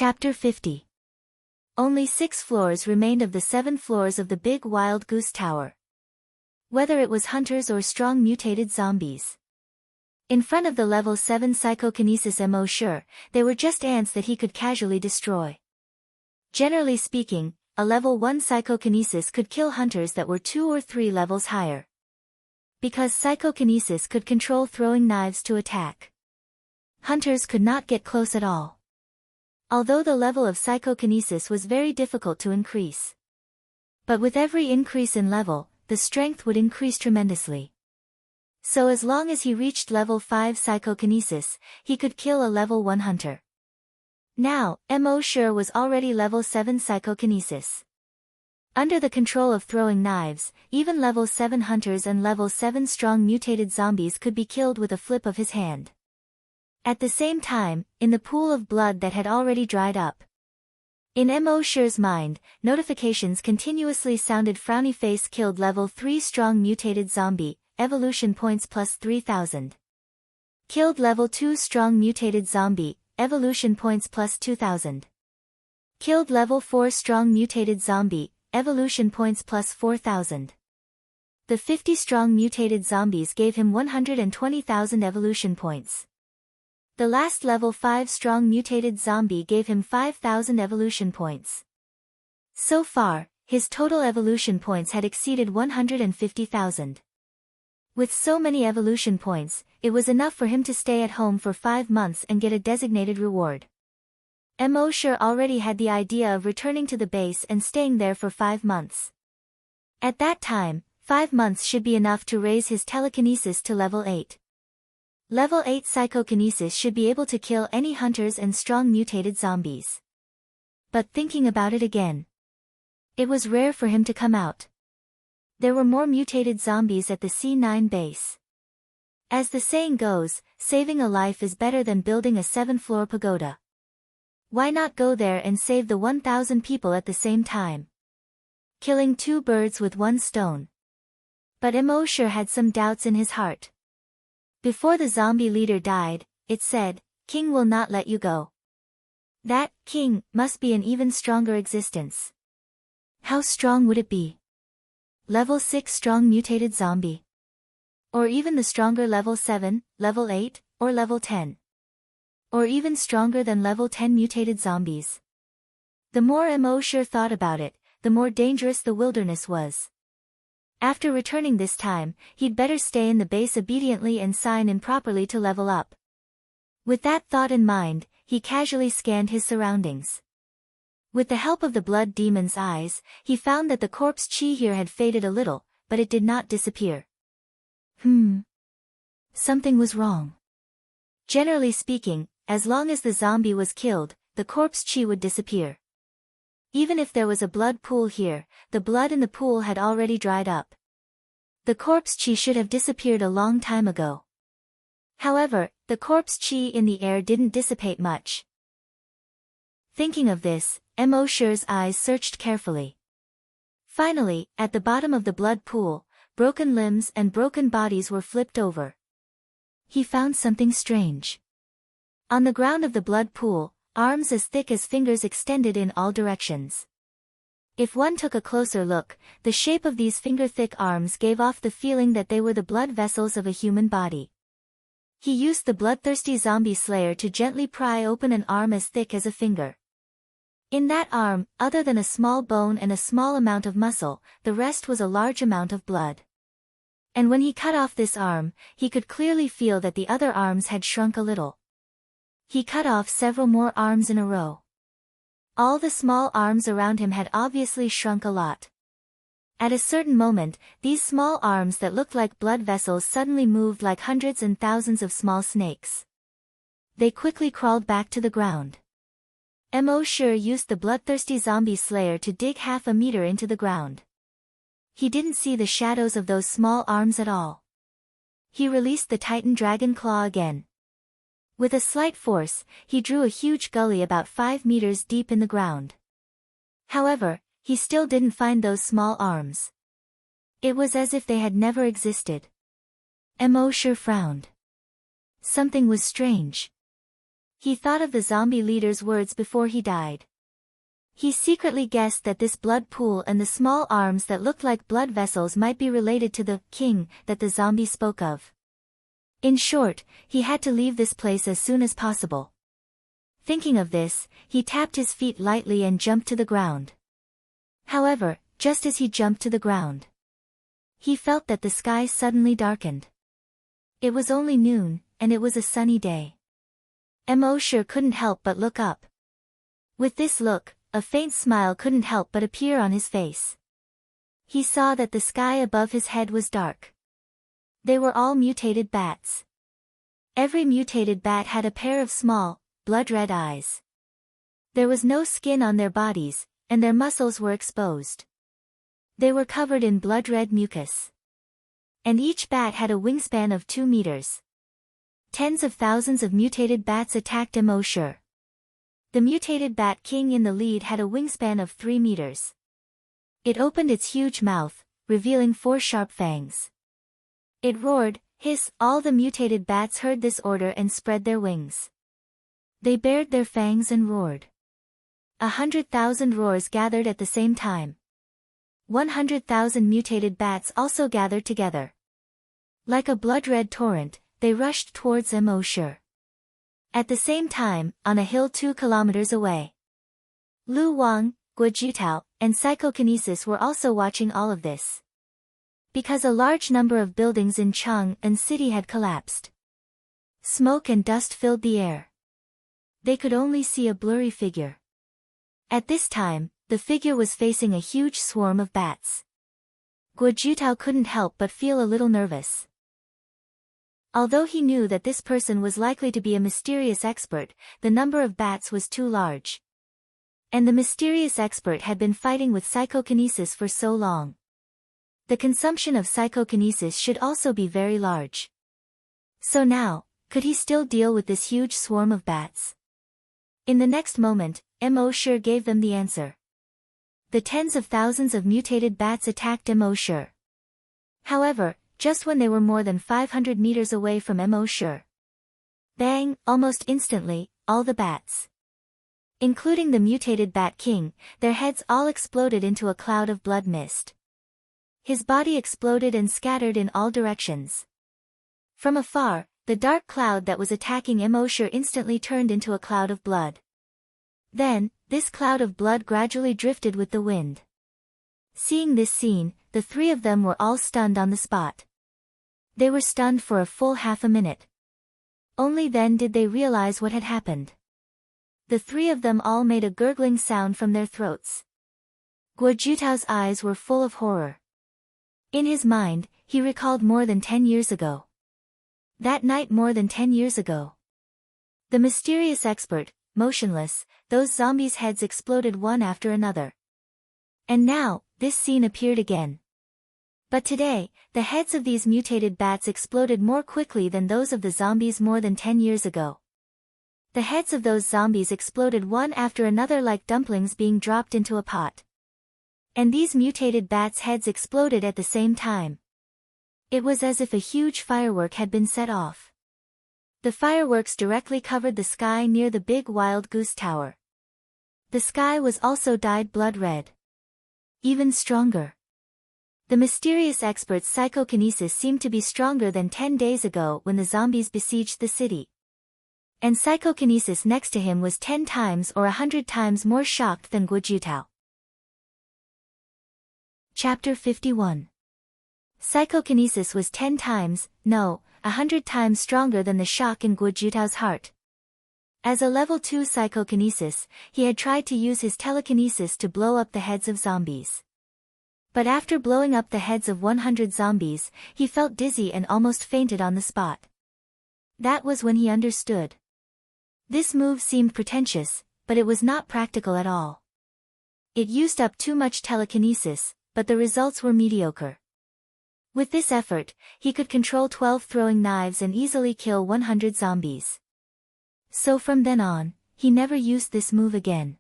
Chapter 50. Only 6 floors remained of the 7 floors of the big wild goose tower. Whether it was hunters or strong mutated zombies. In front of the level 7 psychokinesis Mo, they were just ants that he could casually destroy. Generally speaking, a level 1 psychokinesis could kill hunters that were 2 or 3 levels higher. Because psychokinesis could control throwing knives to attack. Hunters could not get close at all. Although the level of psychokinesis was very difficult to increase. But with every increase in level, the strength would increase tremendously. So as long as he reached level 5 psychokinesis, he could kill a level 1 hunter. Now, Mo was already level 7 psychokinesis. Under the control of throwing knives, even level 7 hunters and level 7 strong mutated zombies could be killed with a flip of his hand. At the same time, in the pool of blood that had already dried up. In Mo's mind, notifications continuously sounded. Frowny face killed level 3 strong mutated zombie, evolution points plus 3000. Killed level 2 strong mutated zombie, evolution points plus 2000. Killed level 4 strong mutated zombie, evolution points plus 4000. The 50 strong mutated zombies gave him 120,000 evolution points. The last level 5 strong mutated zombie gave him 5,000 evolution points. So far, his total evolution points had exceeded 150,000. With so many evolution points, it was enough for him to stay at home for 5 months and get a designated reward. Mo already had the idea of returning to the base and staying there for 5 months. At that time, 5 months should be enough to raise his telekinesis to level 8. Level 8 psychokinesis should be able to kill any hunters and strong mutated zombies. But thinking about it again. It was rare for him to come out. There were more mutated zombies at the C9 base. As the saying goes, saving a life is better than building a 7-floor pagoda. Why not go there and save the 1,000 people at the same time? Killing 2 birds with 1 stone. But Mo had some doubts in his heart. Before the zombie leader died, it said, "King will not let you go." That king must be an even stronger existence. How strong would it be? Level 6 strong mutated zombie. Or even the stronger level 7, level 8, or level 10. Or even stronger than level 10 mutated zombies. The more Mo thought about it, the more dangerous the wilderness was. After returning this time, he'd better stay in the base obediently and sign in properly to level up. With that thought in mind, he casually scanned his surroundings. With the help of the blood demon's eyes, he found that the corpse chi here had faded a little, but it did not disappear. Something was wrong. Generally speaking, as long as the zombie was killed, the corpse chi would disappear. Even if there was a blood pool here, the blood in the pool had already dried up. The corpse chi should have disappeared a long time ago. However, the corpse chi in the air didn't dissipate much. Thinking of this, Mo's eyes searched carefully. Finally, at the bottom of the blood pool, broken limbs and broken bodies were flipped over. He found something strange. On the ground of the blood pool, arms as thick as fingers extended in all directions. If one took a closer look, the shape of these finger-thick arms gave off the feeling that they were the blood vessels of a human body. He used the bloodthirsty zombie slayer to gently pry open an arm as thick as a finger. In that arm, other than a small bone and a small amount of muscle, the rest was a large amount of blood. And when he cut off this arm, he could clearly feel that the other arms had shrunk a little. He cut off several more arms in a row. All the small arms around him had obviously shrunk a lot. At a certain moment, these small arms that looked like blood vessels suddenly moved like hundreds and thousands of small snakes. They quickly crawled back to the ground. Mo used the bloodthirsty zombie slayer to dig half a meter into the ground. He didn't see the shadows of those small arms at all. He released the Titan Dragon Claw again. With a slight force, he drew a huge gully about 5 meters deep in the ground. However, he still didn't find those small arms. It was as if they had never existed. Mo frowned. Something was strange. He thought of the zombie leader's words before he died. He secretly guessed that this blood pool and the small arms that looked like blood vessels might be related to the king that the zombie spoke of. In short, he had to leave this place as soon as possible. Thinking of this, he tapped his feet lightly and jumped to the ground. However, just as he jumped to the ground, he felt that the sky suddenly darkened. It was only noon, and it was a sunny day. Emosure couldn't help but look up. With this look, a faint smile couldn't help but appear on his face. He saw that the sky above his head was dark. They were all mutated bats. Every mutated bat had a pair of small, blood-red eyes. There was no skin on their bodies, and their muscles were exposed. They were covered in blood-red mucus. And each bat had a wingspan of 2 meters. Tens of thousands of mutated bats attacked Emosure. The mutated bat king in the lead had a wingspan of 3 meters. It opened its huge mouth, revealing 4 sharp fangs. It roared, hiss. All the mutated bats heard this order and spread their wings. They bared their fangs and roared. 100,000 roars gathered at the same time. 100,000 mutated bats also gathered together. Like a blood-red torrent, they rushed towards Emosure. At the same time, on a hill 2 kilometers away, Lu Wang, Guojutao, and Psychokinesis were also watching all of this. Because a large number of buildings in Chang'an City had collapsed. Smoke and dust filled the air. They could only see a blurry figure. At this time, the figure was facing a huge swarm of bats. Guojutao couldn't help but feel a little nervous. Although he knew that this person was likely to be a mysterious expert, the number of bats was too large. And the mysterious expert had been fighting with psychokinesis for so long. The consumption of psychokinesis should also be very large. So now, could he still deal with this huge swarm of bats? In the next moment, Emosure gave them the answer. The tens of thousands of mutated bats attacked Emosure. However, just when they were more than 500 meters away from Emosure, bang, almost instantly, all the bats, including the mutated Bat King, their heads all exploded into a cloud of blood mist. His body exploded and scattered in all directions. From afar, the dark cloud that was attacking Emosure instantly turned into a cloud of blood. Then, this cloud of blood gradually drifted with the wind. Seeing this scene, the 3 of them were all stunned on the spot. They were stunned for a full half a minute. Only then did they realize what had happened. The 3 of them all made a gurgling sound from their throats. Guojutao's eyes were full of horror. In his mind, he recalled more than 10 years ago. That night more than 10 years ago. The mysterious expert, motionless, those zombies' heads exploded one after another. And now, this scene appeared again. But today, the heads of these mutated bats exploded more quickly than those of the zombies more than 10 years ago. The heads of those zombies exploded one after another like dumplings being dropped into a pot. And these mutated bats' heads exploded at the same time. It was as if a huge firework had been set off. The fireworks directly covered the sky near the big wild goose tower. The sky was also dyed blood red. Even stronger. The mysterious expert's psychokinesis seemed to be stronger than 10 days ago when the zombies besieged the city. And psychokinesis next to him was 10 times or 100 times more shocked than Guojutao. Chapter 51. Psychokinesis was 10 times, no, 100 times stronger than the shock in Guojutao's heart. As a level 2 psychokinesis, he had tried to use his telekinesis to blow up the heads of zombies. But after blowing up the heads of 100 zombies, he felt dizzy and almost fainted on the spot. That was when he understood. This move seemed pretentious, but it was not practical at all. It used up too much telekinesis, but the results were mediocre. With this effort, he could control 12 throwing knives and easily kill 100 zombies. So from then on, he never used this move again.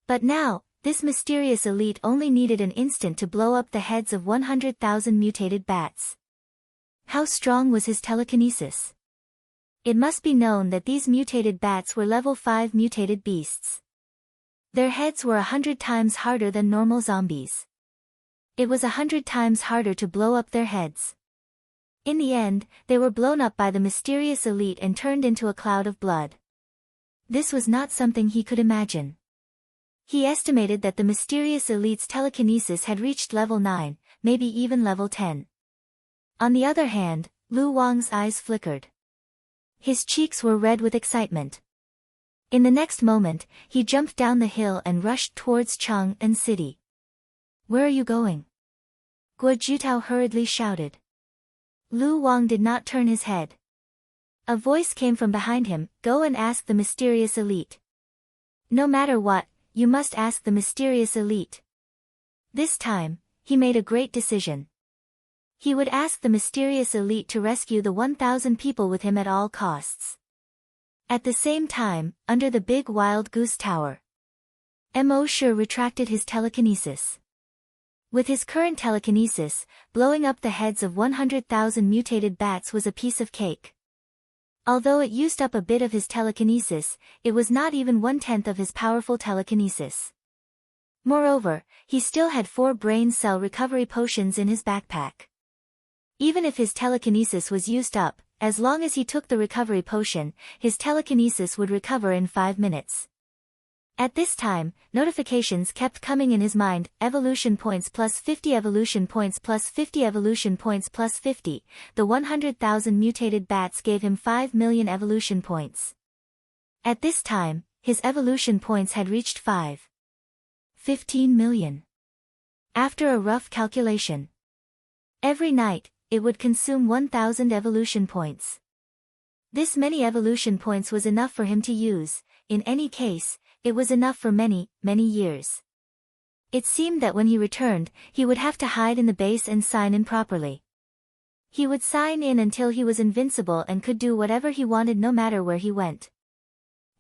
But now, this mysterious elite only needed an instant to blow up the heads of 100,000 mutated bats. How strong was his telekinesis? It must be known that these mutated bats were level 5 mutated beasts. Their heads were 100 times harder than normal zombies. It was 100 times harder to blow up their heads. In the end, they were blown up by the mysterious elite and turned into a cloud of blood. This was not something he could imagine. He estimated that the mysterious elite's telekinesis had reached level 9, maybe even level 10. On the other hand, Lu Wang's eyes flickered. His cheeks were red with excitement. In the next moment, he jumped down the hill and rushed towards Chang'an City. "Where are you going?" Guo Jutao hurriedly shouted. Lu Wang did not turn his head. A voice came from behind him, "Go and ask the mysterious elite. No matter what, you must ask the mysterious elite." This time, he made a great decision. He would ask the mysterious elite to rescue the 1,000 people with him at all costs. At the same time, under the big wild goose tower, Mo Shi retracted his telekinesis. With his current telekinesis, blowing up the heads of 100,000 mutated bats was a piece of cake. Although it used up a bit of his telekinesis, it was not even 1/10 of his powerful telekinesis. Moreover, he still had 4 brain cell recovery potions in his backpack. Even if his telekinesis was used up, as long as he took the recovery potion, his telekinesis would recover in 5 minutes. At this time, notifications kept coming in his mind: evolution points plus 50, evolution points plus 50, evolution points plus 50. The 100,000 mutated bats gave him 5 million evolution points. At this time, his evolution points had reached 15 million. After a rough calculation, every night, it would consume 1,000 evolution points. This many evolution points was enough for him to use. In any case, it was enough for many, many years. It seemed that when he returned, he would have to hide in the base and sign in properly. He would sign in until he was invincible and could do whatever he wanted no matter where he went.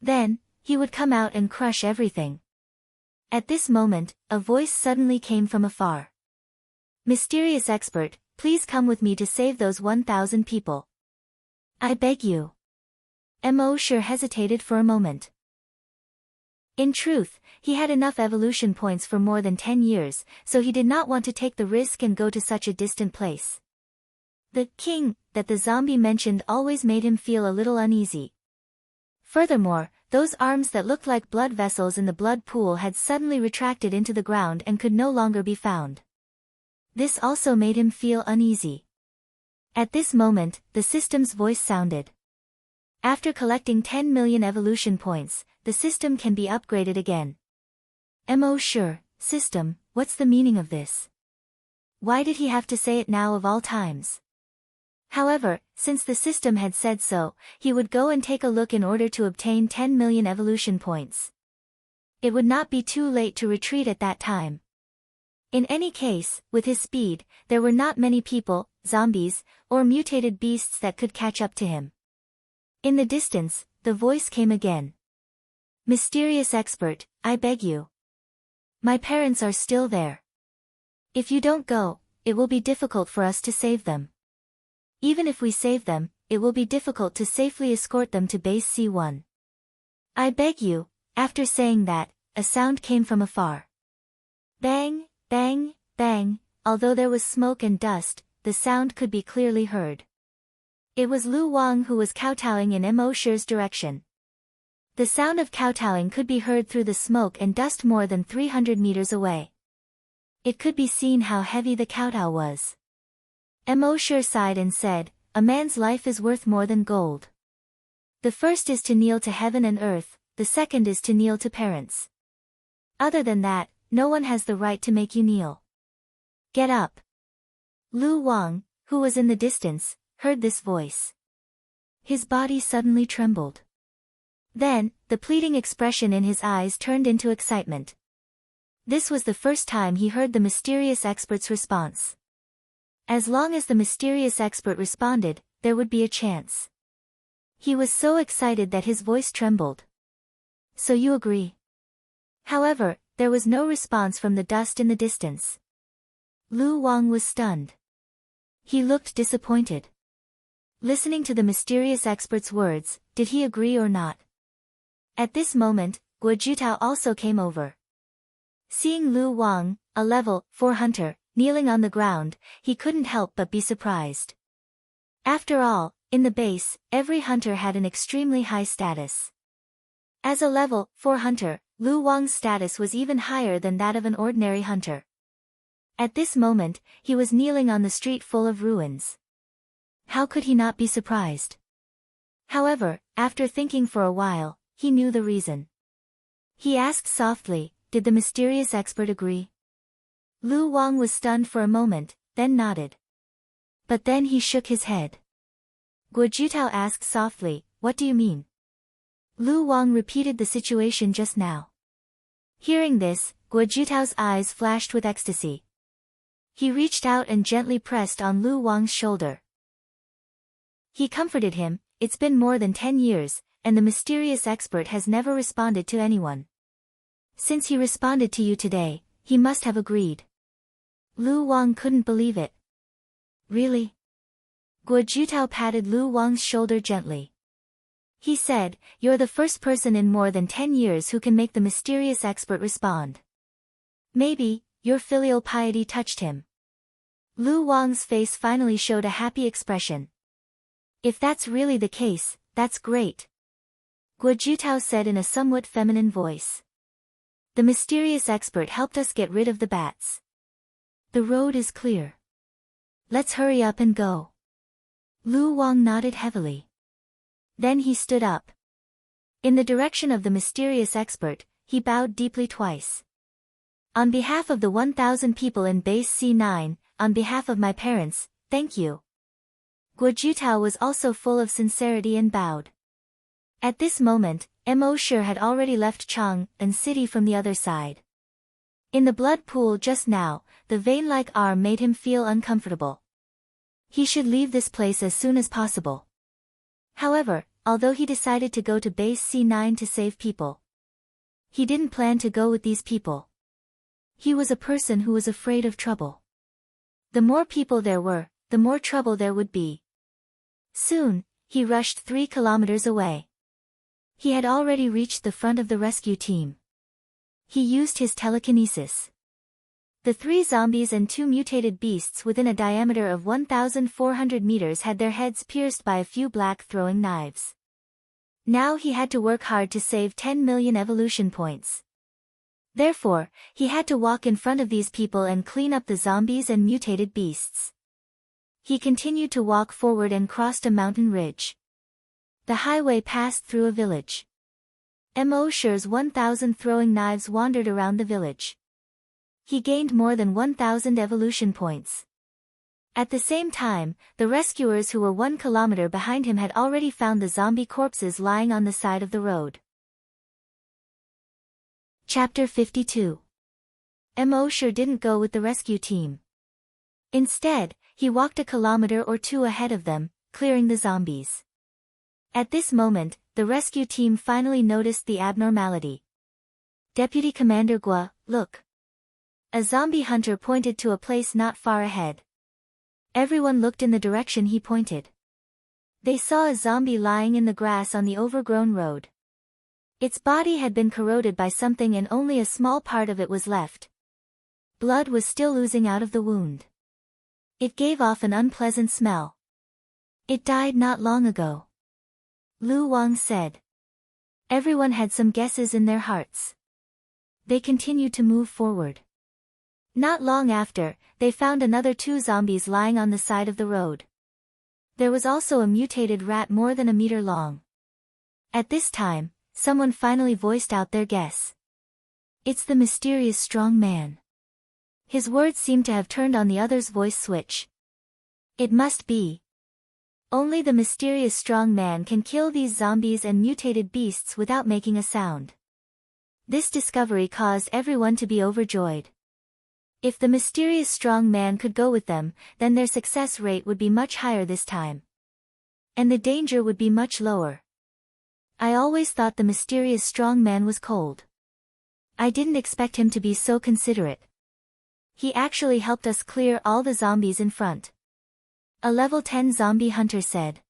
Then, he would come out and crush everything. At this moment, a voice suddenly came from afar. "Mysterious expert, please come with me to save those 1,000 people. I beg you." Mo Shi hesitated for a moment. In truth, he had enough evolution points for more than 10 years, so he did not want to take the risk and go to such a distant place. The king that the zombie mentioned always made him feel a little uneasy. Furthermore, those arms that looked like blood vessels in the blood pool had suddenly retracted into the ground and could no longer be found. This also made him feel uneasy. At this moment, the system's voice sounded. After collecting 10 million evolution points, the system can be upgraded again. Mo Shi, system, what's the meaning of this? Why did he have to say it now of all times? However, since the system had said so, he would go and take a look in order to obtain 10 million evolution points. It would not be too late to retreat at that time. In any case, with his speed, there were not many people, zombies, or mutated beasts that could catch up to him. In the distance, the voice came again. "Mysterious expert, I beg you. My parents are still there. If you don't go, it will be difficult for us to save them. Even if we save them, it will be difficult to safely escort them to base C1. I beg you." After saying that, a sound came from afar. Bang, bang, bang. Although there was smoke and dust, the sound could be clearly heard. It was Lu Wang who was kowtowing in Mo Shi's direction. The sound of kowtowing could be heard through the smoke and dust more than 300 meters away. It could be seen how heavy the kowtow was. Mo Shi sighed and said, "A man's life is worth more than gold. The first is to kneel to heaven and earth, the second is to kneel to parents. Other than that, no one has the right to make you kneel. Get up." Lu Wang, who was in the distance, heard this voice. His body suddenly trembled. Then, the pleading expression in his eyes turned into excitement. This was the first time he heard the mysterious expert's response. As long as the mysterious expert responded, there would be a chance. He was so excited that his voice trembled. "So you agree?" However, there was no response from the dust in the distance. Lu Wang was stunned. He looked disappointed. Listening to the mysterious expert's words, did he agree or not? At this moment, Guo Jitao also came over. Seeing Lu Wang, a level 4 hunter, kneeling on the ground, he couldn't help but be surprised. After all, in the base, every hunter had an extremely high status. As a level 4 hunter, Lu Wang's status was even higher than that of an ordinary hunter. At this moment, he was kneeling on the street full of ruins. How could he not be surprised? However, after thinking for a while, he knew the reason. He asked softly, did the mysterious expert agree? Lu Wang was stunned for a moment, then nodded. But then he shook his head. Guo Jitao asked softly, what do you mean? Lu Wang repeated the situation just now. Hearing this, Guo Jitao's eyes flashed with ecstasy. He reached out and gently pressed on Lu Wang's shoulder. He comforted him, it's been more than 10 years, and the mysterious expert has never responded to anyone. Since he responded to you today, he must have agreed. Lu Wang couldn't believe it. Really? Guo Jitao patted Lu Wang's shoulder gently. He said, you're the first person in more than 10 years who can make the mysterious expert respond. Maybe, your filial piety touched him. Lu Wang's face finally showed a happy expression. If that's really the case, that's great. Guo Jitao said in a somewhat feminine voice. The mysterious expert helped us get rid of the bats. The road is clear. Let's hurry up and go. Lu Wang nodded heavily. Then he stood up. In the direction of the mysterious expert, he bowed deeply twice. On behalf of the 1,000 people in base C9, on behalf of my parents, thank you. Guo Jitao was also full of sincerity and bowed. At this moment, Mo had already left Chang'an City from the other side. In the blood pool just now, the vein-like arm made him feel uncomfortable. He should leave this place as soon as possible. However, although he decided to go to base C9 to save people, he didn't plan to go with these people. He was a person who was afraid of trouble. The more people there were, the more trouble there would be. Soon, he rushed 3 kilometers away. He had already reached the front of the rescue team. He used his telekinesis. The 3 zombies and 2 mutated beasts within a diameter of 1,400 meters had their heads pierced by a few black throwing knives. Now he had to work hard to save 10 million evolution points. Therefore, he had to walk in front of these people and clean up the zombies and mutated beasts. He continued to walk forward and crossed a mountain ridge. The highway passed through a village. Mo's 1,000 throwing knives wandered around the village. He gained more than 1,000 evolution points. At the same time, the rescuers who were 1 kilometer behind him had already found the zombie corpses lying on the side of the road. Chapter 52. Mo didn't go with the rescue team. Instead, he walked a kilometer or 2 ahead of them, clearing the zombies. At this moment, the rescue team finally noticed the abnormality. Deputy Commander Guo, look. A zombie hunter pointed to a place not far ahead. Everyone looked in the direction he pointed. They saw a zombie lying in the grass on the overgrown road. Its body had been corroded by something and only a small part of it was left. Blood was still oozing out of the wound. It gave off an unpleasant smell. It died not long ago. Lu Wang said. Everyone had some guesses in their hearts. They continued to move forward. Not long after, they found another 2 zombies lying on the side of the road. There was also a mutated rat more than a meter long. At this time, someone finally voiced out their guess. It's the mysterious strong man. His words seemed to have turned on the other's voice switch. It must be. Only the mysterious strong man can kill these zombies and mutated beasts without making a sound. This discovery caused everyone to be overjoyed. If the mysterious strong man could go with them, then their success rate would be much higher this time. And the danger would be much lower. I always thought the mysterious strong man was cold. I didn't expect him to be so considerate. He actually helped us clear all the zombies in front. A level 10 zombie hunter said.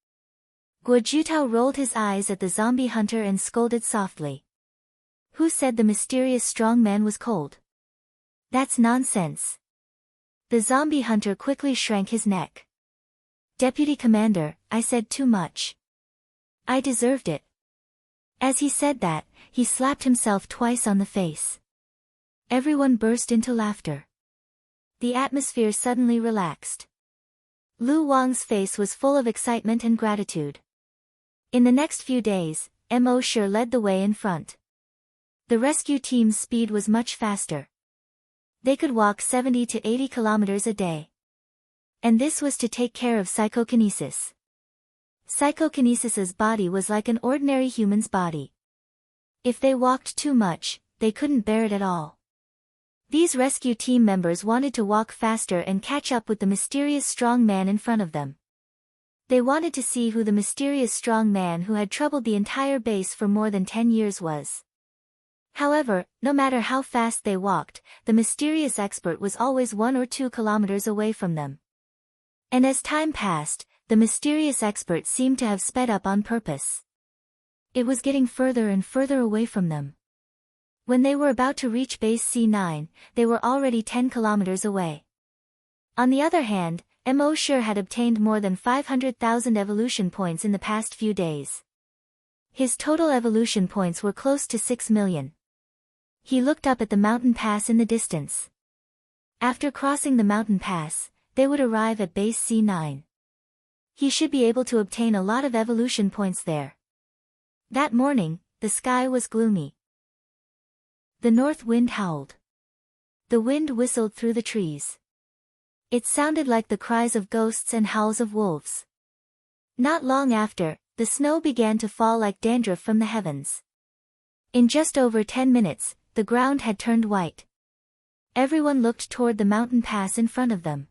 Guojutao rolled his eyes at the zombie hunter and scolded softly. Who said the mysterious strong man was cold? That's nonsense. The zombie hunter quickly shrank his neck. Deputy Commander, I said too much. I deserved it. As he said that, he slapped himself twice on the face. Everyone burst into laughter. The atmosphere suddenly relaxed. Lu Wang's face was full of excitement and gratitude. In the next few days, Mo Shi led the way in front. The rescue team's speed was much faster. They could walk 70 to 80 kilometers a day. And this was to take care of psychokinesis. Psychokinesis's body was like an ordinary human's body. If they walked too much, they couldn't bear it at all. These rescue team members wanted to walk faster and catch up with the mysterious strong man in front of them. They wanted to see who the mysterious strong man who had troubled the entire base for more than 10 years was. However, no matter how fast they walked, the mysterious expert was always 1 or 2 kilometers away from them. And as time passed, the mysterious expert seemed to have sped up on purpose. It was getting further and further away from them. When they were about to reach base C9, they were already 10 kilometers away. On the other hand, Mo Shi had obtained more than 500,000 evolution points in the past few days. His total evolution points were close to 6 million. He looked up at the mountain pass in the distance. After crossing the mountain pass, they would arrive at base C9. He should be able to obtain a lot of evolution points there. That morning, the sky was gloomy. The north wind howled. The wind whistled through the trees. It sounded like the cries of ghosts and howls of wolves. Not long after, the snow began to fall like dandruff from the heavens. In just over 10 minutes, the ground had turned white. Everyone looked toward the mountain pass in front of them.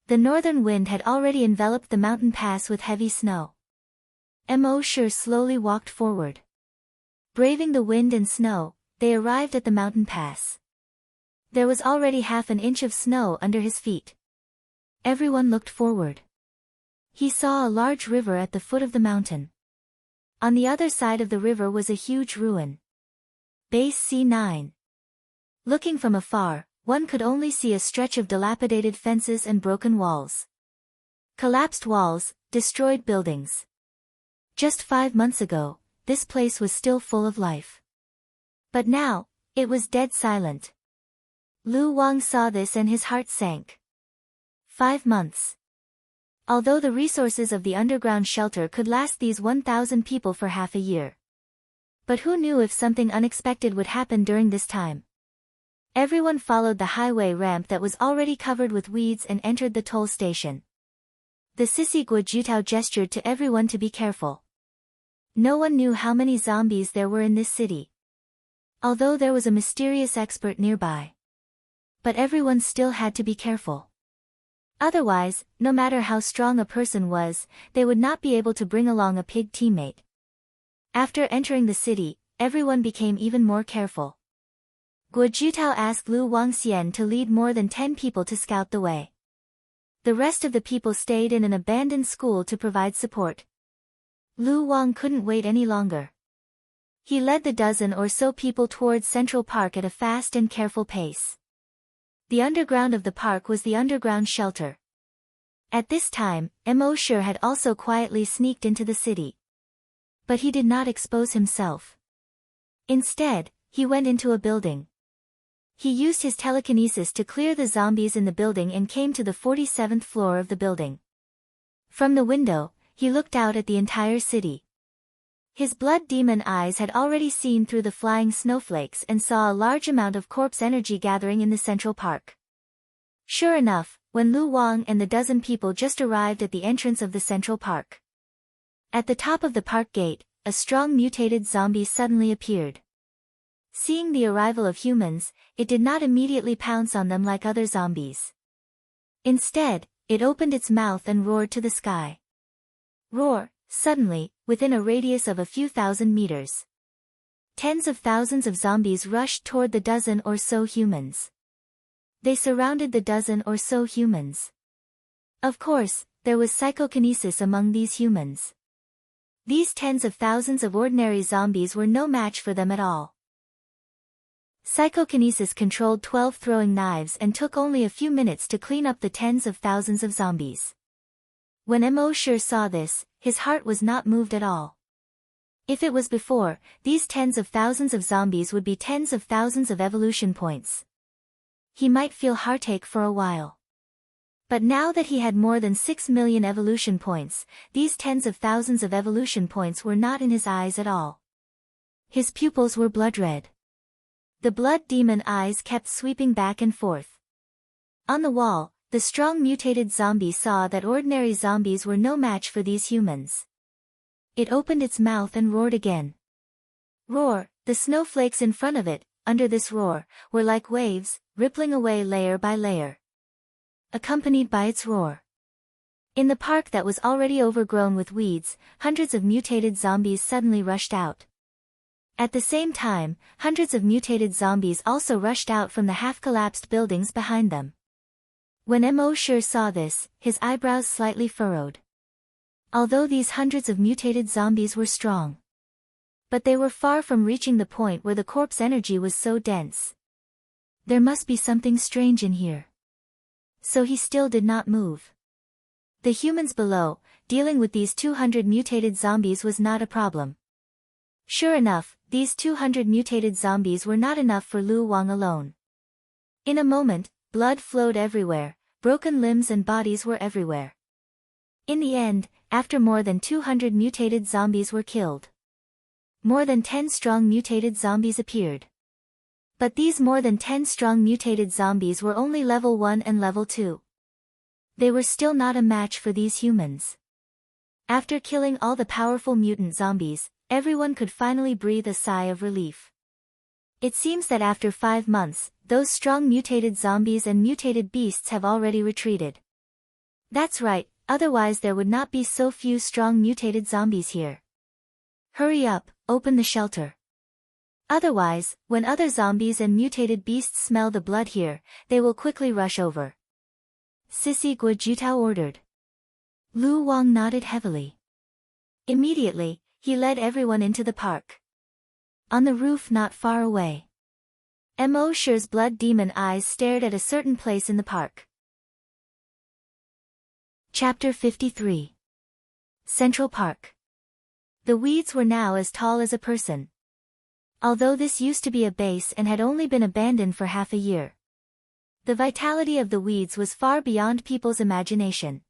The northern wind had already enveloped the mountain pass with heavy snow. Mo Shi slowly walked forward. Braving the wind and snow, they arrived at the mountain pass. There was already half an inch of snow under his feet. Everyone looked forward. He saw a large river at the foot of the mountain. On the other side of the river was a huge ruin. Base C9. Looking from afar, one could only see a stretch of dilapidated fences and broken walls. Collapsed walls, destroyed buildings. Just 5 months ago, this place was still full of life. But now, it was dead silent. Lu Wang saw this and his heart sank. 5 months. Although the resources of the underground shelter could last these 1,000 people for half a year. But who knew if something unexpected would happen during this time? Everyone followed the highway ramp that was already covered with weeds and entered the toll station. The sissy Guojutao gestured to everyone to be careful. No one knew how many zombies there were in this city. Although there was a mysterious expert nearby. But everyone still had to be careful. Otherwise, no matter how strong a person was, they would not be able to bring along a pig teammate. After entering the city, everyone became even more careful. Guojutao asked Lu Wangxian to lead more than 10 people to scout the way. The rest of the people stayed in an abandoned school to provide support. Lu Wang couldn't wait any longer. He led the dozen or so people towards Central Park at a fast and careful pace. The underground of the park was the underground shelter. At this time, Mo Shi had also quietly sneaked into the city. But he did not expose himself. Instead, he went into a building. He used his telekinesis to clear the zombies in the building and came to the 47th floor of the building. From the window, he looked out at the entire city. His blood demon eyes had already seen through the flying snowflakes and saw a large amount of corpse energy gathering in the Central Park. Sure enough, when Lu Wang and the dozen people just arrived at the entrance of the Central Park. At the top of the park gate, a strong mutated zombie suddenly appeared. Seeing the arrival of humans, it did not immediately pounce on them like other zombies. Instead, it opened its mouth and roared to the sky. Roar! Suddenly, within a radius of a few thousand meters. Tens of thousands of zombies rushed toward the dozen or so humans. They surrounded the dozen or so humans. Of course, there was psychokinesis among these humans. These tens of thousands of ordinary zombies were no match for them at all. Psychokinesis controlled 12 throwing knives and took only a few minutes to clean up the tens of thousands of zombies. When Emoshir saw this, his heart was not moved at all. If it was before, these tens of thousands of zombies would be tens of thousands of evolution points. He might feel heartache for a while. But now that he had more than 6 million evolution points, these tens of thousands of evolution points were not in his eyes at all. His pupils were blood red. The blood demon eyes kept sweeping back and forth. On the wall, the strong mutated zombie saw that ordinary zombies were no match for these humans. It opened its mouth and roared again. Roar, the snowflakes in front of it, under this roar, were like waves, rippling away layer by layer. Accompanied by its roar. In the park that was already overgrown with weeds, hundreds of mutated zombies suddenly rushed out. At the same time, hundreds of mutated zombies also rushed out from the half-collapsed buildings behind them. When Emoshir saw this, his eyebrows slightly furrowed. Although these hundreds of mutated zombies were strong, but they were far from reaching the point where the corpse energy was so dense. There must be something strange in here. So he still did not move. The humans below, dealing with these 200 mutated zombies was not a problem. Sure enough, these 200 mutated zombies were not enough for Lu Wang alone. In a moment, blood flowed everywhere, broken limbs and bodies were everywhere. In the end, after more than 200 mutated zombies were killed, more than 10 strong mutated zombies appeared. But these more than 10 strong mutated zombies were only level 1 and level 2. They were still not a match for these humans. After killing all the powerful mutant zombies, everyone could finally breathe a sigh of relief. It seems that after 5 months, those strong mutated zombies and mutated beasts have already retreated. That's right, otherwise there would not be so few strong mutated zombies here. Hurry up, open the shelter. Otherwise, when other zombies and mutated beasts smell the blood here, they will quickly rush over. Sissy Guojutao ordered. Lu Wang nodded heavily. Immediately, he led everyone into the park. On the roof not far away, Emoshir's blood demon eyes stared at a certain place in the park. Chapter 53. Central Park. The weeds were now as tall as a person. Although this used to be a base and had only been abandoned for half a year, the vitality of the weeds was far beyond people's imagination.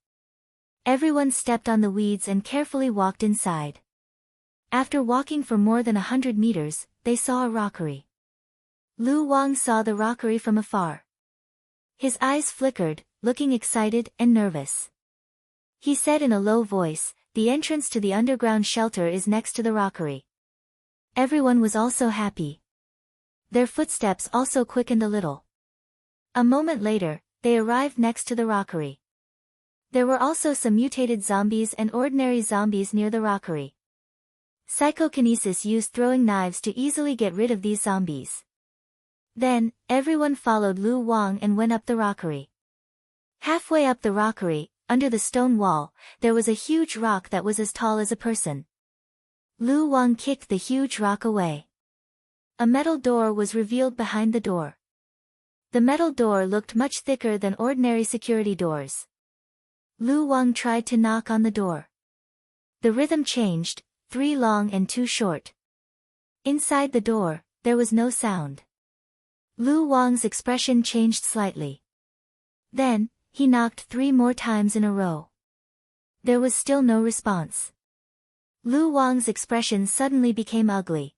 Everyone stepped on the weeds and carefully walked inside. After walking for more than 100 meters, they saw a rockery. Lu Wang saw the rockery from afar. His eyes flickered, looking excited and nervous. He said in a low voice, "The entrance to the underground shelter is next to the rockery." Everyone was also happy. Their footsteps also quickened a little. A moment later, they arrived next to the rockery. There were also some mutated zombies and ordinary zombies near the rockery. Psychokinesis used throwing knives to easily get rid of these zombies. Then, everyone followed Lu Wang and went up the rockery. Halfway up the rockery, under the stone wall, there was a huge rock that was as tall as a person. Lu Wang kicked the huge rock away. A metal door was revealed behind the door. The metal door looked much thicker than ordinary security doors. Lu Wang tried to knock on the door. The rhythm changed, 3 long and 2 short. Inside the door, there was no sound. Lu Wang's expression changed slightly. Then, he knocked 3 more times in a row. There was still no response. Lu Wang's expression suddenly became ugly.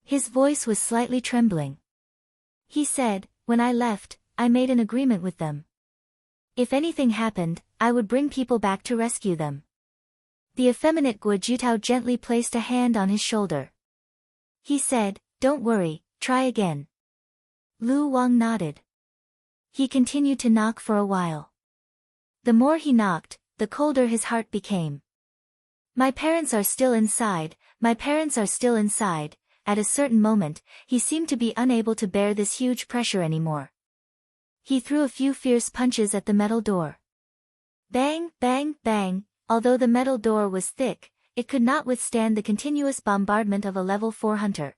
His voice was slightly trembling. He said, "When I left, I made an agreement with them. If anything happened, I would bring people back to rescue them." The effeminate Guojutao gently placed a hand on his shoulder. He said, "Don't worry, try again." Lu Wang nodded. He continued to knock for a while. The more he knocked, the colder his heart became. "My parents are still inside, my parents are still inside." At a certain moment, he seemed to be unable to bear this huge pressure anymore. He threw a few fierce punches at the metal door. Bang, bang, bang. Although the metal door was thick, it could not withstand the continuous bombardment of a level 4 hunter.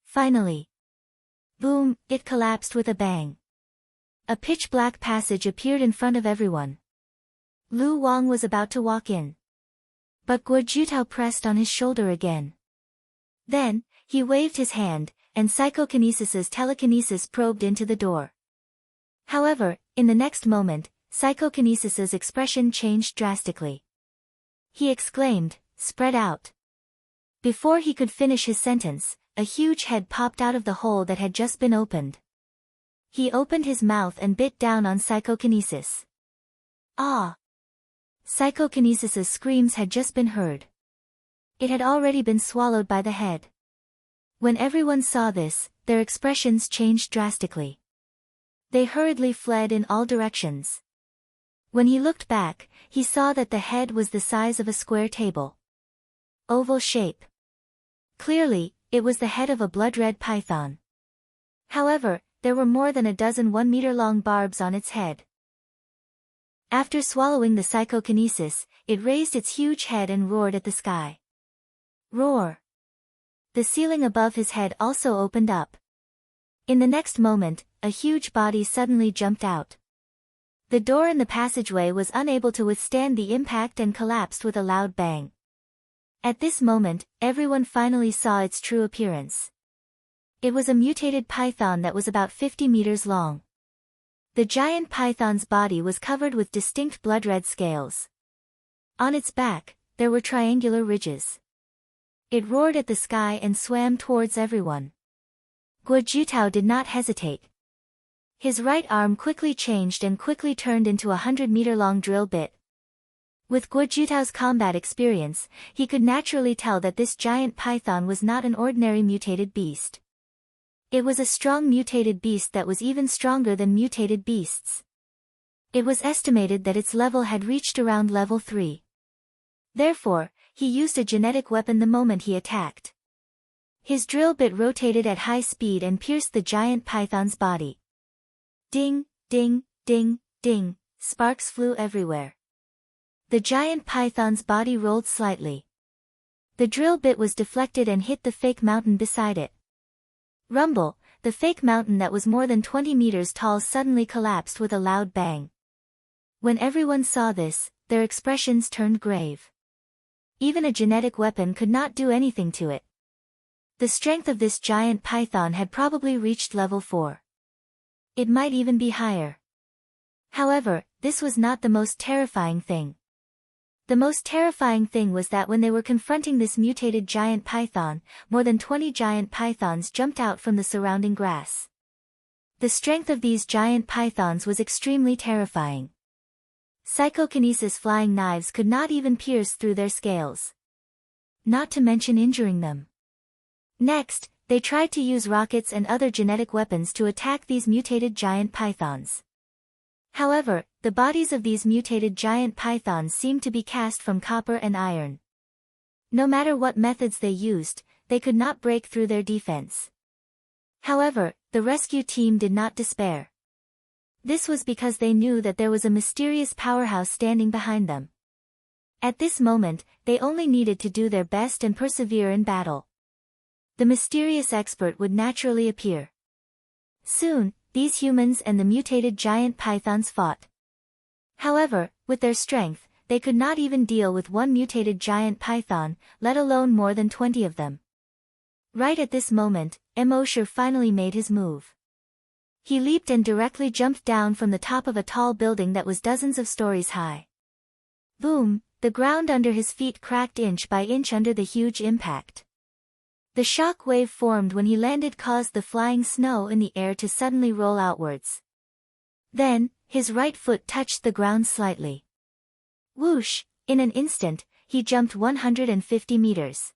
Finally, boom, it collapsed with a bang. A pitch-black passage appeared in front of everyone. Lu Wang was about to walk in, but Guo Jutao pressed on his shoulder again. Then, he waved his hand, and psychokinesis's telekinesis probed into the door. However, in the next moment, psychokinesis's expression changed drastically. He exclaimed, "Spread out." Before he could finish his sentence, a huge head popped out of the hole that had just been opened. He opened his mouth and bit down on psychokinesis. Ah! Psychokinesis's screams had just been heard. It had already been swallowed by the head. When everyone saw this, their expressions changed drastically. They hurriedly fled in all directions. When he looked back, he saw that the head was the size of a square table. Oval shape. Clearly, it was the head of a blood-red python. However, there were more than a dozen 1-meter-long barbs on its head. After swallowing the psychokinesis, it raised its huge head and roared at the sky. Roar! The ceiling above his head also opened up. In the next moment, a huge body suddenly jumped out. The door in the passageway was unable to withstand the impact and collapsed with a loud bang. At this moment, everyone finally saw its true appearance. It was a mutated python that was about 50 meters long. The giant python's body was covered with distinct blood-red scales. On its back, there were triangular ridges. It roared at the sky and swam towards everyone. Guo Jutao did not hesitate. His right arm quickly changed and quickly turned into a 100-meter-long drill bit. With Guo Jutao's combat experience, he could naturally tell that this giant python was not an ordinary mutated beast. It was a strong mutated beast that was even stronger than mutated beasts. It was estimated that its level had reached around level 3. Therefore, he used a genetic weapon the moment he attacked. His drill bit rotated at high speed and pierced the giant python's body. Ding, ding, ding, ding, sparks flew everywhere. The giant python's body rolled slightly. The drill bit was deflected and hit the fake mountain beside it. Rumble, the fake mountain that was more than 20 meters tall suddenly collapsed with a loud bang. When everyone saw this, their expressions turned grave. Even a genetic weapon could not do anything to it. The strength of this giant python had probably reached level 4. It might even be higher. However, this was not the most terrifying thing. The most terrifying thing was that when they were confronting this mutated giant python, more than 20 giant pythons jumped out from the surrounding grass. The strength of these giant pythons was extremely terrifying. Psychokinesis flying knives could not even pierce through their scales. Not to mention injuring them. Next, they tried to use rockets and other genetic weapons to attack these mutated giant pythons. However, the bodies of these mutated giant pythons seemed to be cast from copper and iron. No matter what methods they used, they could not break through their defense. However, the rescue team did not despair. This was because they knew that there was a mysterious powerhouse standing behind them. At this moment, they only needed to do their best and persevere in battle. The mysterious expert would naturally appear. Soon, these humans and the mutated giant pythons fought. However, with their strength, they could not even deal with one mutated giant python, let alone more than 20 of them. Right at this moment, Emosher finally made his move. He leaped and directly jumped down from the top of a tall building that was dozens of stories high. Boom, the ground under his feet cracked inch by inch under the huge impact. The shock wave formed when he landed caused the flying snow in the air to suddenly roll outwards. Then, his right foot touched the ground slightly. Whoosh, in an instant, he jumped 150 meters.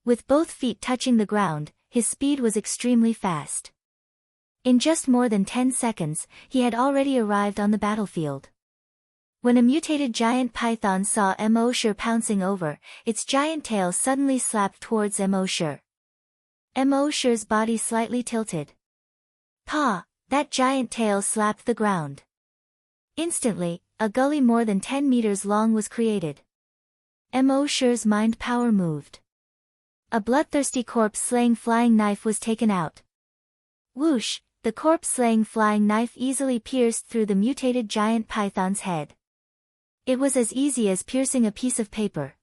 With both feet touching the ground, his speed was extremely fast. In just more than 10 seconds, he had already arrived on the battlefield. When a mutated giant python saw Emosher pouncing over, its giant tail suddenly slapped towards Emosher. Emosher's body slightly tilted. Pa! That giant tail slapped the ground. Instantly, a gully more than 10 meters long was created. Mo Shi's mind power moved. A bloodthirsty corpse-slaying flying knife was taken out. Whoosh, the corpse-slaying flying knife easily pierced through the mutated giant python's head. It was as easy as piercing a piece of paper.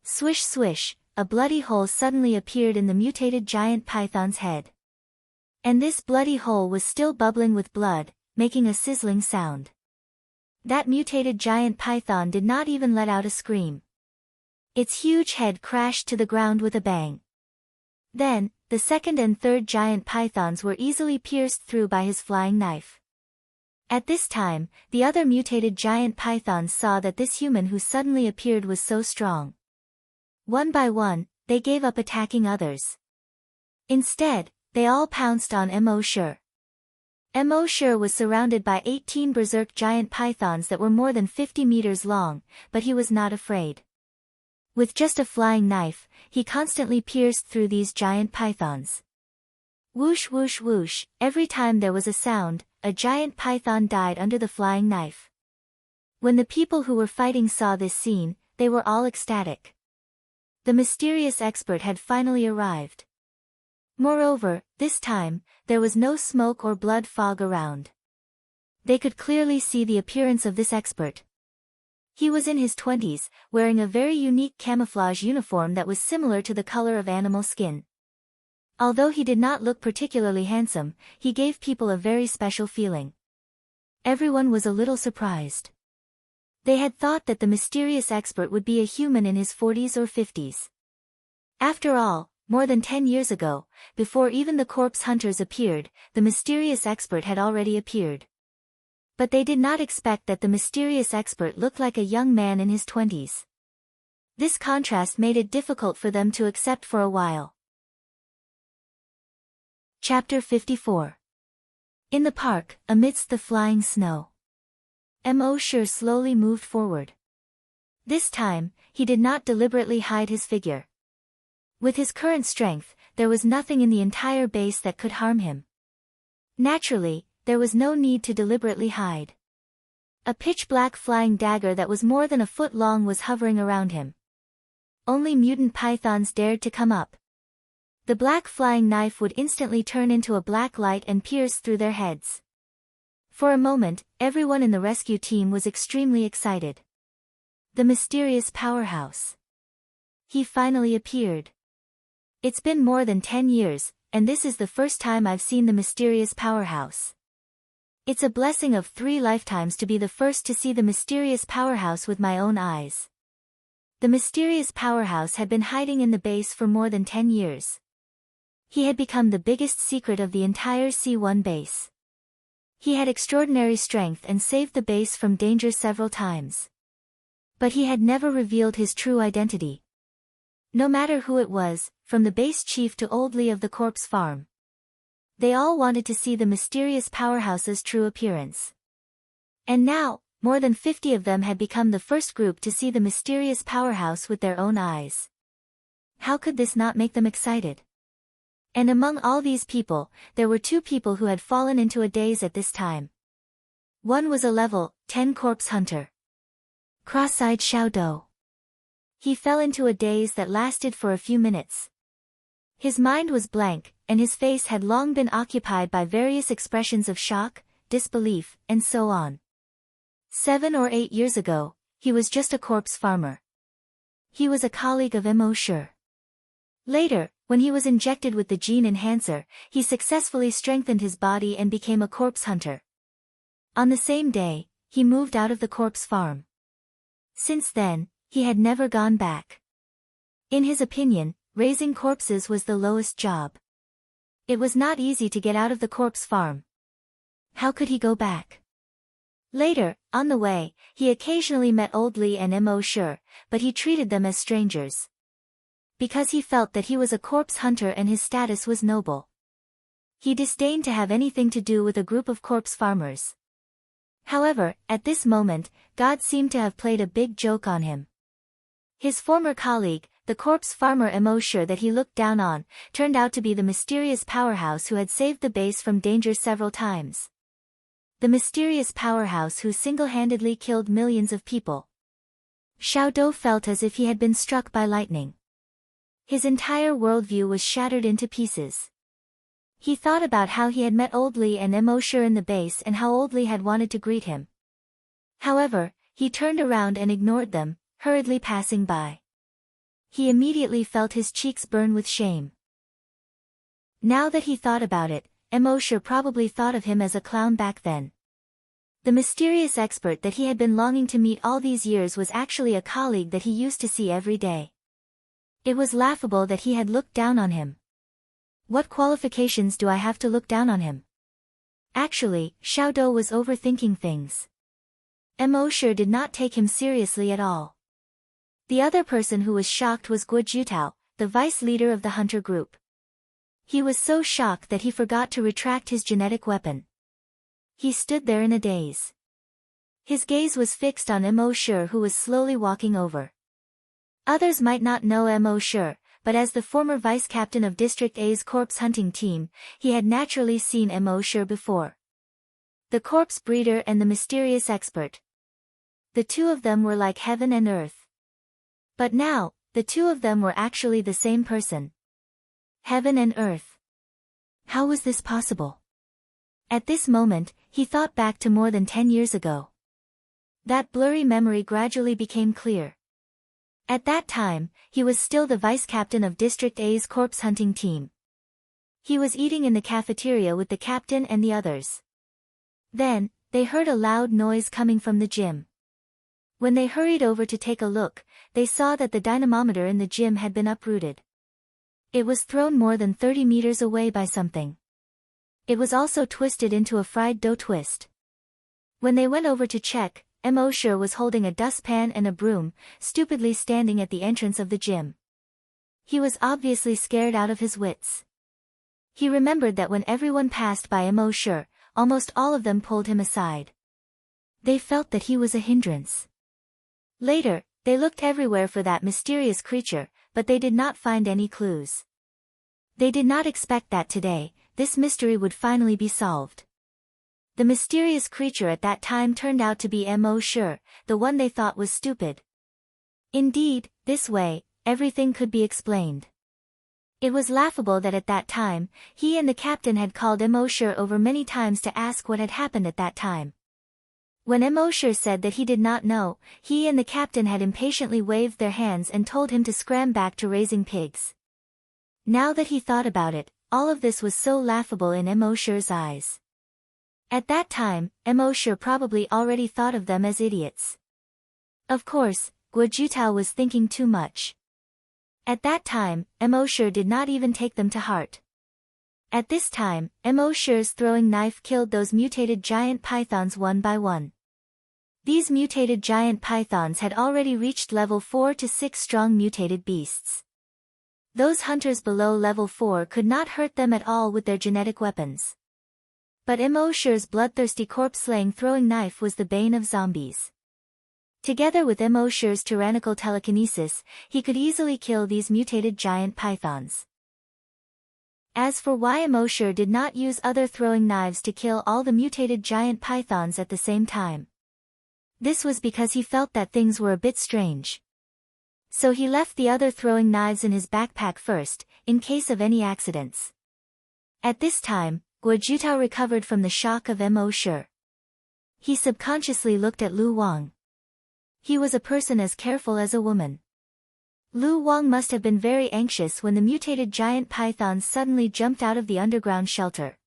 Swish swish, a bloody hole suddenly appeared in the mutated giant python's head. And this bloody hole was still bubbling with blood, making a sizzling sound. That mutated giant python did not even let out a scream. Its huge head crashed to the ground with a bang. Then, the second and third giant pythons were easily pierced through by his flying knife. At this time, the other mutated giant pythons saw that this human who suddenly appeared was so strong. One by one, they gave up attacking others. Instead, they all pounced on Mo Shi. Mo Shi was surrounded by 18 berserk giant pythons that were more than 50 meters long, but he was not afraid. With just a flying knife, he constantly pierced through these giant pythons. Whoosh whoosh whoosh, every time there was a sound, a giant python died under the flying knife. When the people who were fighting saw this scene, they were all ecstatic. The mysterious expert had finally arrived. Moreover, this time, there was no smoke or blood fog around. They could clearly see the appearance of this expert. He was in his 20s, wearing a very unique camouflage uniform that was similar to the color of animal skin. Although he did not look particularly handsome, he gave people a very special feeling. Everyone was a little surprised. They had thought that the mysterious expert would be a human in his 40s or 50s. After all, more than 10 years ago, before even the corpse hunters appeared, the mysterious expert had already appeared. But they did not expect that the mysterious expert looked like a young man in his 20s. This contrast made it difficult for them to accept for a while. Chapter 54. In the park, amidst the flying snow, Mo Shi slowly moved forward. This time, he did not deliberately hide his figure. With his current strength, there was nothing in the entire base that could harm him. Naturally, there was no need to deliberately hide. A pitch-black flying dagger that was more than a foot long was hovering around him. Only mutant pythons dared to come up. The black flying knife would instantly turn into a black light and pierce through their heads. For a moment, everyone in the rescue team was extremely excited. The mysterious powerhouse. He finally appeared. It's been more than 10 years, and this is the first time I've seen the mysterious powerhouse. It's a blessing of 3 lifetimes to be the first to see the mysterious powerhouse with my own eyes. The mysterious powerhouse had been hiding in the base for more than 10 years. He had become the biggest secret of the entire C1 base. He had extraordinary strength and saved the base from danger several times. But he had never revealed his true identity. No matter who it was, from the base chief to Old Lee of the corpse farm. They all wanted to see the mysterious powerhouse's true appearance. And now, more than 50 of them had become the first group to see the mysterious powerhouse with their own eyes. How could this not make them excited? And among all these people, there were 2 people who had fallen into a daze at this time. One was a level 10 corpse hunter. Cross-eyed Xiaodou. He fell into a daze that lasted for a few minutes. His mind was blank, and his face had long been occupied by various expressions of shock, disbelief, and so on. 7 or 8 years ago, he was just a corpse farmer. He was a colleague of Mo Shi. Later, when he was injected with the gene enhancer, he successfully strengthened his body and became a corpse hunter. On the same day, he moved out of the corpse farm. Since then, he had never gone back. In his opinion, raising corpses was the lowest job. It was not easy to get out of the corpse farm. How could he go back? Later, on the way, he occasionally met Old Lee and Mo Shi, but he treated them as strangers. Because he felt that he was a corpse hunter and his status was noble. He disdained to have anything to do with a group of corpse farmers. However, at this moment, God seemed to have played a big joke on him. His former colleague, the corpse farmer Mo Shi that he looked down on, turned out to be the mysterious powerhouse who had saved the base from danger several times. The mysterious powerhouse who single-handedly killed millions of people. Xiao Dou felt as if he had been struck by lightning. His entire worldview was shattered into pieces. He thought about how he had met Old Li and Mo Shi in the base and how Old Li had wanted to greet him. However, he turned around and ignored them, hurriedly passing by. He immediately felt his cheeks burn with shame. Now that he thought about it, Mo Shi probably thought of him as a clown back then. The mysterious expert that he had been longing to meet all these years was actually a colleague that he used to see every day. It was laughable that he had looked down on him. What qualifications do I have to look down on him? Actually, Xiao Dou was overthinking things. Mo Shi did not take him seriously at all. The other person who was shocked was Guo Jutao, the vice leader of the hunter group. He was so shocked that he forgot to retract his genetic weapon. He stood there in a daze. His gaze was fixed on Mo Shi, who was slowly walking over. Others might not know Mo Shi, but as the former vice-captain of District A's corpse hunting team, he had naturally seen Mo Shi before. The corpse breeder and the mysterious expert. The two of them were like heaven and earth. But now, the two of them were actually the same person. Heaven and earth. How was this possible? At this moment, he thought back to more than 10 years ago. That blurry memory gradually became clear. At that time, he was still the vice-captain of District A's corpse hunting team. He was eating in the cafeteria with the captain and the others. Then, they heard a loud noise coming from the gym. When they hurried over to take a look, they saw that the dynamometer in the gym had been uprooted. It was thrown more than 30 meters away by something. It was also twisted into a fried dough twist. When they went over to check, Mo Shi was holding a dustpan and a broom, stupidly standing at the entrance of the gym. He was obviously scared out of his wits. He remembered that when everyone passed by Mo Shi, almost all of them pulled him aside. They felt that he was a hindrance. Later, they looked everywhere for that mysterious creature, but they did not find any clues. They did not expect that today, this mystery would finally be solved. The mysterious creature at that time turned out to be Mo Shi, the one they thought was stupid. Indeed, this way, everything could be explained. It was laughable that at that time, he and the captain had called Mo Shi over many times to ask what had happened at that time. When Mo Shi said that he did not know, he and the captain had impatiently waved their hands and told him to scram back to raising pigs. Now that he thought about it, all of this was so laughable in Mo Shi's eyes. At that time, Mo Shi probably already thought of them as idiots. Of course, Guo Jutao was thinking too much. At that time, Mo Shi did not even take them to heart. At this time, Mo Shi's throwing knife killed those mutated giant pythons one by one. These mutated giant pythons had already reached level 4 to 6 strong mutated beasts. Those hunters below level 4 could not hurt them at all with their genetic weapons. But Mo Shi's bloodthirsty corpse-slaying throwing knife was the bane of zombies. Together with Mo Shi's tyrannical telekinesis, he could easily kill these mutated giant pythons. As for why Mo Shi did not use other throwing knives to kill all the mutated giant pythons at the same time. This was because he felt that things were a bit strange. So he left the other throwing knives in his backpack first, in case of any accidents. At this time, Guo Jutao recovered from the shock of Mo Shi. He subconsciously looked at Lu Wang. He was a person as careful as a woman. Lu Wang must have been very anxious when the mutated giant pythons suddenly jumped out of the underground shelter.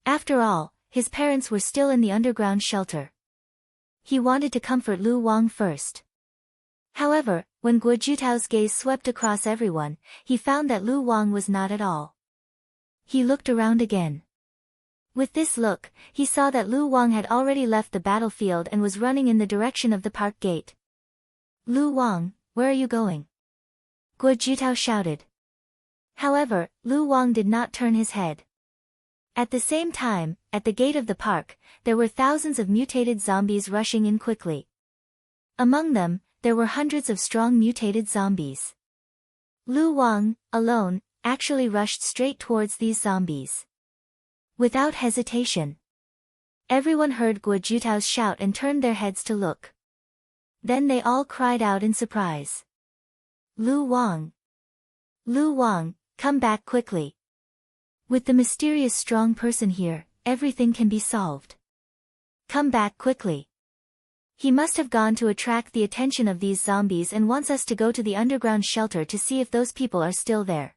After all, his parents were still in the underground shelter. He wanted to comfort Lu Wang first. However, when Guo Jutao's gaze swept across everyone, he found that Lu Wang was not at all. He looked around again. With this look, he saw that Lu Wang had already left the battlefield and was running in the direction of the park gate. Lu Wang, where are you going? Guo Jutao shouted. However, Lu Wang did not turn his head. At the same time, at the gate of the park, there were thousands of mutated zombies rushing in quickly. Among them, there were hundreds of strong mutated zombies. Lu Wang, alone, actually rushed straight towards these zombies. Without hesitation. Everyone heard Guo Jutao's shout and turned their heads to look. Then they all cried out in surprise. Lu Wang! Lu Wang, come back quickly. With the mysterious strong person here, everything can be solved. Come back quickly. He must have gone to attract the attention of these zombies and wants us to go to the underground shelter to see if those people are still there.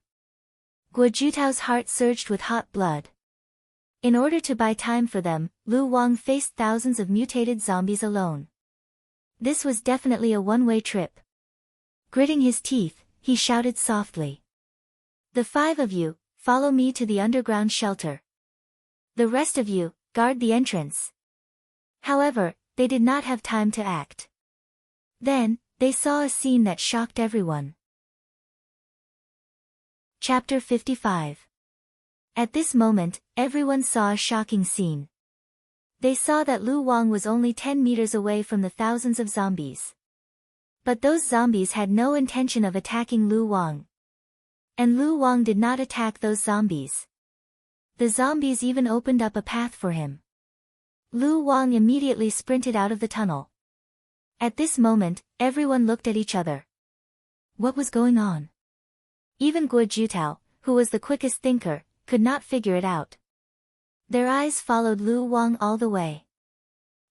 Guo Jutao's heart surged with hot blood. In order to buy time for them, Lu Wang faced thousands of mutated zombies alone. This was definitely a one-way trip. Gritting his teeth, he shouted softly. The 5 of you, follow me to the underground shelter. The rest of you, guard the entrance. However, they did not have time to act. Then, they saw a scene that shocked everyone. Chapter 55. At this moment, everyone saw a shocking scene. They saw that Lu Wang was only 10 meters away from the thousands of zombies. But those zombies had no intention of attacking Lu Wang. And Lu Wang did not attack those zombies. The zombies even opened up a path for him. Lu Wang immediately sprinted out of the tunnel. At this moment, everyone looked at each other. What was going on? Even Guo Jutao, who was the quickest thinker, could not figure it out. Their eyes followed Lu Wang all the way.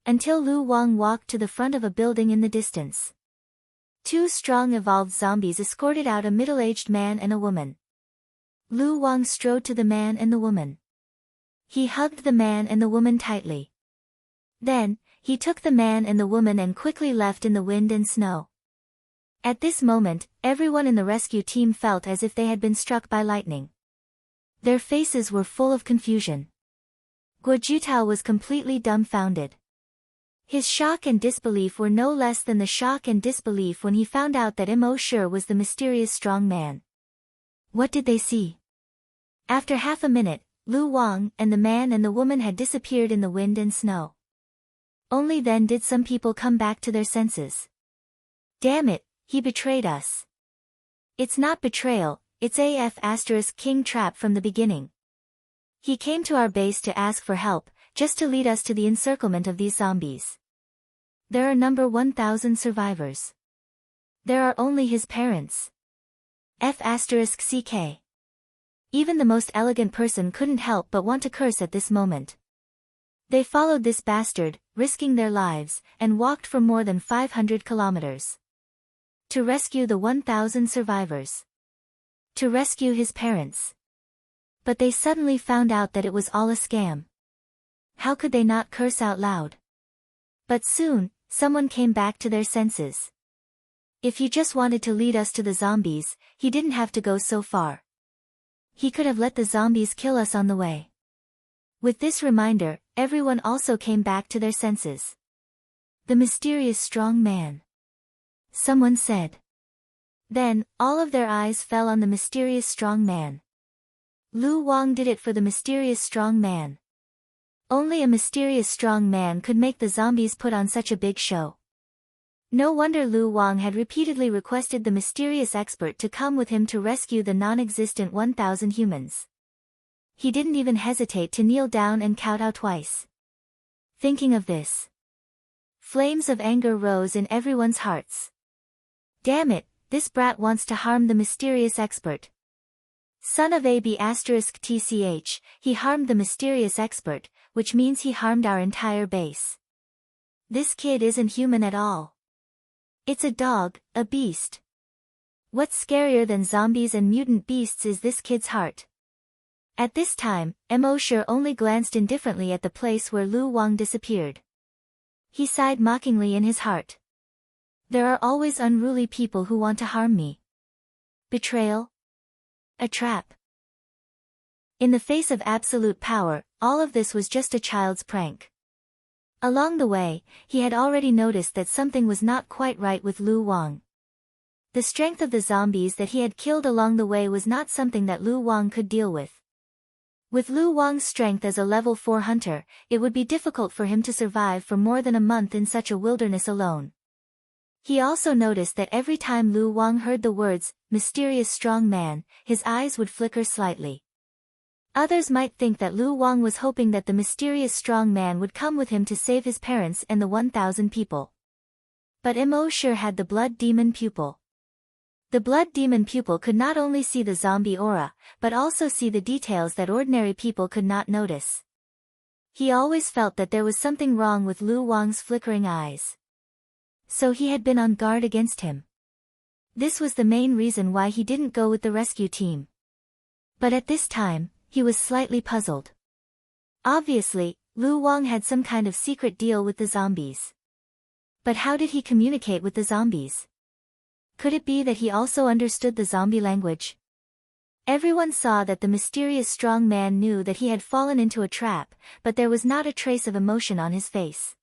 Until Lu Wang walked to the front of a building in the distance. 2 strong evolved zombies escorted out a middle-aged man and a woman. Lu Wang strode to the man and the woman. He hugged the man and the woman tightly. Then, he took the man and the woman and quickly left in the wind and snow. At this moment, everyone in the rescue team felt as if they had been struck by lightning. Their faces were full of confusion. Guo Jutao was completely dumbfounded. His shock and disbelief were no less than the shock and disbelief when he found out that Immortal was the mysterious strong man. What did they see? After half a minute, Lu Wang and the man and the woman had disappeared in the wind and snow. Only then did some people come back to their senses. Damn it, he betrayed us. It's not betrayal, it's king trap from the beginning. He came to our base to ask for help, just to lead us to the encirclement of these zombies. There are number 1,000 survivors. There are only his parents. *ck. Even the most elegant person couldn't help but want to curse at this moment. They followed this bastard, risking their lives, and walked for more than 500 kilometers. To rescue the 1,000 survivors. To rescue his parents. But they suddenly found out that it was all a scam. How could they not curse out loud? But soon, someone came back to their senses. If he just wanted to lead us to the zombies, he didn't have to go so far. He could have let the zombies kill us on the way. With this reminder, everyone also came back to their senses. The mysterious strong man. Someone said. Then, all of their eyes fell on the mysterious strong man. Lu Wang did it for the mysterious strong man. Only a mysterious strong man could make the zombies put on such a big show. No wonder Lu Wang had repeatedly requested the mysterious expert to come with him to rescue the non-existent 1,000 humans. He didn't even hesitate to kneel down and kowtow twice. Thinking of this, flames of anger rose in everyone's hearts. Damn it, this brat wants to harm the mysterious expert. Son of *tch, he harmed the mysterious expert, which means he harmed our entire base. This kid isn't human at all. It's a dog, a beast. What's scarier than zombies and mutant beasts is this kid's heart. At this time, Immortal only glanced indifferently at the place where Lu Wang disappeared. He sighed mockingly in his heart. There are always unruly people who want to harm me. Betrayal? A trap. In the face of absolute power, all of this was just a child's prank. Along the way, he had already noticed that something was not quite right with Lu Wang. The strength of the zombies that he had killed along the way was not something that Lu Wang could deal with. With Lu Wang's strength as a level 4 hunter, it would be difficult for him to survive for more than a month in such a wilderness alone. He also noticed that every time Lu Wang heard the words, mysterious strong man, his eyes would flicker slightly. Others might think that Lu Wang was hoping that the mysterious strong man would come with him to save his parents and the 1,000 people. But Mo sure had the blood demon pupil. The blood demon pupil could not only see the zombie aura, but also see the details that ordinary people could not notice. He always felt that there was something wrong with Lu Wang's flickering eyes. So he had been on guard against him. This was the main reason why he didn't go with the rescue team. But at this time, he was slightly puzzled. Obviously, Lu Wang had some kind of secret deal with the zombies. But how did he communicate with the zombies? Could it be that he also understood the zombie language? Everyone saw that the mysterious strong man knew that he had fallen into a trap, but there was not a trace of emotion on his face.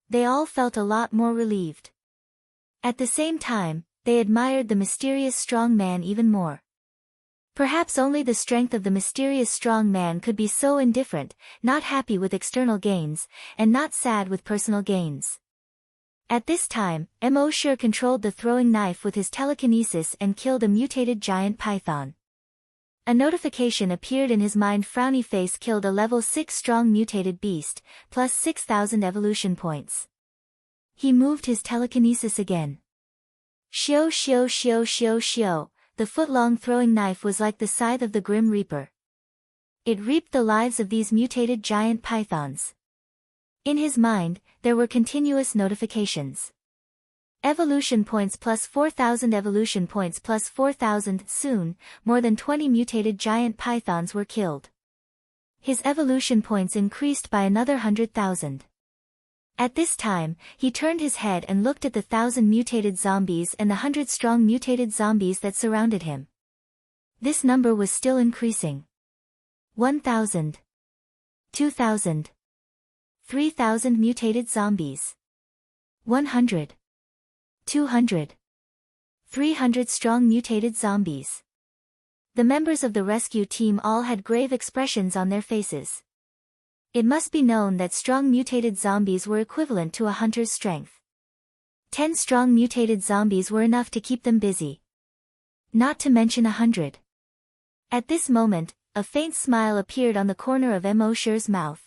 They all felt a lot more relieved. At the same time, they admired the mysterious strong man even more. Perhaps only the strength of the mysterious strong man could be so indifferent, not happy with external gains, and not sad with personal gains. At this time, Mo sure controlled the throwing knife with his telekinesis and killed a mutated giant python. A notification appeared in his mind. Frowny face killed a level 6 strong mutated beast, plus 6,000 evolution points. He moved his telekinesis again. Shio shio shio shio shio, the foot-long throwing knife was like the scythe of the Grim Reaper. It reaped the lives of these mutated giant pythons. In his mind, there were continuous notifications. Evolution points plus 4,000, evolution points plus 4,000. Soon, more than 20 mutated giant pythons were killed. His evolution points increased by another 100,000. At this time, he turned his head and looked at the 1,000 mutated zombies and the 100-strong mutated zombies that surrounded him. This number was still increasing. 1,000. 2,000. 3,000 mutated zombies. 100. 200. 300 strong mutated zombies. The members of the rescue team all had grave expressions on their faces. It must be known that strong mutated zombies were equivalent to a hunter's strength. 10 strong mutated zombies were enough to keep them busy. Not to mention 100. At this moment, a faint smile appeared on the corner of Mo Sher's mouth.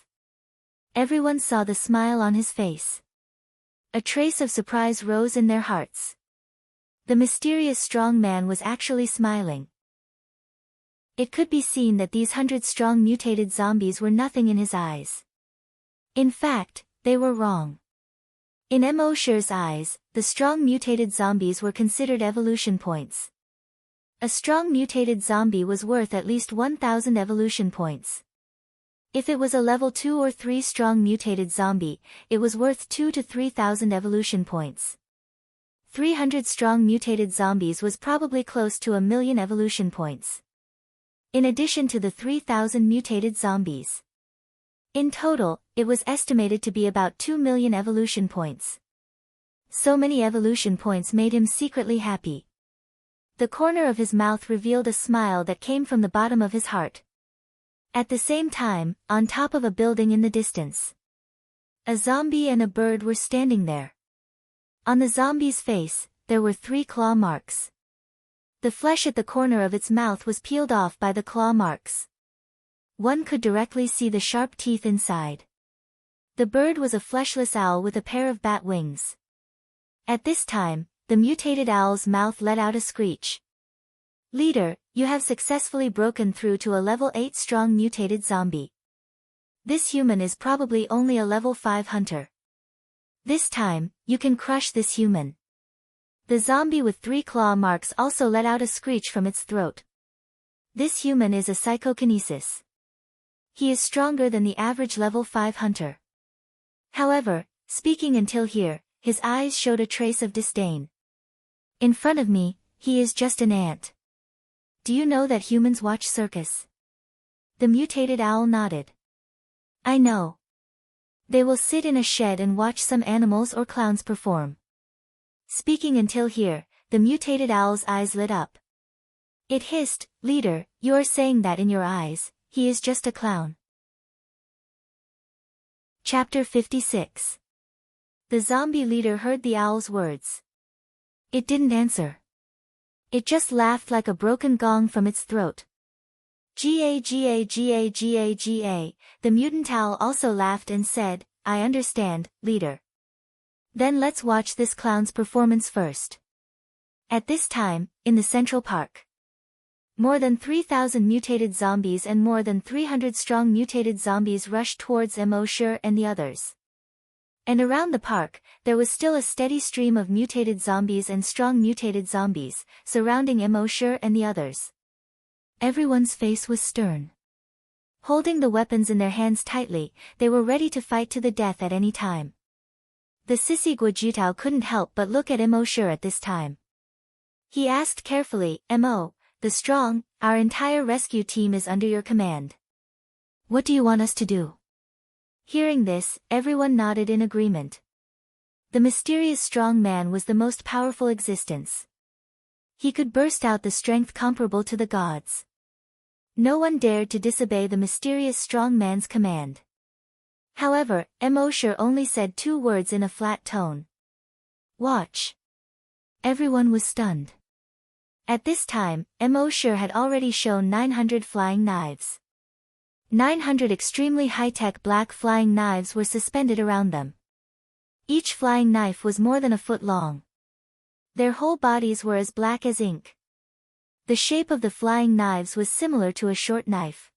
Everyone saw the smile on his face. A trace of surprise rose in their hearts. The mysterious strong man was actually smiling. It could be seen that these 100 strong mutated zombies were nothing in his eyes. In fact, they were wrong. In Mo Sher's eyes, the strong mutated zombies were considered evolution points. A strong mutated zombie was worth at least 1,000 evolution points. If it was a level 2 or 3 strong mutated zombie, it was worth 2 to 3,000 evolution points. 300 strong mutated zombies was probably close to 1,000,000 evolution points. In addition to the 3,000 mutated zombies. In total, it was estimated to be about 2,000,000 evolution points. So many evolution points made him secretly happy. The corner of his mouth revealed a smile that came from the bottom of his heart. At the same time, on top of a building in the distance, a zombie and a bird were standing there. On the zombie's face, there were 3 claw marks. The flesh at the corner of its mouth was peeled off by the claw marks. One could directly see the sharp teeth inside. The bird was a fleshless owl with a pair of bat wings. At this time, the mutated owl's mouth let out a screech. Leader, you have successfully broken through to a level 8 strong mutated zombie. This human is probably only a level 5 hunter. This time, you can crush this human. The zombie with 3 claw marks also let out a screech from its throat. This human is a psychokinesis. He is stronger than the average level 5 hunter. However, speaking until here, his eyes showed a trace of disdain. In front of me, he is just an ant. Do you know that humans watch circus? The mutated owl nodded. I know. They will sit in a shed and watch some animals or clowns perform. Speaking until here, the mutated owl's eyes lit up. It hissed, Leader, you are saying that in your eyes, he is just a clown. Chapter 56. The zombie leader heard the owl's words. It didn't answer. It just laughed like a broken gong from its throat. Ga ga ga ga ga, the mutant owl also laughed and said, I understand, leader. Then let's watch this clown's performance first. At this time, in the Central Park, more than 3,000 mutated zombies and more than 300 strong mutated zombies rushed towards Immortal and the others. And around the park, there was still a steady stream of mutated zombies and strong mutated zombies, surrounding Immortal and the others. Everyone's face was stern. Holding the weapons in their hands tightly, they were ready to fight to the death at any time. The sissy Guojutao couldn't help but look at Immortal at this time. He asked carefully, "Mo, the strong, our entire rescue team is under your command. What do you want us to do?" Hearing this, everyone nodded in agreement. The mysterious strong man was the most powerful existence. He could burst out the strength comparable to the gods. No one dared to disobey the mysterious strong man's command. However, Immortal only said 2 words in a flat tone. "Watch." Everyone was stunned. At this time, Immortal had already shown 900 flying knives. 900 extremely high-tech black flying knives were suspended around them. Each flying knife was more than a foot long. Their whole bodies were as black as ink. The shape of the flying knives was similar to a short knife.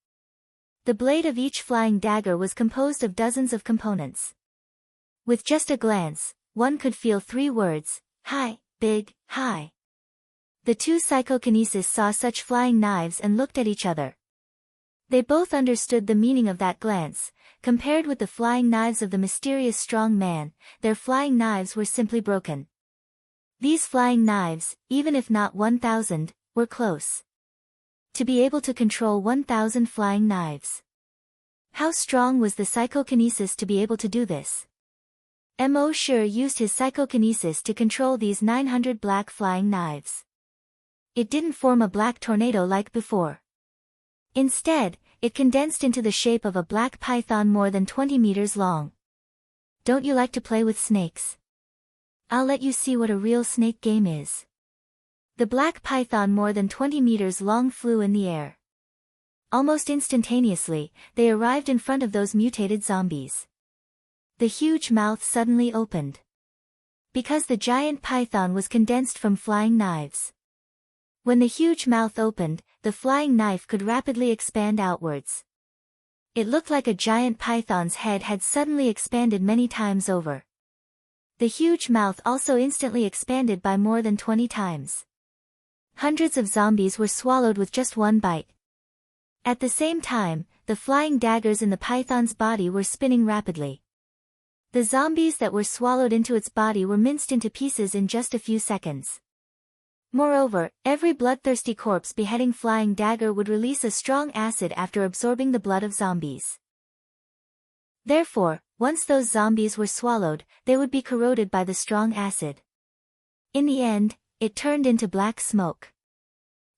The blade of each flying dagger was composed of dozens of components. With just a glance, one could feel 3 words: high, big, high. The 2 psychokinesis saw such flying knives and looked at each other. They both understood the meaning of that glance. Compared with the flying knives of the mysterious strong man, their flying knives were simply broken. These flying knives, even if not 1,000, were close to be able to control 1,000 flying knives. How strong was the psychokinesis to be able to do this? Immortal used his psychokinesis to control these 900 black flying knives. It didn't form a black tornado like before. Instead, it condensed into the shape of a black python more than 20 meters long. Don't you like to play with snakes? I'll let you see what a real snake game is. The black python more than 20 meters long flew in the air. Almost instantaneously, they arrived in front of those mutated zombies. The huge mouth suddenly opened. Because the giant python was condensed from flying knives. When the huge mouth opened, the flying knife could rapidly expand outwards. It looked like a giant python's head had suddenly expanded many times over. The huge mouth also instantly expanded by more than 20 times. Hundreds of zombies were swallowed with just one bite. At the same time, the flying daggers in the python's body were spinning rapidly. The zombies that were swallowed into its body were minced into pieces in just a few seconds. Moreover, every bloodthirsty corpse beheading flying dagger would release a strong acid after absorbing the blood of zombies. Therefore, once those zombies were swallowed, they would be corroded by the strong acid. In the end, it turned into black smoke.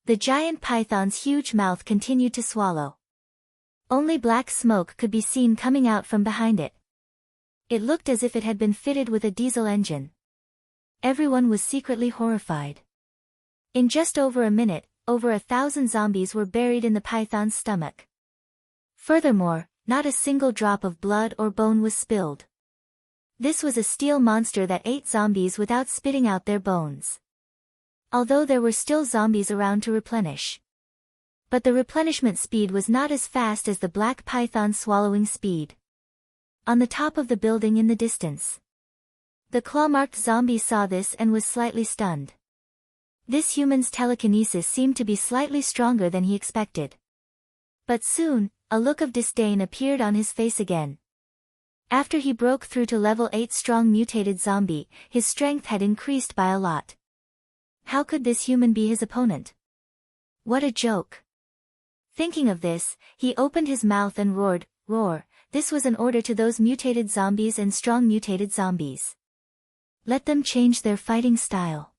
The giant python's huge mouth continued to swallow. Only black smoke could be seen coming out from behind it. It looked as if it had been fitted with a diesel engine. Everyone was secretly horrified. In just over a minute, over 1,000 zombies were buried in the python's stomach. Furthermore, not a single drop of blood or bone was spilled. This was a steel monster that ate zombies without spitting out their bones. Although there were still zombies around to replenish. But the replenishment speed was not as fast as the black python's swallowing speed. On the top of the building in the distance, the claw-marked zombie saw this and was slightly stunned. This human's telekinesis seemed to be slightly stronger than he expected. But soon, a look of disdain appeared on his face again. After he broke through to level 8 strong mutated zombie, his strength had increased by a lot. How could this human be his opponent? What a joke. Thinking of this, he opened his mouth and roared, "Roar." This was an order to those mutated zombies and strong mutated zombies. Let them change their fighting style.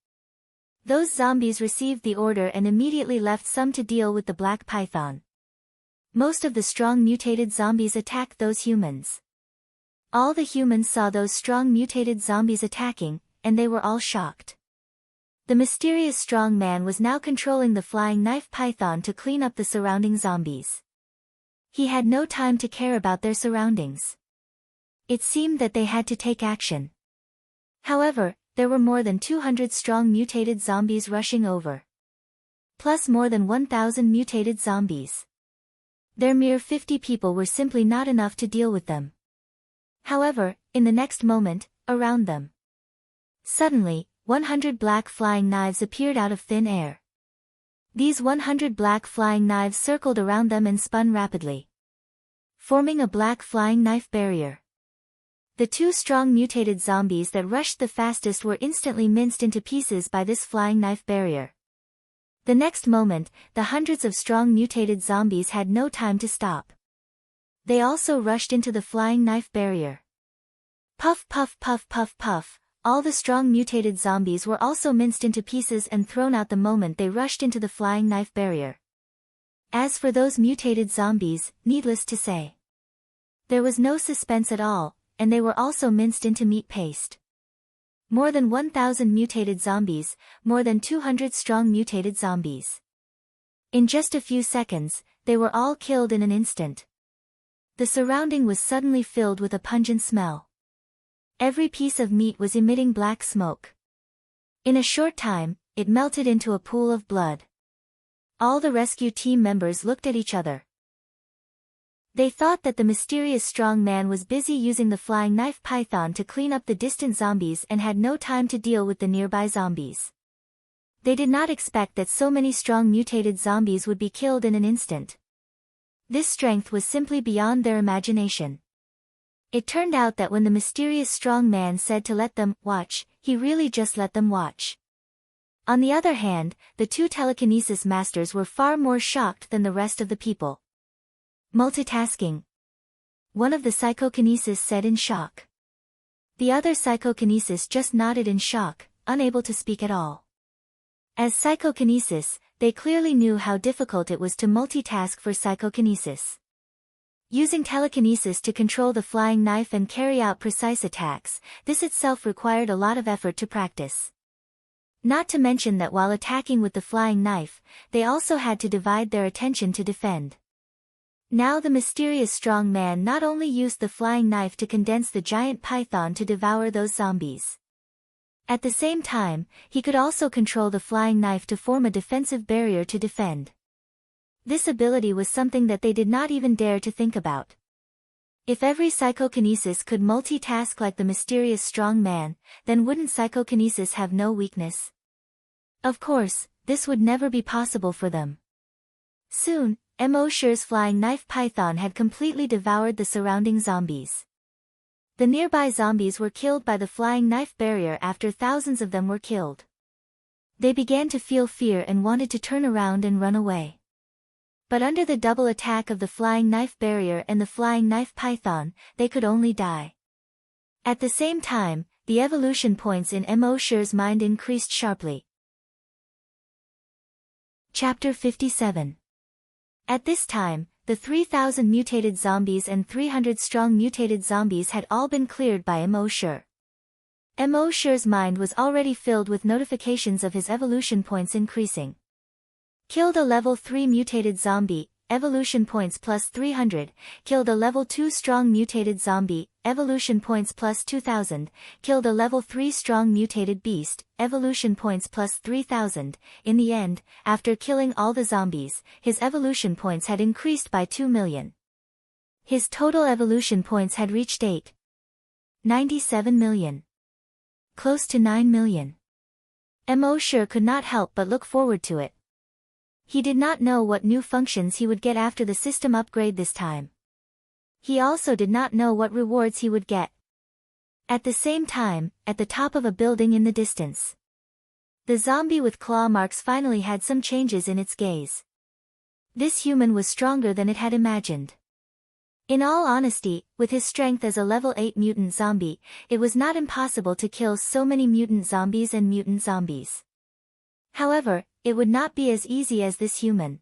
Those zombies received the order and immediately left some to deal with the black python. Most of the strong mutated zombies attacked those humans. All the humans saw those strong mutated zombies attacking, and they were all shocked. The mysterious strong man was now controlling the flying knife python to clean up the surrounding zombies. He had no time to care about their surroundings. It seemed that they had to take action. However, there were more than 200 strong mutated zombies rushing over. Plus more than 1,000 mutated zombies. Their mere 50 people were simply not enough to deal with them. However, in the next moment, around them. Suddenly, 100 black flying knives appeared out of thin air. These 100 black flying knives circled around them and spun rapidly, forming a black flying knife barrier. The two strong mutated zombies that rushed the fastest were instantly minced into pieces by this flying knife barrier. The next moment, the hundreds of strong mutated zombies had no time to stop. They also rushed into the flying knife barrier. Puff puff puff puff puff, all the strong mutated zombies were also minced into pieces and thrown out the moment they rushed into the flying knife barrier. As for those mutated zombies, needless to say, there was no suspense at all, and they were also minced into meat paste. More than 1,000 mutated zombies, more than 200 strong mutated zombies. In just a few seconds, they were all killed in an instant. The surrounding was suddenly filled with a pungent smell. Every piece of meat was emitting black smoke. In a short time, it melted into a pool of blood. All the rescue team members looked at each other. They thought that the mysterious strong man was busy using the flying knife python to clean up the distant zombies and had no time to deal with the nearby zombies. They did not expect that so many strong mutated zombies would be killed in an instant. This strength was simply beyond their imagination. It turned out that when the mysterious strong man said to let them watch, he really just let them watch. On the other hand, the two telekinesis masters were far more shocked than the rest of the people. Multitasking. One of the psychokinesis said in shock. The other psychokinesis just nodded in shock, unable to speak at all. As psychokinesis, they clearly knew how difficult it was to multitask for psychokinesis. Using telekinesis to control the flying knife and carry out precise attacks, this itself required a lot of effort to practice. Not to mention that while attacking with the flying knife, they also had to divide their attention to defend. Now the mysterious strong man not only used the flying knife to condense the giant python to devour those zombies. At the same time, he could also control the flying knife to form a defensive barrier to defend. This ability was something that they did not even dare to think about. If every psychokinesis could multitask like the mysterious strong man, then wouldn't psychokinesis have no weakness? Of course, this would never be possible for them. Soon, Emosher's flying knife python had completely devoured the surrounding zombies. The nearby zombies were killed by the flying knife barrier after thousands of them were killed. They began to feel fear and wanted to turn around and run away. But under the double attack of the flying knife barrier and the flying knife python, they could only die. At the same time, the evolution points in Emosher's mind increased sharply. Chapter 57. At this time, the 3,000 mutated zombies and 300 strong mutated zombies had all been cleared by Emosher. Emosher's mind was already filled with notifications of his evolution points increasing. Killed a level 3 mutated zombie, evolution points plus 300, killed a level 2 strong mutated zombie, evolution points plus 2,000, killed a level 3 strong mutated beast, evolution points plus 3,000. In the end, after killing all the zombies, his evolution points had increased by 2 million. His total evolution points had reached 97 million. Close to 9 million. Emosher could not help but look forward to it. He did not know what new functions he would get after the system upgrade this time. He also did not know what rewards he would get. At the same time, at the top of a building in the distance, the zombie with claw marks finally had some changes in its gaze. This human was stronger than it had imagined. In all honesty, with his strength as a level 8 mutant zombie, it was not impossible to kill so many mutant zombies and mutant zombies. However, it would not be as easy as this human.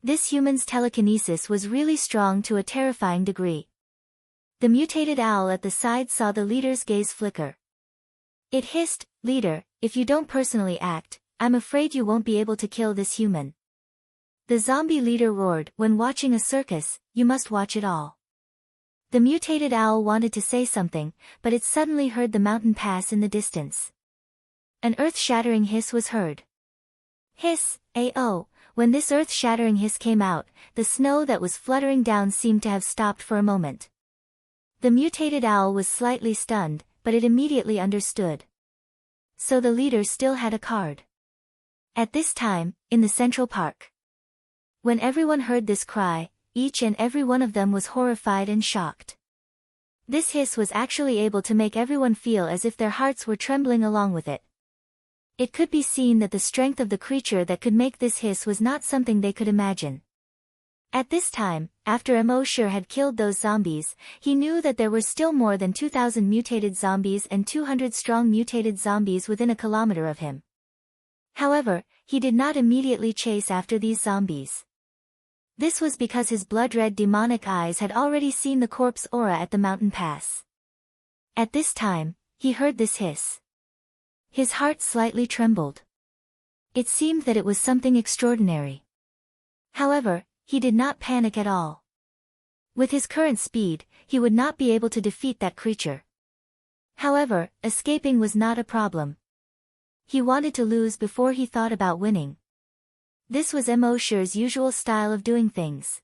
This human's telekinesis was really strong to a terrifying degree. The mutated owl at the side saw the leader's gaze flicker. It hissed, "Leader, if you don't personally act, I'm afraid you won't be able to kill this human." The zombie leader roared, "When watching a circus, you must watch it all. The mutated owl wanted to say something, but it suddenly heard the mountain pass in the distance. An earth-shattering hiss was heard. Hiss, A-oh, when this earth-shattering hiss came out, the snow that was fluttering down seemed to have stopped for a moment. The mutated owl was slightly stunned, but it immediately understood. So the leader still had a card. At this time, in the Central Park. When everyone heard this cry, each and every one of them was horrified and shocked. This hiss was actually able to make everyone feel as if their hearts were trembling along with it. It could be seen that the strength of the creature that could make this hiss was not something they could imagine. At this time, after Emosure had killed those zombies, he knew that there were still more than 2,000 mutated zombies and 200 strong mutated zombies within a kilometer of him. However, he did not immediately chase after these zombies. This was because his blood-red demonic eyes had already seen the corpse aura at the mountain pass. At this time, he heard this hiss. His heart slightly trembled. It seemed that it was something extraordinary. However, he did not panic at all. With his current speed, he would not be able to defeat that creature. However, escaping was not a problem. He wanted to lose before he thought about winning. This was Emosure's usual style of doing things.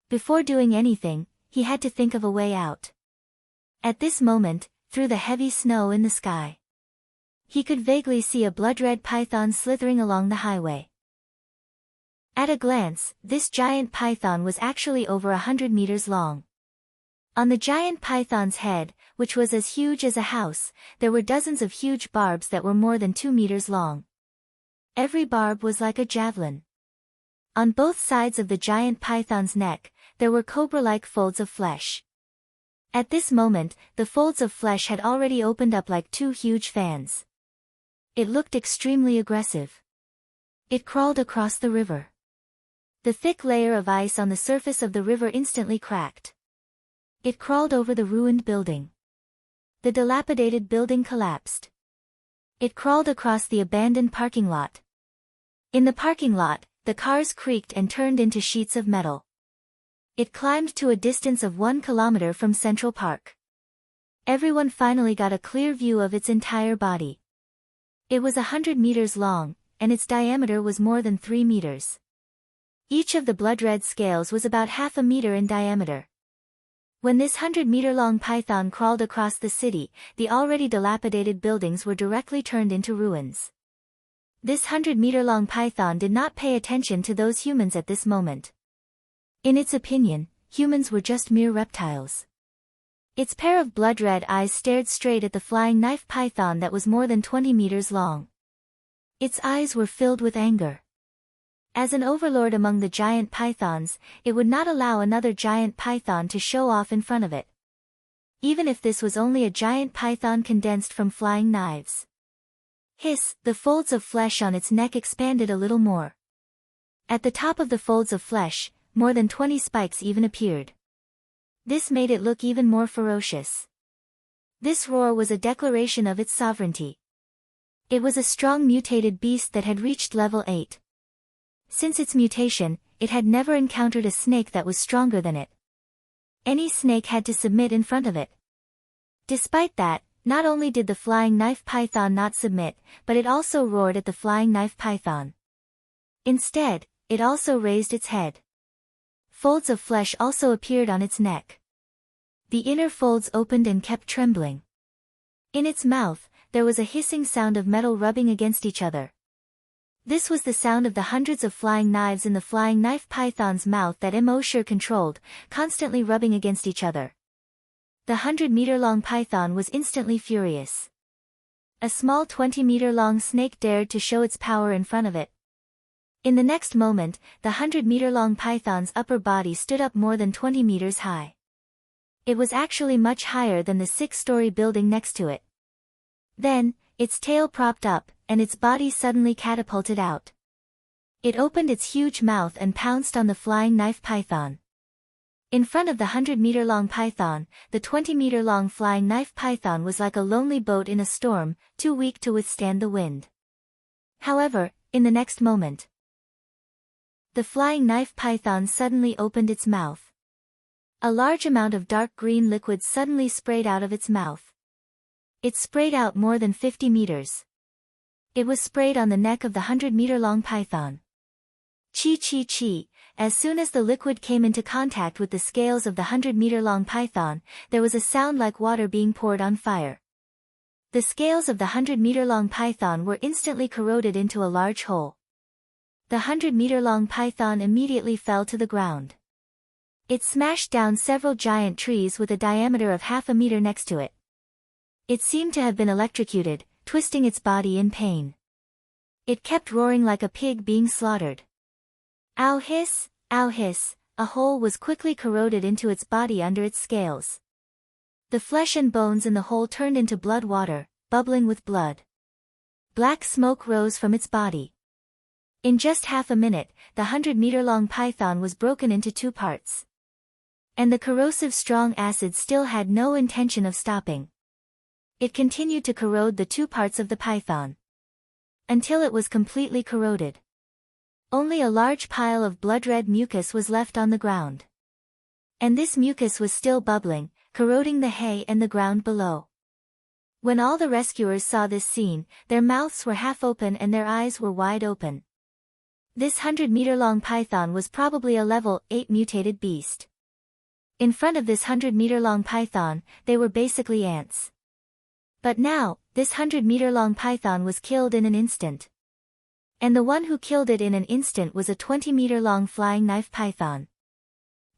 Before doing anything, he had to think of a way out. At this moment, through the heavy snow in the sky, he could vaguely see a blood-red python slithering along the highway. At a glance, this giant python was actually over 100 meters long. On the giant python's head, which was as huge as a house, there were dozens of huge barbs that were more than 2 meters long. Every barb was like a javelin. On both sides of the giant python's neck, there were cobra-like folds of flesh. At this moment, the folds of flesh had already opened up like two huge fans. It looked extremely aggressive. It crawled across the river. The thick layer of ice on the surface of the river instantly cracked. It crawled over the ruined building. The dilapidated building collapsed. It crawled across the abandoned parking lot. In the parking lot, the cars creaked and turned into sheets of metal. It climbed to a distance of 1 kilometer from Central Park. Everyone finally got a clear view of its entire body. It was 100 meters long, and its diameter was more than 3 meters. Each of the blood-red scales was about half a meter in diameter. When this 100-meter-long python crawled across the city, the already dilapidated buildings were directly turned into ruins. This 100-meter-long python did not pay attention to those humans at this moment. In its opinion, humans were just mere reptiles. Its pair of blood-red eyes stared straight at the flying knife python that was more than 20 meters long. Its eyes were filled with anger. As an overlord among the giant pythons, it would not allow another giant python to show off in front of it. Even if this was only a giant python condensed from flying knives. Hiss, the folds of flesh on its neck expanded a little more. At the top of the folds of flesh, more than 20 spikes even appeared. This made it look even more ferocious. This roar was a declaration of its sovereignty. It was a strong mutated beast that had reached level 8. Since its mutation, it had never encountered a snake that was stronger than it. Any snake had to submit in front of it. Despite that, not only did the flying knife python not submit, but it also roared at the flying knife python. Instead, it also raised its head. Folds of flesh also appeared on its neck. The inner folds opened and kept trembling. In its mouth, there was a hissing sound of metal rubbing against each other. This was the sound of the hundreds of flying knives in the flying knife python's mouth that Emosure controlled, constantly rubbing against each other. The 100-meter-long python was instantly furious. A small 20-meter-long snake dared to show its power in front of it. In the next moment, the 100-meter-long python's upper body stood up more than 20 meters high. It was actually much higher than the 6-story building next to it. Then, its tail propped up, and its body suddenly catapulted out. It opened its huge mouth and pounced on the flying knife python. In front of the 100-meter-long python, the 20-meter-long flying knife python was like a lonely boat in a storm, too weak to withstand the wind. However, in the next moment, the flying knife python suddenly opened its mouth. A large amount of dark green liquid suddenly sprayed out of its mouth. It sprayed out more than 50 meters. It was sprayed on the neck of the 100-meter-long python. Chi chi chi, as soon as the liquid came into contact with the scales of the 100-meter-long python, there was a sound like water being poured on fire. The scales of the 100-meter-long python were instantly corroded into a large hole. The 100-meter-long python immediately fell to the ground. It smashed down several giant trees with a diameter of half a meter next to it. It seemed to have been electrocuted, twisting its body in pain. It kept roaring like a pig being slaughtered. Ow hiss, a hole was quickly corroded into its body under its scales. The flesh and bones in the hole turned into blood water, bubbling with blood. Black smoke rose from its body. In just half a minute, the 100-meter-long python was broken into 2 parts. And the corrosive strong acid still had no intention of stopping. It continued to corrode the 2 parts of the python. Until it was completely corroded. Only a large pile of blood-red mucus was left on the ground. And this mucus was still bubbling, corroding the hay and the ground below. When all the rescuers saw this scene, their mouths were half open and their eyes were wide open. This 100-meter-long python was probably a level 8 mutated beast. In front of this 100-meter-long python, they were basically ants. But now, this 100-meter-long python was killed in an instant. And the one who killed it in an instant was a 20-meter-long flying knife python.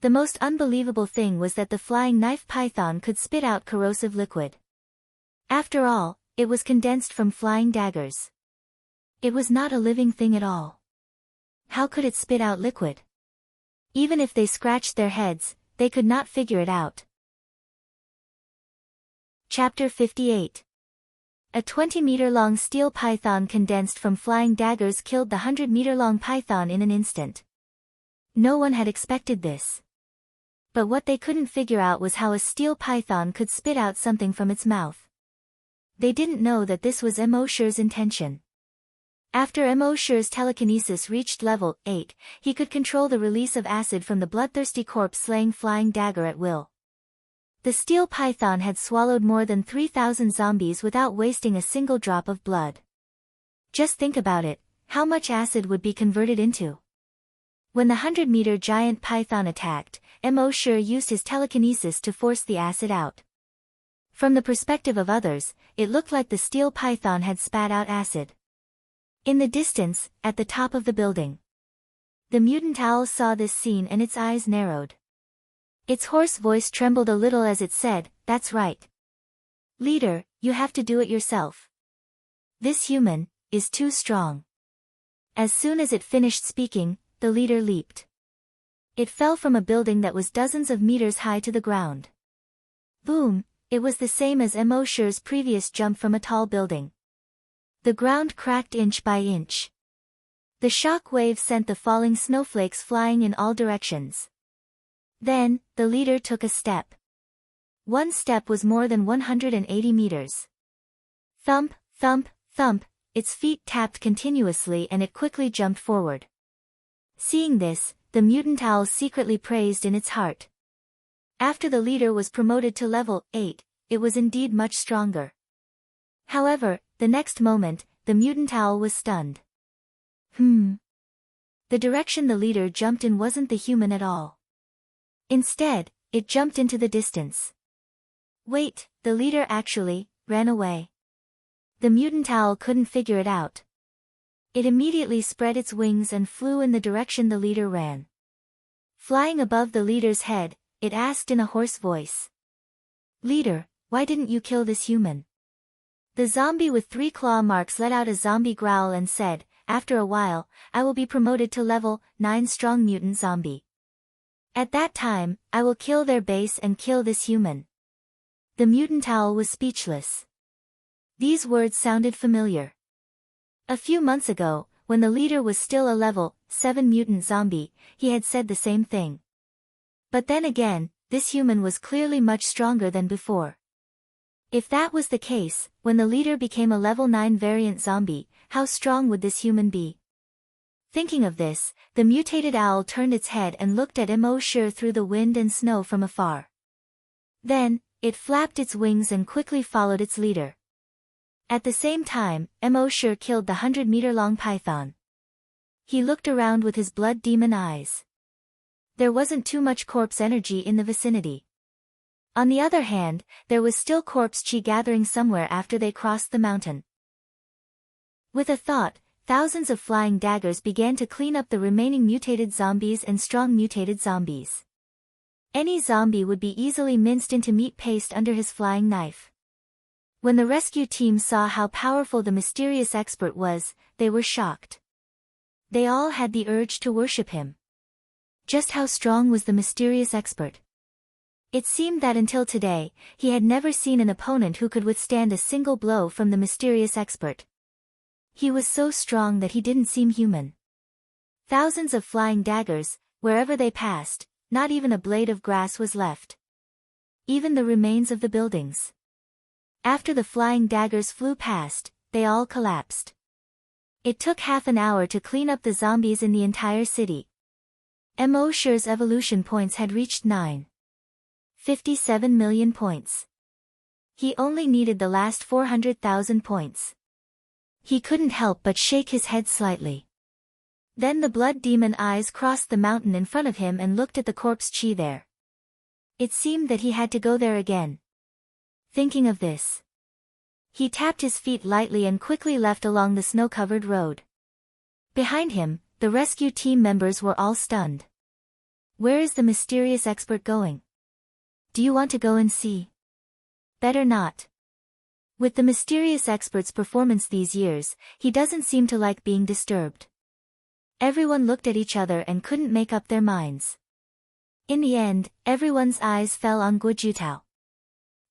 The most unbelievable thing was that the flying knife python could spit out corrosive liquid. After all, it was condensed from flying daggers. It was not a living thing at all. How could it spit out liquid? Even if they scratched their heads, they could not figure it out. Chapter 58. A 20-meter-long steel python condensed from flying daggers killed the 100-meter-long python in an instant. No one had expected this. But what they couldn't figure out was how a steel python could spit out something from its mouth. They didn't know that this was Emosher's intention. After Emosher's telekinesis reached level 8, he could control the release of acid from the bloodthirsty corpse-slaying flying dagger at will. The steel python had swallowed more than 3,000 zombies without wasting a single drop of blood. Just think about it, how much acid would be converted into? When the 100-meter giant python attacked, Emosher used his telekinesis to force the acid out. From the perspective of others, it looked like the steel python had spat out acid. In the distance, at the top of the building. The mutant owl saw this scene and its eyes narrowed. Its hoarse voice trembled a little as it said, "That's right. Leader, you have to do it yourself. This human is too strong." As soon as it finished speaking, the leader leaped. It fell from a building that was dozens of meters high to the ground. Boom, it was the same as Emosher's previous jump from a tall building. The ground cracked inch by inch. The shock wave sent the falling snowflakes flying in all directions. Then, the leader took a step. One step was more than 180 meters. Thump, thump, thump, its feet tapped continuously and it quickly jumped forward. Seeing this, the mutant owl secretly praised in its heart. After the leader was promoted to level 8, it was indeed much stronger. However, the next moment, the mutant owl was stunned. The direction the leader jumped in wasn't the human at all. Instead, it jumped into the distance. Wait, the leader actually ran away. The mutant owl couldn't figure it out. It immediately spread its wings and flew in the direction the leader ran. Flying above the leader's head, it asked in a hoarse voice. "Leader, why didn't you kill this human?" The zombie with 3 claw marks let out a zombie growl and said, "After a while, I will be promoted to level 9 strong mutant zombie. At that time, I will kill their base and kill this human." The mutant owl was speechless. These words sounded familiar. A few months ago, when the leader was still a level 7 mutant zombie, he had said the same thing. But then again, this human was clearly much stronger than before. If that was the case, when the leader became a level 9 variant zombie, how strong would this human be? Thinking of this, the mutated owl turned its head and looked at Immortal through the wind and snow from afar. Then, it flapped its wings and quickly followed its leader. At the same time, Immortal killed the 100-meter-long python. He looked around with his blood demon eyes. There wasn't too much corpse energy in the vicinity. On the other hand, there was still corpse chi gathering somewhere after they crossed the mountain. With a thought, thousands of flying daggers began to clean up the remaining mutated zombies and strong mutated zombies. Any zombie would be easily minced into meat paste under his flying knife. When the rescue team saw how powerful the mysterious expert was, they were shocked. They all had the urge to worship him. Just how strong was the mysterious expert? It seemed that until today, he had never seen an opponent who could withstand a single blow from the mysterious expert. He was so strong that he didn't seem human. Thousands of flying daggers, wherever they passed, not even a blade of grass was left. Even the remains of the buildings. After the flying daggers flew past, they all collapsed. It took half an hour to clean up the zombies in the entire city. Immortal's evolution points had reached 9.57 million points. He only needed the last 400,000 points. He couldn't help but shake his head slightly. Then the blood demon eyes crossed the mountain in front of him and looked at the corpse chi there. It seemed that he had to go there again. Thinking of this, he tapped his feet lightly and quickly left along the snow-covered road. Behind him, the rescue team members were all stunned. Where is the mysterious expert going? Do you want to go and see? Better not. With the mysterious expert's performance these years, he doesn't seem to like being disturbed. Everyone looked at each other and couldn't make up their minds. In the end, everyone's eyes fell on Guojutao.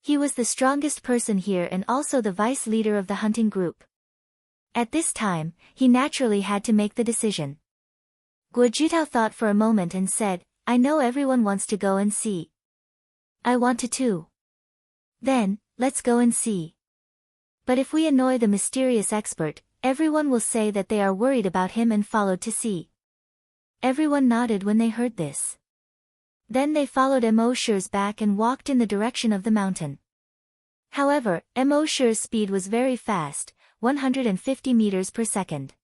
He was the strongest person here and also the vice leader of the hunting group. At this time, he naturally had to make the decision. Guojutao thought for a moment and said, I know everyone wants to go and see. I want to too. Then, let's go and see. But if we annoy the mysterious expert, everyone will say that they are worried about him and followed to see. Everyone nodded when they heard this. Then they followed Immortal's back and walked in the direction of the mountain. However, Immortal's speed was very fast, 150 meters per second.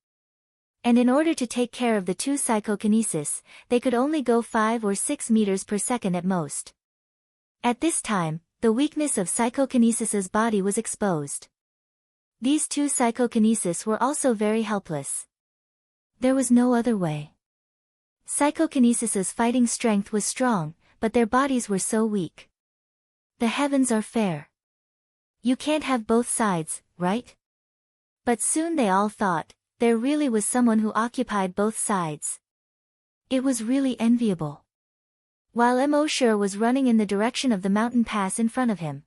And in order to take care of the two psychokinesis, they could only go 5 or 6 meters per second at most. At this time, the weakness of psychokinesis's body was exposed. These two psychokinesis were also very helpless. There was no other way. Psychokinesis's fighting strength was strong, but their bodies were so weak. The heavens are fair. You can't have both sides, right? But soon they all thought, there really was someone who occupied both sides. It was really enviable. While Immortal was running in the direction of the mountain pass in front of him,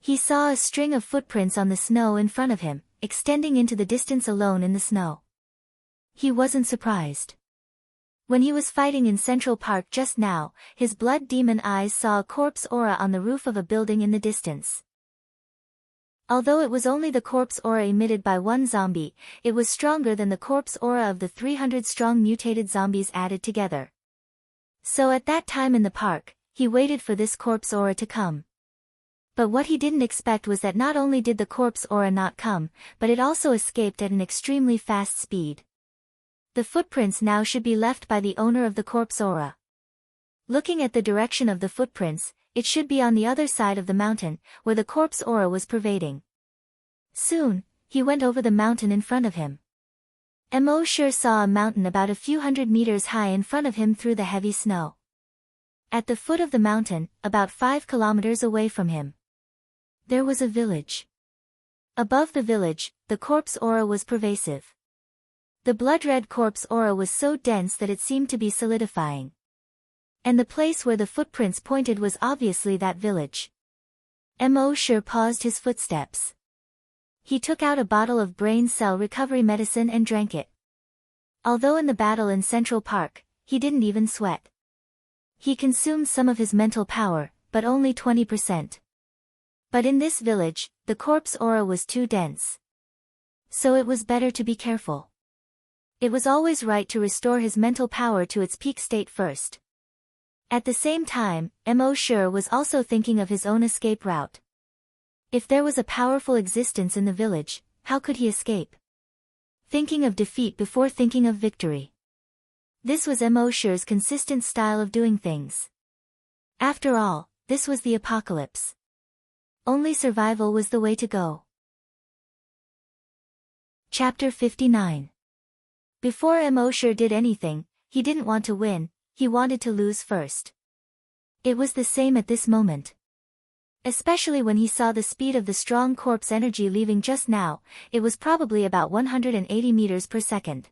he saw a string of footprints on the snow in front of him, extending into the distance alone in the snow. He wasn't surprised. When he was fighting in Central Park just now, his blood demon eyes saw a corpse aura on the roof of a building in the distance. Although it was only the corpse aura emitted by one zombie, it was stronger than the corpse aura of the 300-strong mutated zombies added together. So at that time in the park, he waited for this corpse aura to come. But what he didn't expect was that not only did the corpse aura not come, but it also escaped at an extremely fast speed. The footprints now should be left by the owner of the corpse aura. Looking at the direction of the footprints, it should be on the other side of the mountain, where the corpse aura was pervading. Soon, he went over the mountain in front of him. Immortal saw a mountain about a few hundred meters high in front of him through the heavy snow. At the foot of the mountain, about 5 kilometers away from him, there was a village. Above the village, the corpse aura was pervasive. The blood-red corpse aura was so dense that it seemed to be solidifying. And the place where the footprints pointed was obviously that village. Immortal paused his footsteps. He took out a bottle of brain cell recovery medicine and drank it. Although in the battle in Central Park, he didn't even sweat. He consumed some of his mental power, but only 20%. But in this village, the corpse aura was too dense. So it was better to be careful. It was always right to restore his mental power to its peak state first. At the same time, Mo was also thinking of his own escape route. If there was a powerful existence in the village, how could he escape? Thinking of defeat before thinking of victory. This was Mo's consistent style of doing things. After all, this was the apocalypse. Only survival was the way to go. Chapter 59. Before Mo did anything, he didn't want to win, he wanted to lose first. It was the same at this moment. Especially when he saw the speed of the strong corpse energy leaving just now, it was probably about 180 meters per second.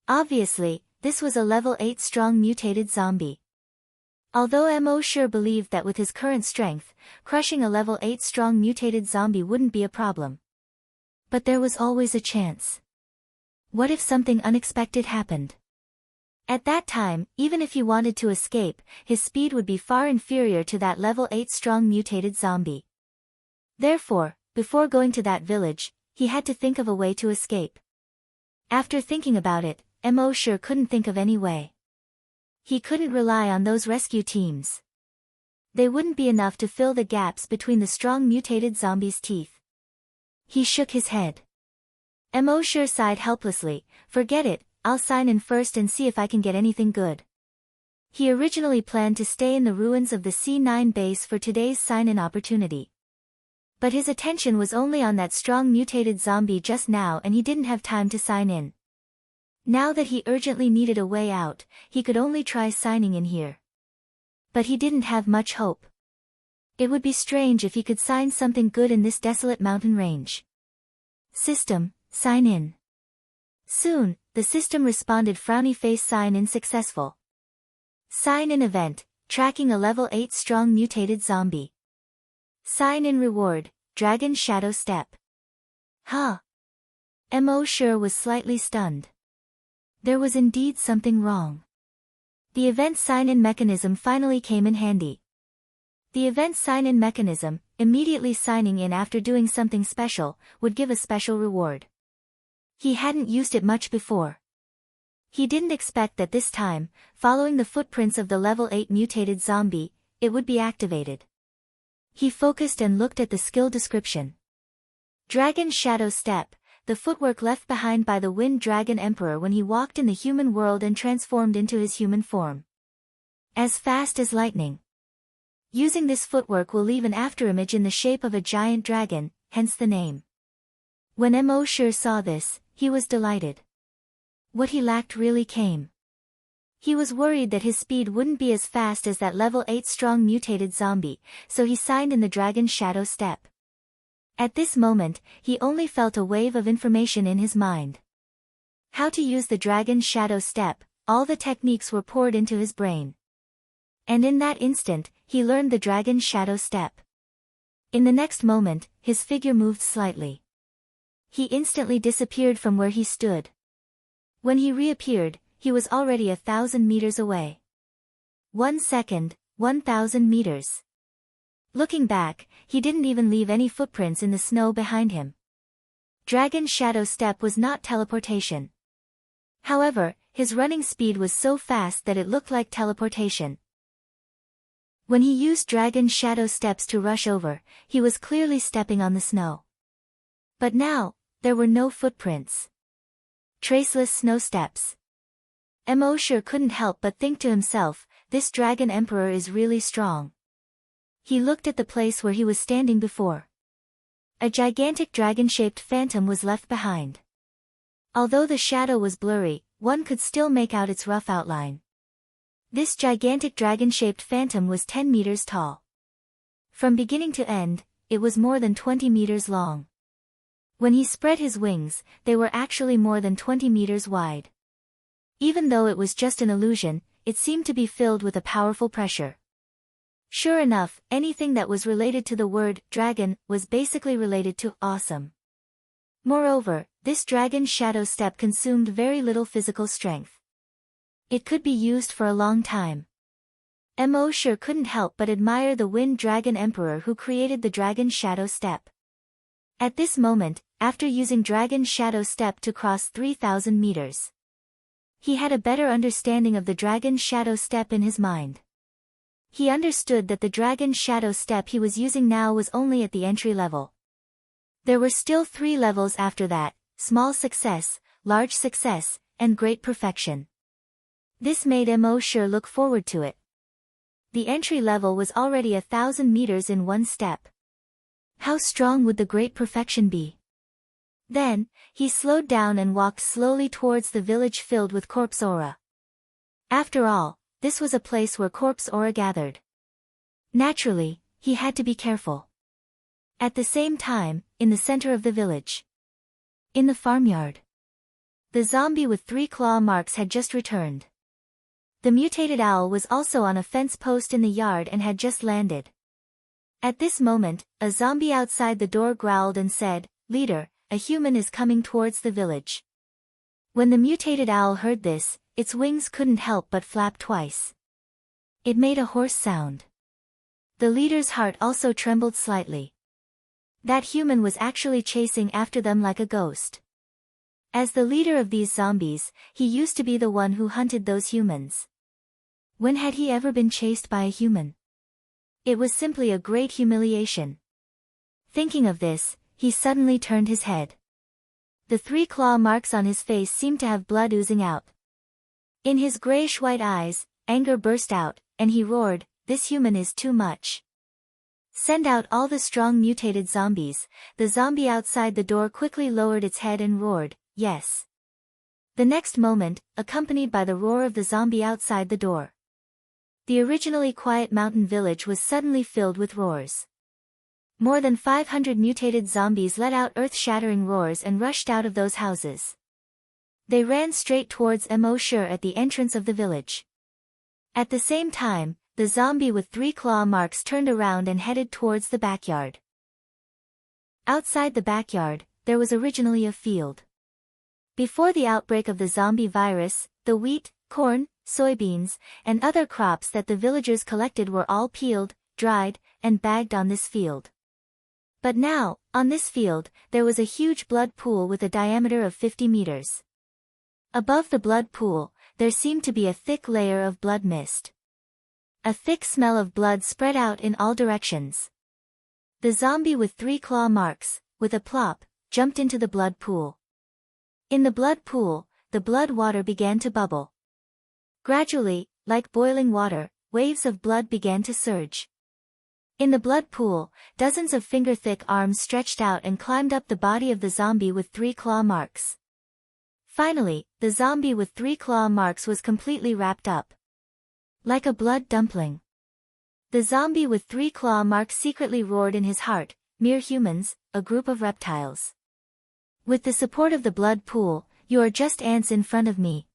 Obviously, this was a level 8 strong mutated zombie. Although Mo believed that with his current strength, crushing a level 8 strong mutated zombie wouldn't be a problem. But there was always a chance. What if something unexpected happened? At that time, even if he wanted to escape, his speed would be far inferior to that level 8 strong mutated zombie. Therefore, before going to that village, he had to think of a way to escape. After thinking about it, Mo couldn't think of any way. He couldn't rely on those rescue teams. They wouldn't be enough to fill the gaps between the strong mutated zombie's teeth. He shook his head. Mo sighed helplessly. Forget it, I'll sign in first and see if I can get anything good. He originally planned to stay in the ruins of the C9 base for today's sign-in opportunity. But his attention was only on that strong mutated zombie just now and he didn't have time to sign in. Now that he urgently needed a way out, he could only try signing in here. But he didn't have much hope. It would be strange if he could sign something good in this desolate mountain range. System, sign in. Soon, the system responded frowny face sign in successful. Sign in event, tracking a level 8 strong mutated zombie. Sign in reward, dragon shadow step. Huh? Mo was slightly stunned. There was indeed something wrong. The event sign-in mechanism finally came in handy. The event sign-in mechanism, immediately signing in after doing something special, would give a special reward. He hadn't used it much before. He didn't expect that this time, following the footprints of the level 8 mutated zombie, it would be activated. He focused and looked at the skill description. Dragon Shadow Step, the footwork left behind by the Wind Dragon Emperor when he walked in the human world and transformed into his human form. As fast as lightning. Using this footwork will leave an afterimage in the shape of a giant dragon, hence the name. When Mo saw this, he was delighted. What he lacked really came. He was worried that his speed wouldn't be as fast as that level 8 strong mutated zombie, so he signed in the Dragon Shadow Step. At this moment, he only felt a wave of information in his mind. How to use the Dragon Shadow Step, all the techniques were poured into his brain. And in that instant, he learned the Dragon Shadow Step. In the next moment, his figure moved slightly. He instantly disappeared from where he stood. When he reappeared, he was already 1,000 meters away. 1 second, 1,000 meters. Looking back, he didn't even leave any footprints in the snow behind him. Dragon Shadow Step was not teleportation. However, his running speed was so fast that it looked like teleportation. When he used Dragon Shadow Steps to rush over, he was clearly stepping on the snow. But now, there were no footprints. Traceless snow steps. Mo couldn't help but think to himself, this Dragon Emperor is really strong. He looked at the place where he was standing before. A gigantic dragon-shaped phantom was left behind. Although the shadow was blurry, one could still make out its rough outline. This gigantic dragon-shaped phantom was 10 meters tall. From beginning to end, it was more than 20 meters long. When he spread his wings, they were actually more than 20 meters wide. Even though it was just an illusion, it seemed to be filled with a powerful pressure. Sure enough, anything that was related to the word dragon was basically related to awesome. Moreover, this Dragon Shadow Step consumed very little physical strength. It could be used for a long time. Mo couldn't help but admire the Wind Dragon Emperor who created the Dragon Shadow Step. At this moment, after using Dragon Shadow Step to cross 3,000 meters, he had a better understanding of the dragon's shadow step in his mind. He understood that the dragon's shadow step he was using now was only at the entry level. There were still 3 levels after that: small success, large success, and great perfection. This made Mo sure look forward to it. The entry level was already 1,000 meters in one step. How strong would the great perfection be? Then, he slowed down and walked slowly towards the village filled with corpse aura. After all, this was a place where corpse aura gathered. Naturally, he had to be careful. At the same time, in the center of the village, in the farmyard, the zombie with 3 claw marks had just returned. The mutated owl was also on a fence post in the yard and had just landed. At this moment, a zombie outside the door growled and said, "Leader, a human is coming towards the village." When the mutated owl heard this, its wings couldn't help but flap twice. It made a hoarse sound. The leader's heart also trembled slightly. That human was actually chasing after them like a ghost. As the leader of these zombies, he used to be the one who hunted those humans. When had he ever been chased by a human? It was simply a great humiliation. Thinking of this, he suddenly turned his head. The 3 claw marks on his face seemed to have blood oozing out. In his grayish-white eyes, anger burst out, and he roared, "This human is too much. Send out all the strong mutated zombies." The zombie outside the door quickly lowered its head and roared, "Yes." The next moment, accompanied by the roar of the zombie outside the door, the originally quiet mountain village was suddenly filled with roars. More than 500 mutated zombies let out earth-shattering roars and rushed out of those houses. They ran straight towards Mo sure at the entrance of the village. At the same time, the zombie with 3 claw marks turned around and headed towards the backyard. Outside the backyard, there was originally a field. Before the outbreak of the zombie virus, the wheat, corn, soybeans, and other crops that the villagers collected were all peeled, dried, and bagged on this field. But now, on this field, there was a huge blood pool with a diameter of 50 meters. Above the blood pool, there seemed to be a thick layer of blood mist. A thick smell of blood spread out in all directions. The zombie with 3 claw marks, with a plop, jumped into the blood pool. In the blood pool, the blood water began to bubble. Gradually, like boiling water, waves of blood began to surge. In the blood pool, dozens of finger-thick arms stretched out and climbed up the body of the zombie with 3 claw marks. Finally, the zombie with 3 claw marks was completely wrapped up. Like a blood dumpling. The zombie with 3 claw marks secretly roared in his heart, "Mere humans, a group of reptiles. With the support of the blood pool, you are just ants in front of me."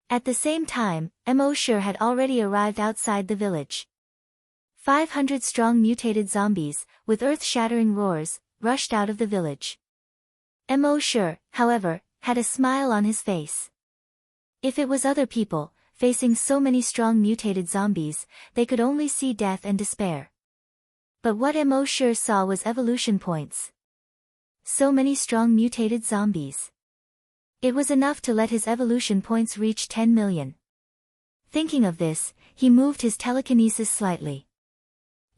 At the same time, Mo sure had already arrived outside the village. 500 strong mutated zombies, with earth-shattering roars, rushed out of the village. Mo sure, however, had a smile on his face. If it was other people, facing so many strong mutated zombies, they could only see death and despair. But what Mo sure saw was evolution points. So many strong mutated zombies. It was enough to let his evolution points reach 10 million. Thinking of this, he moved his telekinesis slightly.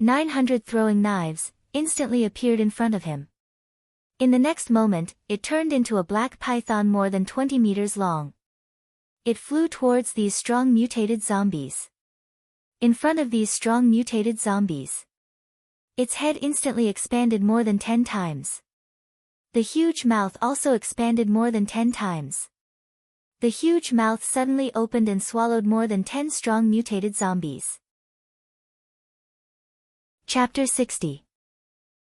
900 throwing knives instantly appeared in front of him. In the next moment, it turned into a black python more than 20 meters long. It flew towards these strong mutated zombies. In front of these strong mutated zombies, its head instantly expanded more than 10 times. The huge mouth also expanded more than 10 times. The huge mouth suddenly opened and swallowed more than 10 strong mutated zombies. Chapter 60.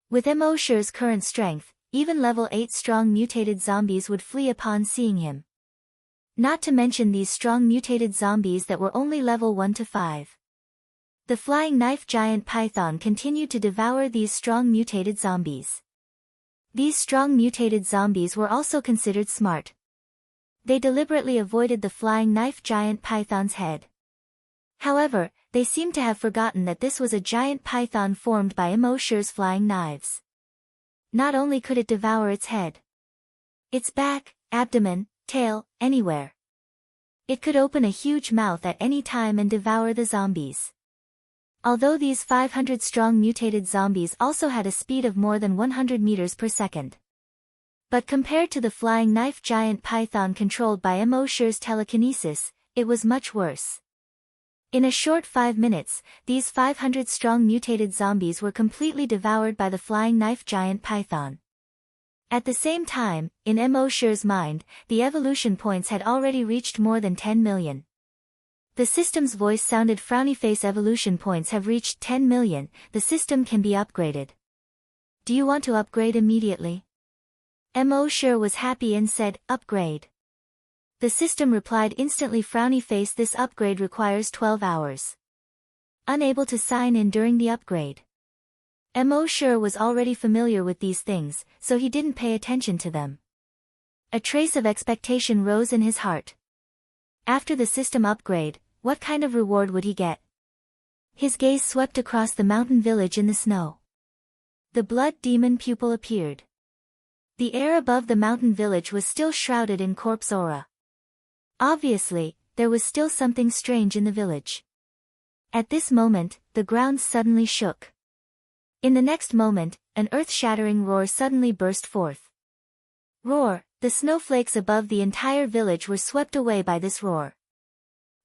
With Mo sure's current strength, even level 8 strong mutated zombies would flee upon seeing him. Not to mention these strong mutated zombies that were only level 1 to 5. The flying knife giant python continued to devour these strong mutated zombies. These strong mutated zombies were also considered smart. They deliberately avoided the flying knife giant python's head. However, they seemed to have forgotten that this was a giant python formed by Mo sure's flying knives. Not only could it devour its head, its back, abdomen, tail, anywhere. It could open a huge mouth at any time and devour the zombies. Although these 500-strong mutated zombies also had a speed of more than 100 meters per second. But compared to the flying knife giant python controlled by Emosher's telekinesis, it was much worse. In a short 5 minutes, these 500-strong mutated zombies were completely devoured by the flying knife giant python. At the same time, in Emosher's mind, the evolution points had already reached more than 10 million. The system's voice sounded frowny face. Evolution points have reached 10 million, the system can be upgraded. Do you want to upgrade immediately? Emosher was happy and said, upgrade. The system replied instantly. Frowny face. This upgrade requires 12 hours. Unable to sign in during the upgrade. Emosher was already familiar with these things, so he didn't pay attention to them. A trace of expectation rose in his heart. After the system upgrade, what kind of reward would he get? His gaze swept across the mountain village in the snow. The blood demon pupil appeared. The air above the mountain village was still shrouded in corpse aura. Obviously, there was still something strange in the village. At this moment, the ground suddenly shook. In the next moment, an earth-shattering roar suddenly burst forth. Roar! The snowflakes above the entire village were swept away by this roar.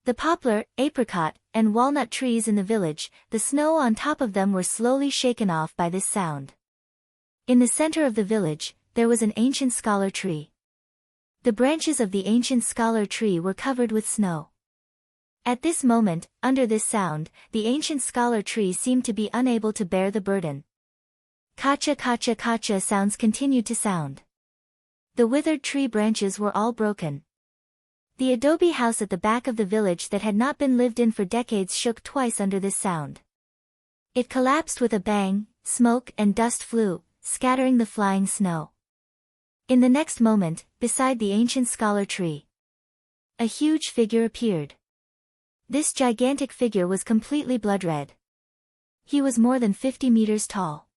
The poplar, apricot, and walnut trees in the village, the snow on top of them were slowly shaken off by this sound. In the center of the village, there was an ancient scholar tree. The branches of the ancient scholar tree were covered with snow. At this moment, under this sound, the ancient scholar tree seemed to be unable to bear the burden. Kacha kacha kacha sounds continued to sound. The withered tree branches were all broken. The adobe house at the back of the village that had not been lived in for decades shook twice under this sound. It collapsed with a bang, smoke and dust flew, scattering the flying snow. In the next moment, beside the ancient scholar tree, a huge figure appeared. This gigantic figure was completely blood-red. He was more than 50 meters tall.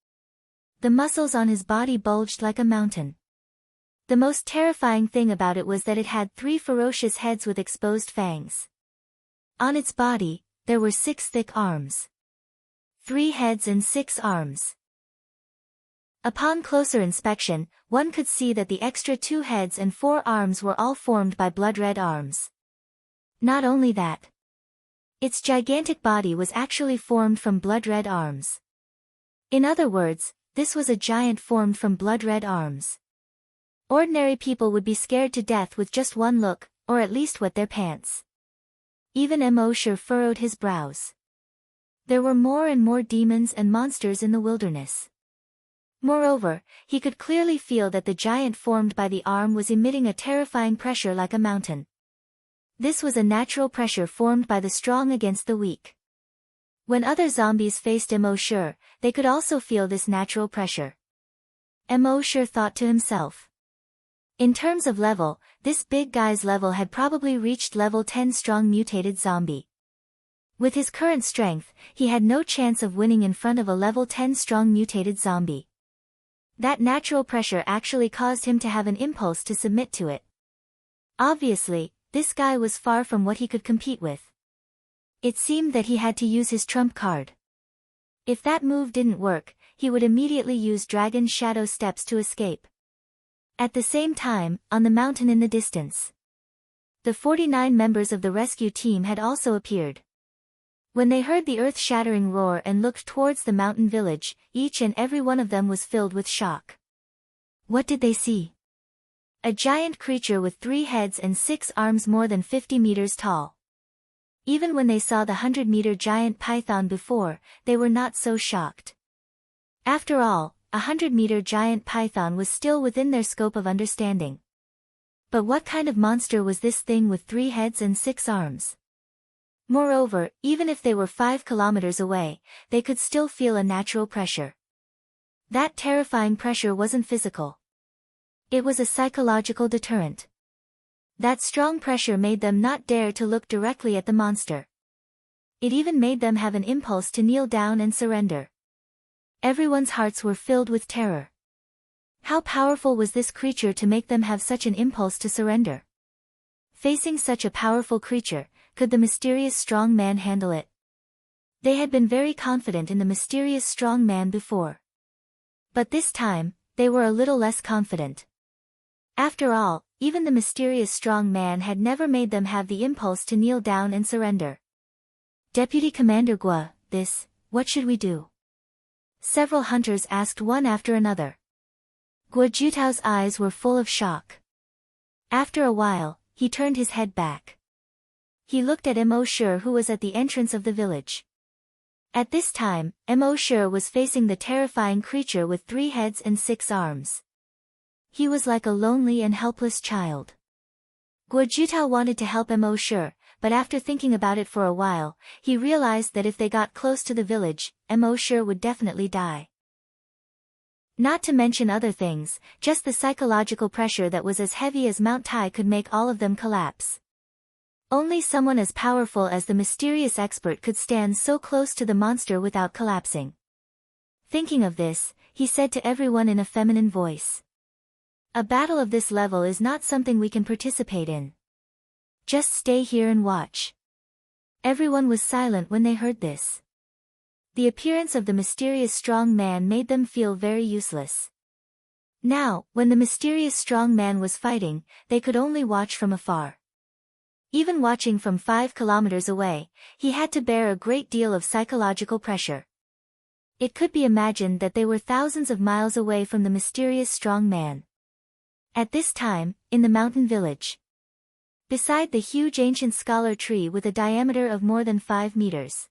The muscles on his body bulged like a mountain. The most terrifying thing about it was that it had 3 ferocious heads with exposed fangs. On its body, there were 6 thick arms. 3 heads and 6 arms. Upon closer inspection, one could see that the extra 2 heads and 4 arms were all formed by blood-red arms. Not only that, its gigantic body was actually formed from blood-red arms. In other words, this was a giant formed from blood-red arms. Ordinary people would be scared to death with just one look, or at least wet their pants. Even Emosher furrowed his brows. There were more and more demons and monsters in the wilderness. Moreover, he could clearly feel that the giant formed by the arm was emitting a terrifying pressure like a mountain. This was a natural pressure formed by the strong against the weak. When other zombies faced Emosher, they could also feel this natural pressure. Emosher thought to himself. In terms of level, this big guy's level had probably reached level 10 strong mutated zombie. With his current strength, he had no chance of winning in front of a level 10 strong mutated zombie. That natural pressure actually caused him to have an impulse to submit to it. Obviously, this guy was far from what he could compete with. It seemed that he had to use his trump card. If that move didn't work, he would immediately use Dragon's Shadow Steps to escape. At the same time, on the mountain in the distance, the 49 members of the rescue team had also appeared. When they heard the earth-shattering roar and looked towards the mountain village, each and every one of them was filled with shock. What did they see? A giant creature with 3 heads and 6 arms more than 50 meters tall. Even when they saw the 100-meter giant python before, they were not so shocked. After all, a 100-meter giant python was still within their scope of understanding. But what kind of monster was this thing with 3 heads and 6 arms? Moreover, even if they were 5 kilometers away, they could still feel a natural pressure. That terrifying pressure wasn't physical. It was a psychological deterrent. That strong pressure made them not dare to look directly at the monster. It even made them have an impulse to kneel down and surrender. Everyone's hearts were filled with terror. How powerful was this creature to make them have such an impulse to surrender? Facing such a powerful creature, could the mysterious strong man handle it? They had been very confident in the mysterious strong man before. But this time, they were a little less confident. After all, even the mysterious strong man had never made them have the impulse to kneel down and surrender. Deputy Commander Gua, what should we do? Several hunters asked one after another. Gua Jutao's eyes were full of shock. After a while, he turned his head back. He looked at Mo Shi, who was at the entrance of the village. At this time, Mo Shi was facing the terrifying creature with 3 heads and 6 arms. He was like a lonely and helpless child. Gua Jutao wanted to help Mo Shi, but after thinking about it for a while, he realized that if they got close to the village, Mo Shi would definitely die. Not to mention other things, just the psychological pressure that was as heavy as Mount Tai could make all of them collapse. Only someone as powerful as the mysterious expert could stand so close to the monster without collapsing. Thinking of this, he said to everyone in a feminine voice. A battle of this level is not something we can participate in. Just stay here and watch. Everyone was silent when they heard this. The appearance of the mysterious strong man made them feel very useless. Now, when the mysterious strong man was fighting, they could only watch from afar. Even watching from 5 kilometers away, he had to bear a great deal of psychological pressure. It could be imagined that they were thousands of miles away from the mysterious strong man. At this time, in the mountain village. Beside the huge ancient scholar tree with a diameter of more than 5 meters.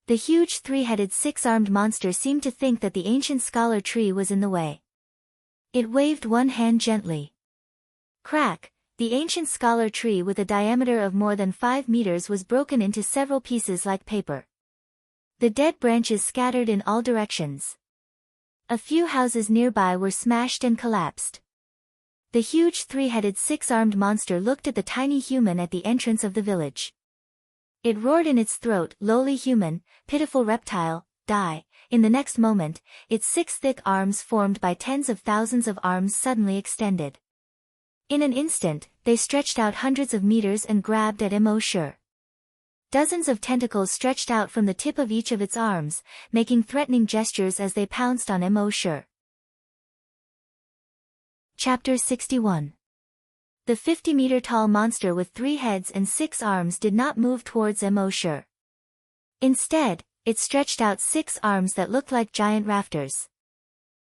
The huge 3-headed 6-armed monster seemed to think that the ancient scholar tree was in the way. It waved one hand gently. Crack! The ancient scholar tree with a diameter of more than 5 meters was broken into several pieces like paper. The dead branches scattered in all directions. A few houses nearby were smashed and collapsed. The huge 3-headed 6-armed monster looked at the tiny human at the entrance of the village. It roared in its throat, "Lowly human, pitiful reptile, die." In the next moment, its 6 thick arms formed by tens of thousands of arms suddenly extended. In an instant, they stretched out hundreds of meters and grabbed at Mo Shi. Dozens of tentacles stretched out from the tip of each of its arms, making threatening gestures as they pounced on Mo Shi. Chapter 61. The 50-meter-tall monster with 3 heads and 6 arms did not move towards Mo Shi. Instead, it stretched out 6 arms that looked like giant rafters.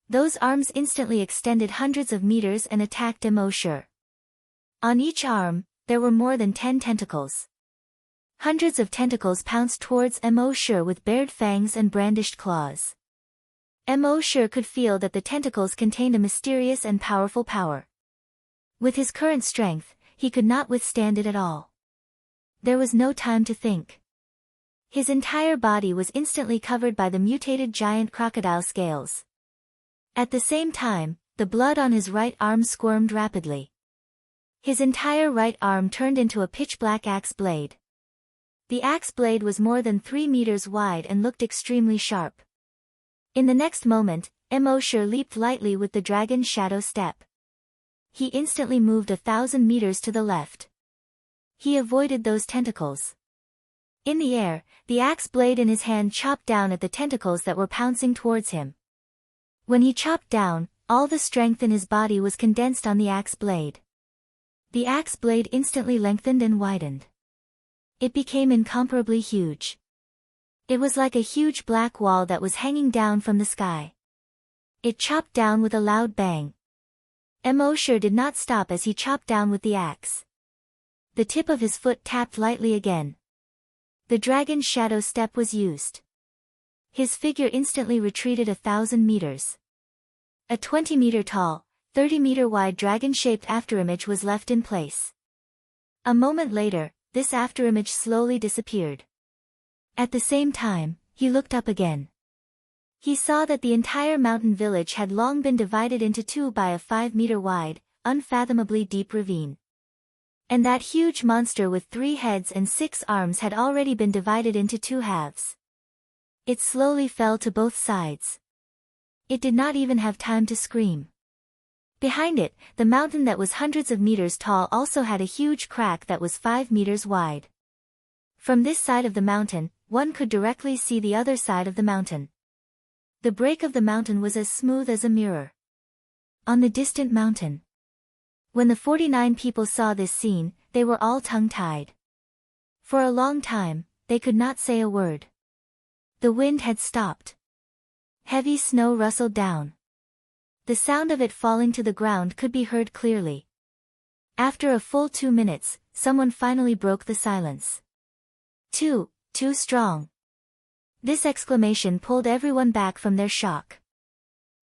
Those arms instantly extended hundreds of meters and attacked Mo Shi. On each arm, there were more than 10 tentacles. Hundreds of tentacles pounced towards Mo Shi with bared fangs and brandished claws. Mo Shi could feel that the tentacles contained a mysterious and powerful power. With his current strength, he could not withstand it at all. There was no time to think. His entire body was instantly covered by the mutated giant crocodile scales. At the same time, the blood on his right arm squirmed rapidly. His entire right arm turned into a pitch-black axe blade. The axe blade was more than 3 meters wide and looked extremely sharp. In the next moment, Mo Shi leaped lightly with the dragon's shadow step. He instantly moved 1,000 meters to the left. He avoided those tentacles. In the air, the axe blade in his hand chopped down at the tentacles that were pouncing towards him. When he chopped down, all the strength in his body was condensed on the axe blade. The axe blade instantly lengthened and widened. It became incomparably huge. It was like a huge black wall that was hanging down from the sky. It chopped down with a loud bang. Mo Shi did not stop as he chopped down with the axe. The tip of his foot tapped lightly again. The dragon's shadow step was used. His figure instantly retreated 1,000 meters. A 20-meter-tall, 30-meter-wide dragon-shaped afterimage was left in place. A moment later, this afterimage slowly disappeared. At the same time, he looked up again. He saw that the entire mountain village had long been divided into 2 by a 5-meter-wide, unfathomably deep ravine. And that huge monster with 3 heads and 6 arms had already been divided into 2 halves. It slowly fell to both sides. It did not even have time to scream. Behind it, the mountain that was hundreds of meters tall also had a huge crack that was 5 meters wide. From this side of the mountain, one could directly see the other side of the mountain. The break of the mountain was as smooth as a mirror. On the distant mountain. When the 49 people saw this scene, they were all tongue-tied. For a long time, they could not say a word. The wind had stopped. Heavy snow rustled down. The sound of it falling to the ground could be heard clearly. After a full 2 minutes, someone finally broke the silence. Too strong. This exclamation pulled everyone back from their shock.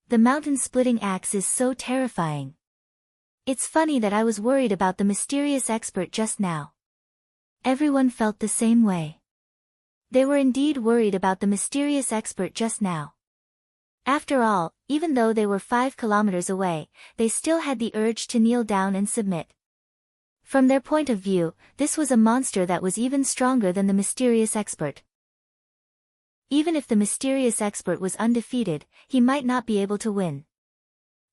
The mountain-splitting axe is so terrifying. It's funny that I was worried about the mysterious expert just now. Everyone felt the same way. They were indeed worried about the mysterious expert just now. After all, even though they were 5 kilometers away, they still had the urge to kneel down and submit. From their point of view, this was a monster that was even stronger than the mysterious expert. Even if the mysterious expert was undefeated, he might not be able to win.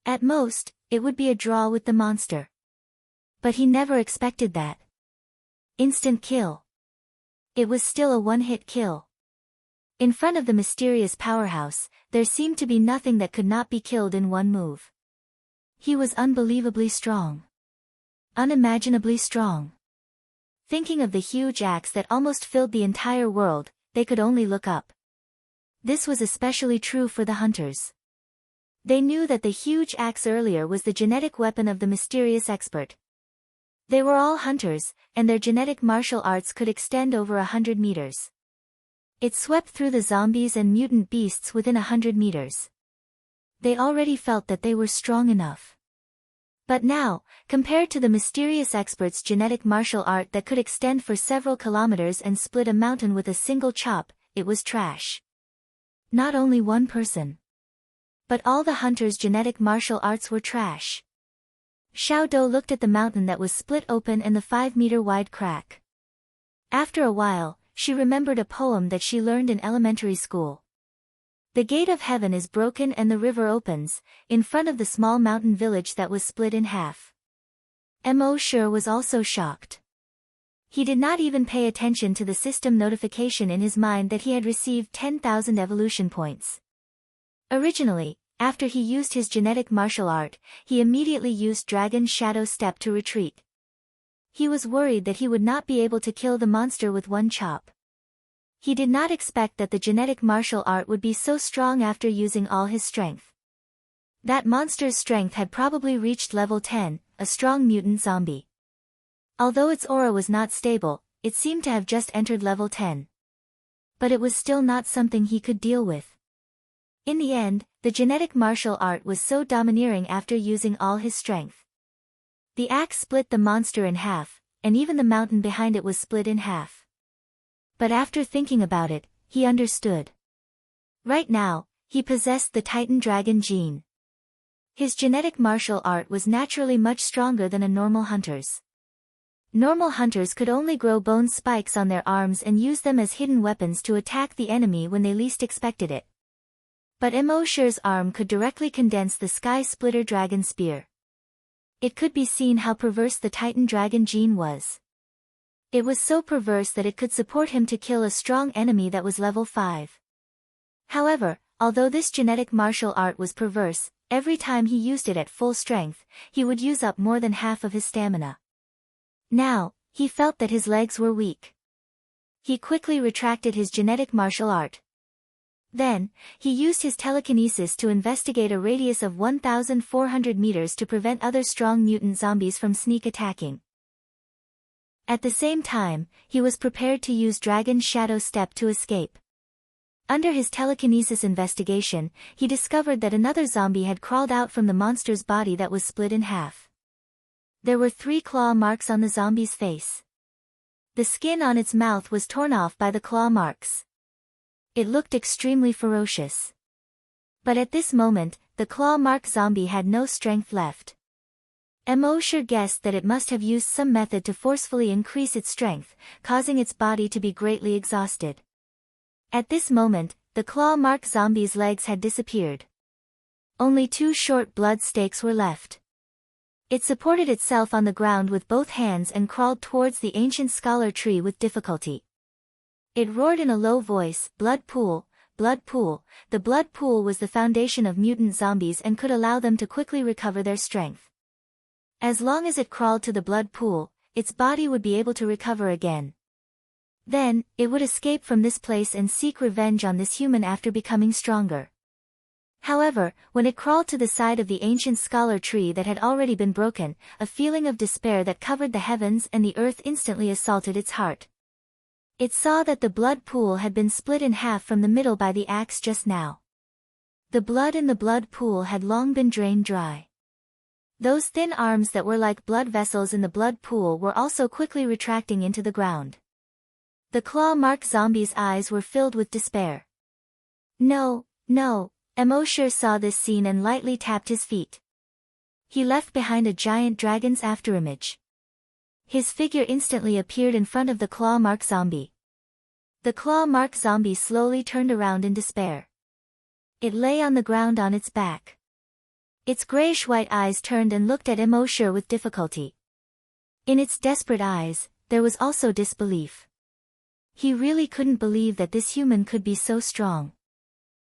At most, it would be a draw with the monster. But he never expected that. Instant kill. It was still a one-hit kill. In front of the mysterious powerhouse, there seemed to be nothing that could not be killed in one move. He was unbelievably strong. Unimaginably strong. Thinking of the huge axe that almost filled the entire world, they could only look up. This was especially true for the hunters. They knew that the huge axe earlier was the genetic weapon of the mysterious expert. They were all hunters, and their genetic martial arts could extend over 100 meters. It swept through the zombies and mutant beasts within 100 meters. They already felt that they were strong enough. But now, compared to the mysterious expert's genetic martial art that could extend for several kilometers and split a mountain with a single chop, it was trash. Not only one person, but all the hunters' genetic martial arts were trash. Xiao Dou looked at the mountain that was split open and the 5-meter-wide crack. After a while, she remembered a poem that she learned in elementary school. The gate of heaven is broken and the river opens, in front of the small mountain village that was split in half. Mo Shi was also shocked. He did not even pay attention to the system notification in his mind that he had received 10,000 evolution points. Originally, after he used his genetic martial art, he immediately used Dragon Shadow Step to retreat. He was worried that he would not be able to kill the monster with one chop. He did not expect that the genetic martial art would be so strong after using all his strength. That monster's strength had probably reached level 10, a strong mutant zombie. Although its aura was not stable, it seemed to have just entered level 10. But it was still not something he could deal with. In the end, the genetic martial art was so domineering after using all his strength. The axe split the monster in half, and even the mountain behind it was split in half. But after thinking about it, he understood. Right now, he possessed the Titan Dragon gene. His genetic martial art was naturally much stronger than a normal hunter's. Normal hunters could only grow bone spikes on their arms and use them as hidden weapons to attack the enemy when they least expected it. But Mo Shi's arm could directly condense the Sky Splitter Dragon Spear. It could be seen how perverse the Titan Dragon gene was. It was so perverse that it could support him to kill a strong enemy that was level 5. However, although this genetic martial art was perverse, every time he used it at full strength, he would use up more than half of his stamina. Now, he felt that his legs were weak. He quickly retracted his genetic martial art. Then, he used his telekinesis to investigate a radius of 1,400 meters to prevent other strong mutant zombies from sneak attacking. At the same time, he was prepared to use Dragon Shadow Step to escape. Under his telekinesis investigation, he discovered that another zombie had crawled out from the monster's body that was split in half. There were 3 claw marks on the zombie's face. The skin on its mouth was torn off by the claw marks. It looked extremely ferocious. But at this moment, the claw mark zombie had no strength left. Mo Shi guessed that it must have used some method to forcefully increase its strength, causing its body to be greatly exhausted. At this moment, the claw mark zombie's legs had disappeared. Only 2 short blood stakes were left. It supported itself on the ground with both hands and crawled towards the ancient scholar tree with difficulty. It roared in a low voice, "Blood pool, blood pool." The blood pool was the foundation of mutant zombies and could allow them to quickly recover their strength. As long as it crawled to the blood pool, its body would be able to recover again. Then, it would escape from this place and seek revenge on this human after becoming stronger. However, when it crawled to the side of the ancient scholar tree that had already been broken, a feeling of despair that covered the heavens and the earth instantly assaulted its heart. It saw that the blood pool had been split in half from the middle by the axe just now. The blood in the blood pool had long been drained dry. Those thin arms that were like blood vessels in the blood pool were also quickly retracting into the ground. The claw-marked zombie's eyes were filled with despair. "No, no." Emosure saw this scene and lightly tapped his feet. He left behind a giant dragon's afterimage. His figure instantly appeared in front of the claw-marked zombie. The claw-marked zombie slowly turned around in despair. It lay on the ground on its back. Its grayish-white eyes turned and looked at Emosure with difficulty. In its desperate eyes, there was also disbelief. He really couldn't believe that this human could be so strong.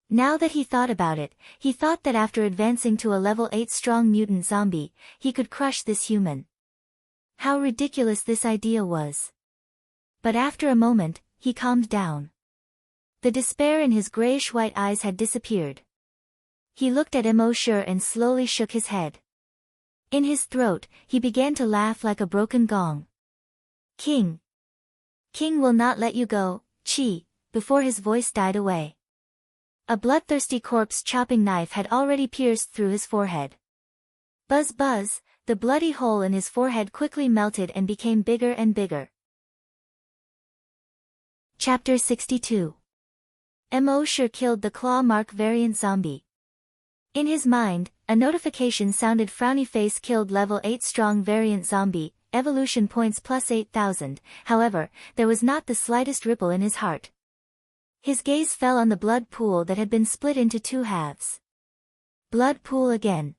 Now that he thought about it, he thought that after advancing to a level 8 strong mutant zombie, he could crush this human. How ridiculous this idea was. But after a moment, he calmed down. The despair in his grayish-white eyes had disappeared. He looked at Emosure and slowly shook his head. In his throat, he began to laugh like a broken gong. "King. King will not let you go, Chi," before his voice died away. A bloodthirsty corpse-chopping knife had already pierced through his forehead. Buzz buzz, the bloody hole in his forehead quickly melted and became bigger and bigger. Chapter 62. Emosure killed the claw-mark variant zombie. In his mind, a notification sounded. Frowny face killed level 8 strong variant zombie, evolution points plus 8,000, however, there was not the slightest ripple in his heart. His gaze fell on the blood pool that had been split into 2 halves. Blood pool again.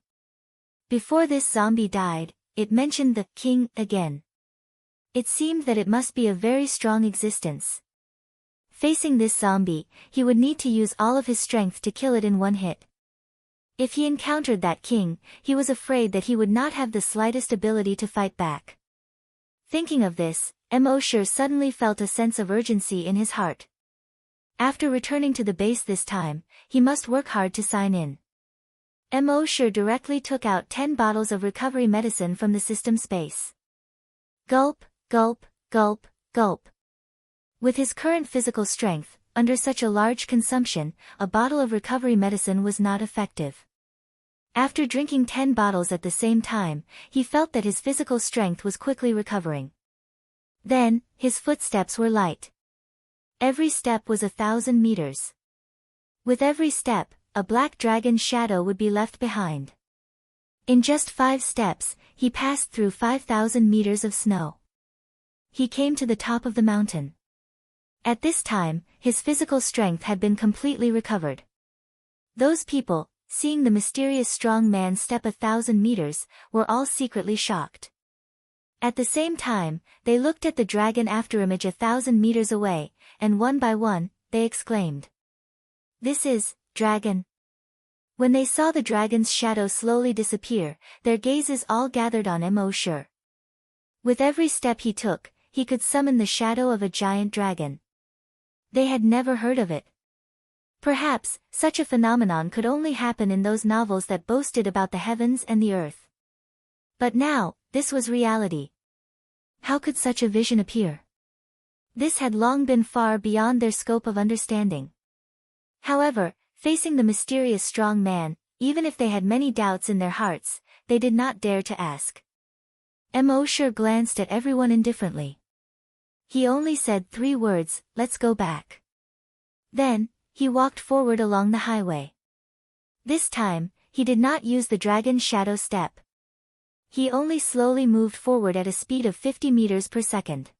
Before this zombie died, it mentioned the king again. It seemed that it must be a very strong existence. Facing this zombie, he would need to use all of his strength to kill it in one hit. If he encountered that king, he was afraid that he would not have the slightest ability to fight back. Thinking of this, Emosure suddenly felt a sense of urgency in his heart. After returning to the base this time, he must work hard to sign in. Emosure directly took out 10 bottles of recovery medicine from the system space. Gulp, gulp, gulp, gulp. With his current physical strength, under such a large consumption, a bottle of recovery medicine was not effective. After drinking 10 bottles at the same time, he felt that his physical strength was quickly recovering. Then, his footsteps were light. Every step was 1,000 meters. With every step, a black dragon's shadow would be left behind. In just 5 steps, he passed through 5,000 meters of snow. He came to the top of the mountain. At this time, his physical strength had been completely recovered. Those people, seeing the mysterious strong man step 1,000 meters, were all secretly shocked. At the same time, they looked at the dragon afterimage 1,000 meters away, and one by one, they exclaimed, "This is, dragon." When they saw the dragon's shadow slowly disappear, their gazes all gathered on Emosure. With every step he took, he could summon the shadow of a giant dragon. They had never heard of it. Perhaps, such a phenomenon could only happen in those novels that boasted about the heavens and the earth. But now, this was reality. How could such a vision appear? This had long been far beyond their scope of understanding. However, facing the mysterious strong man, even if they had many doubts in their hearts, they did not dare to ask. Emosure glanced at everyone indifferently. He only said 3 words, "Let's go back." Then, he walked forward along the highway. This time, he did not use the dragon's shadow step. He only slowly moved forward at a speed of 50 meters per second.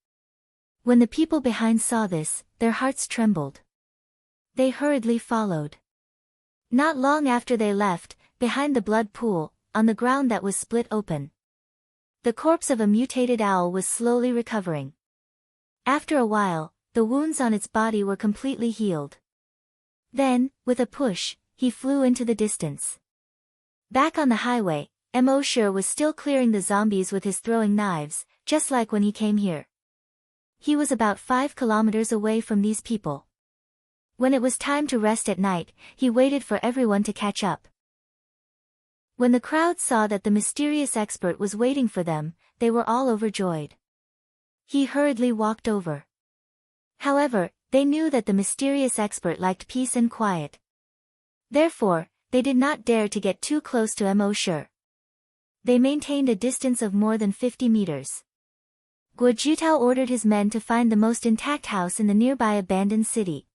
When the people behind saw this, their hearts trembled. They hurriedly followed. Not long after they left, behind the blood pool, on the ground that was split open, The corpse of a mutated owl was slowly recovering. After a while, the wounds on its body were completely healed. Then, with a push, he flew into the distance. Back on the highway, Emosure was still clearing the zombies with his throwing knives, just like when he came here. He was about 5 kilometers away from these people. When it was time to rest at night, he waited for everyone to catch up. When the crowd saw that the mysterious expert was waiting for them, they were all overjoyed. He hurriedly walked over. However, they knew that the mysterious expert liked peace and quiet. Therefore, they did not dare to get too close to Emosure. They maintained a distance of more than 50 meters. Guo Jitao ordered his men to find the most intact house in the nearby abandoned city.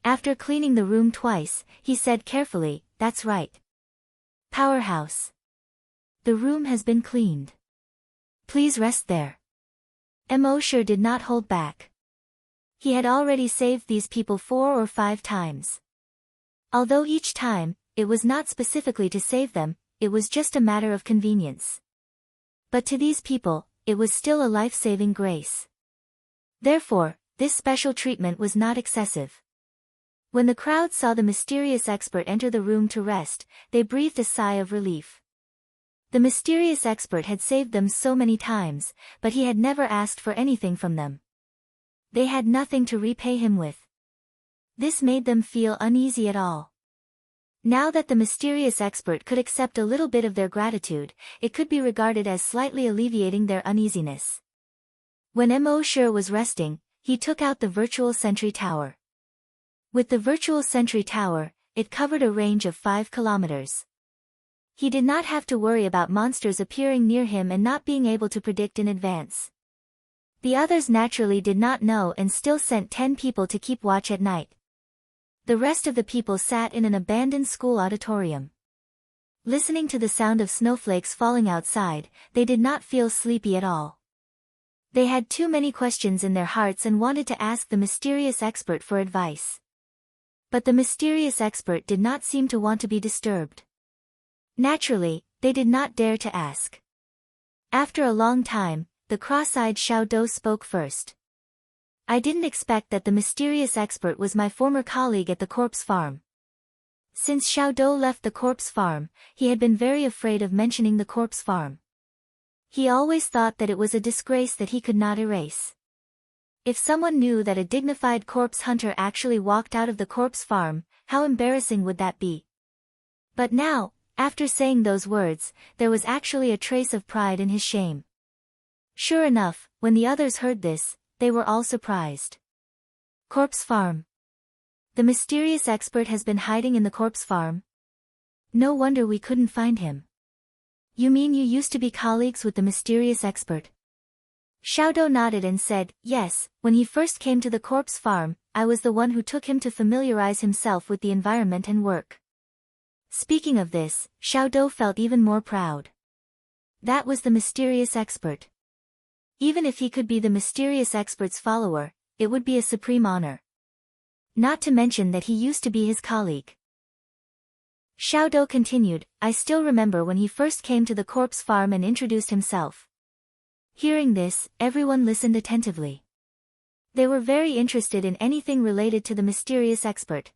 After cleaning the room twice, he said carefully, "That's right. Powerhouse. The room has been cleaned. Please rest there." Emosure did not hold back. He had already saved these people 4 or 5 times. Although each time, it was not specifically to save them, it was just a matter of convenience. But to these people, it was still a life-saving grace. Therefore, this special treatment was not excessive. When the crowd saw the mysterious expert enter the room to rest, they breathed a sigh of relief. The mysterious expert had saved them so many times, but he had never asked for anything from them. They had nothing to repay him with. This made them feel uneasy at all. Now that the mysterious expert could accept a little bit of their gratitude, it could be regarded as slightly alleviating their uneasiness. When Emosure was resting, he took out the virtual sentry tower. With the virtual sentry tower, it covered a range of 5 kilometers. He did not have to worry about monsters appearing near him and not being able to predict in advance. The others naturally did not know and still sent 10 people to keep watch at night. The rest of the people sat in an abandoned school auditorium. Listening to the sound of snowflakes falling outside, they did not feel sleepy at all. They had too many questions in their hearts and wanted to ask the mysterious expert for advice. But the mysterious expert did not seem to want to be disturbed. Naturally, they did not dare to ask. After a long time, the cross-eyed Xiao Dou spoke first. "I didn't expect that the mysterious expert was my former colleague at the corpse farm." Since Xiao Dou left the corpse farm, he had been very afraid of mentioning the corpse farm. He always thought that it was a disgrace that he could not erase. If someone knew that a dignified corpse hunter actually walked out of the corpse farm, how embarrassing would that be? But now, after saying those words, there was actually a trace of pride in his shame. Sure enough, when the others heard this, they were all surprised. Corpse farm. The mysterious expert has been hiding in the corpse farm? No wonder we couldn't find him. You mean you used to be colleagues with the mysterious expert? Xiao Dou nodded and said, "Yes, when he first came to the corpse farm, I was the one who took him to familiarize himself with the environment and work." Speaking of this, Xiao Dou felt even more proud. That was the mysterious expert. Even if he could be the mysterious expert's follower, it would be a supreme honor. Not to mention that he used to be his colleague. Xiao Dou continued, "I still remember when he first came to the corpse farm and introduced himself." Hearing this, everyone listened attentively. They were very interested in anything related to the mysterious expert.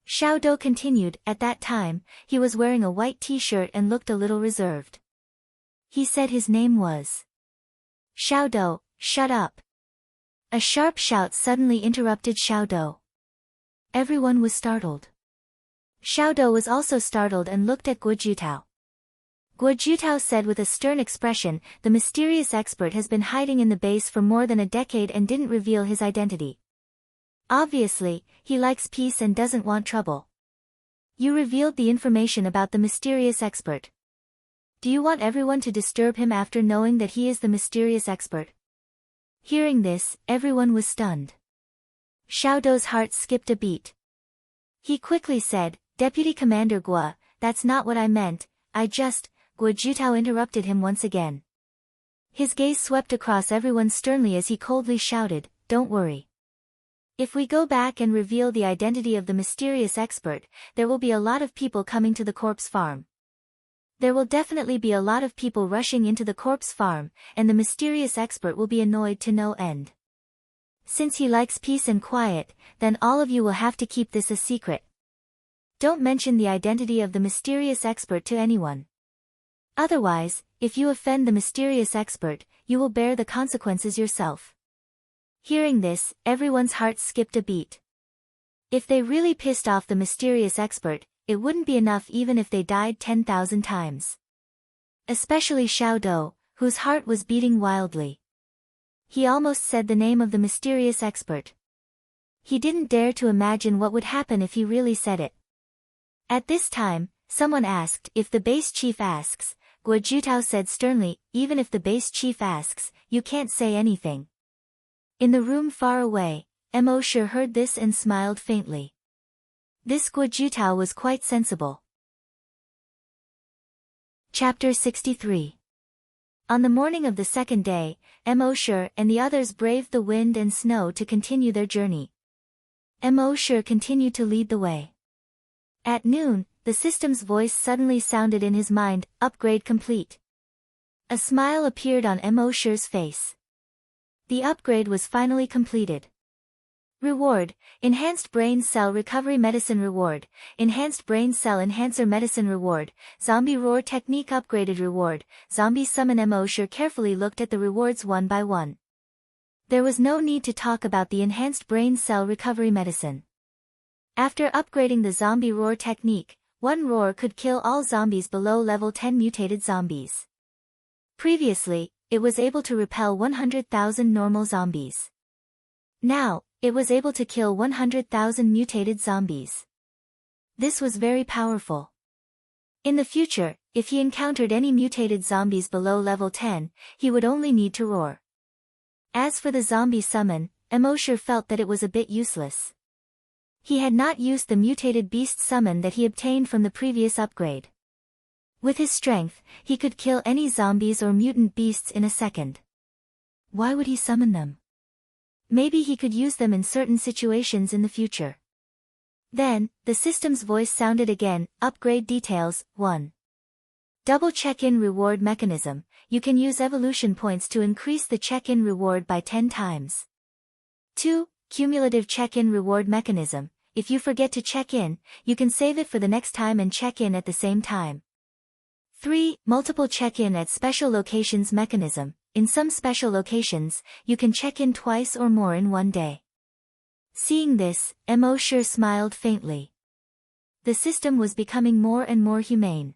Xiao Dou continued, "At that time, he was wearing a white t-shirt and looked a little reserved. He said his name was..." "Xiao Dou, shut up." A sharp shout suddenly interrupted Xiao Dou. Everyone was startled. Xiao Dou was also startled and looked at Guo Jitao. Guo Jitao said with a stern expression, "The mysterious expert has been hiding in the base for more than a decade and didn't reveal his identity. Obviously, he likes peace and doesn't want trouble. You revealed the information about the mysterious expert. Do you want everyone to disturb him after knowing that he is the mysterious expert?" Hearing this, everyone was stunned. Xiao Dou's heart skipped a beat. He quickly said, "Deputy Commander Guo, that's not what I meant, Guo Jitao interrupted him once again. His gaze swept across everyone sternly as he coldly shouted, "Don't worry. If we go back and reveal the identity of the mysterious expert, there will be a lot of people coming to the corpse farm. There will definitely be a lot of people rushing into the corpse farm, and the mysterious expert will be annoyed to no end. Since he likes peace and quiet, then all of you will have to keep this a secret. Don't mention the identity of the mysterious expert to anyone. Otherwise, if you offend the mysterious expert, you will bear the consequences yourself. Hearing this, everyone's hearts skipped a beat. If they really pissed off the mysterious expert, it wouldn't be enough even if they died 10,000 times. Especially Xiao Dou, whose heart was beating wildly. He almost said the name of the mysterious expert. He didn't dare to imagine what would happen if he really said it. At this time, someone asked, if the base chief asks. Guo Jutao said sternly, even if the base chief asks, you can't say anything. In the room far away, Mo Shi heard this and smiled faintly. This Guo Jutao was quite sensible. Chapter 63. On the morning of the second day, Mo Shi and the others braved the wind and snow to continue their journey. Mo Shi continued to lead the way. At noon, the system's voice suddenly sounded in his mind, upgrade complete. A smile appeared on Mo Shi's face. The upgrade was finally completed. Reward, Enhanced Brain Cell Recovery Medicine Reward, Enhanced Brain Cell Enhancer Medicine Reward, Zombie Roar Technique Upgraded Reward, Zombie Summon. Mo Shi carefully looked at the rewards one by one. There was no need to talk about the Enhanced Brain Cell Recovery Medicine. After upgrading the Zombie Roar technique, one roar could kill all zombies below level 10 mutated zombies. Previously, it was able to repel 100,000 normal zombies. Now, it was able to kill 100,000 mutated zombies. This was very powerful. In the future, if he encountered any mutated zombies below level 10, he would only need to roar. As for the zombie summon, Mo Shi felt that it was a bit useless. He had not used the mutated beast summon that he obtained from the previous upgrade. With his strength, he could kill any zombies or mutant beasts in a second. Why would he summon them? Maybe he could use them in certain situations in the future. Then, the system's voice sounded again, upgrade details, 1. Double check-in reward mechanism, you can use evolution points to increase the check-in reward by 10 times. 2. Cumulative check-in reward mechanism, if you forget to check in, you can save it for the next time and check in at the same time. 3. Multiple check-in at special locations mechanism, in some special locations, you can check in twice or more in one day. Seeing this, Mo Shi smiled faintly. The system was becoming more and more humane.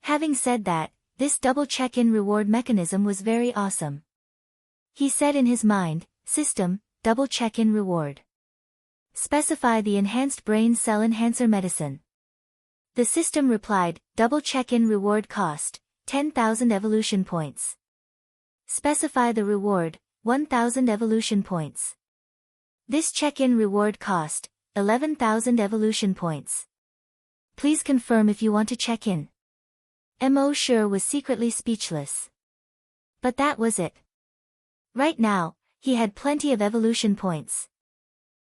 Having said that, this double check-in reward mechanism was very awesome. He said in his mind, system, double check-in reward. Specify the Enhanced Brain Cell Enhancer Medicine. The system replied, double check-in reward cost, 10,000 evolution points. Specify the reward, 1,000 evolution points. This check-in reward cost, 11,000 evolution points. Please confirm if you want to check in. Mo Shi was secretly speechless. But that was it. Right now, he had plenty of evolution points.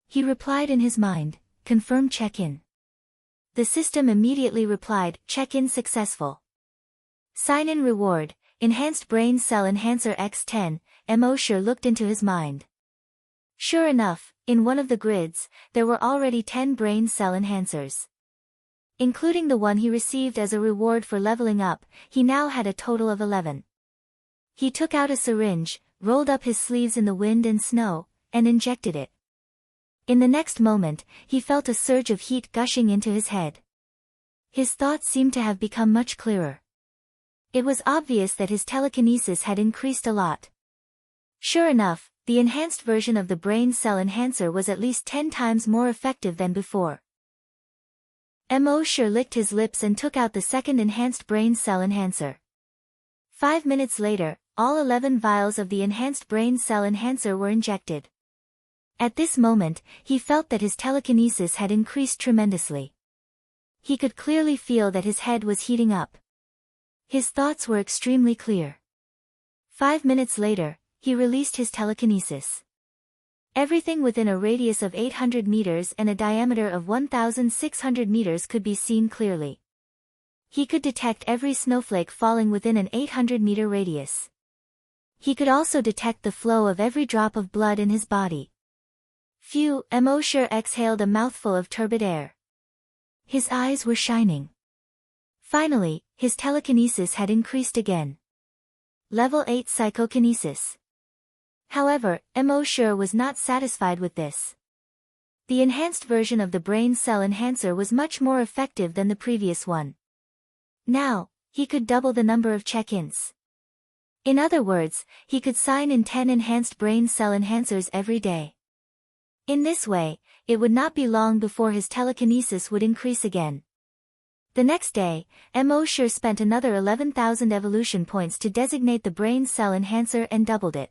He replied in his mind, confirm check-in. The system immediately replied, check-in successful. Sign-in reward, Enhanced Brain Cell Enhancer X10, Mo Shi looked into his mind. Sure enough, in one of the grids, there were already 10 brain cell enhancers. Including the one he received as a reward for leveling up, he now had a total of 11. He took out a syringe, rolled up his sleeves in the wind and snow, and injected it. In the next moment, he felt a surge of heat gushing into his head. His thoughts seemed to have become much clearer. It was obvious that his telekinesis had increased a lot. Sure enough, the enhanced version of the brain cell enhancer was at least 10 times more effective than before. Mo Shi licked his lips and took out the second enhanced brain cell enhancer. 5 minutes later, all 11 vials of the enhanced brain cell enhancer were injected. At this moment, he felt that his telekinesis had increased tremendously. He could clearly feel that his head was heating up. His thoughts were extremely clear. 5 minutes later, he released his telekinesis. Everything within a radius of 800 meters and a diameter of 1,600 meters could be seen clearly. He could detect every snowflake falling within an 800-meter radius. He could also detect the flow of every drop of blood in his body. Phew, Mosher exhaled a mouthful of turbid air. His eyes were shining. Finally, his telekinesis had increased again. Level 8 psychokinesis. However, Mosher was not satisfied with this. The enhanced version of the brain cell enhancer was much more effective than the previous one. Now, he could double the number of check-ins. In other words, he could sign in 10 enhanced brain cell enhancers every day. In this way, it would not be long before his telekinesis would increase again. The next day, Mosher spent another 11,000 evolution points to designate the brain cell enhancer and doubled it.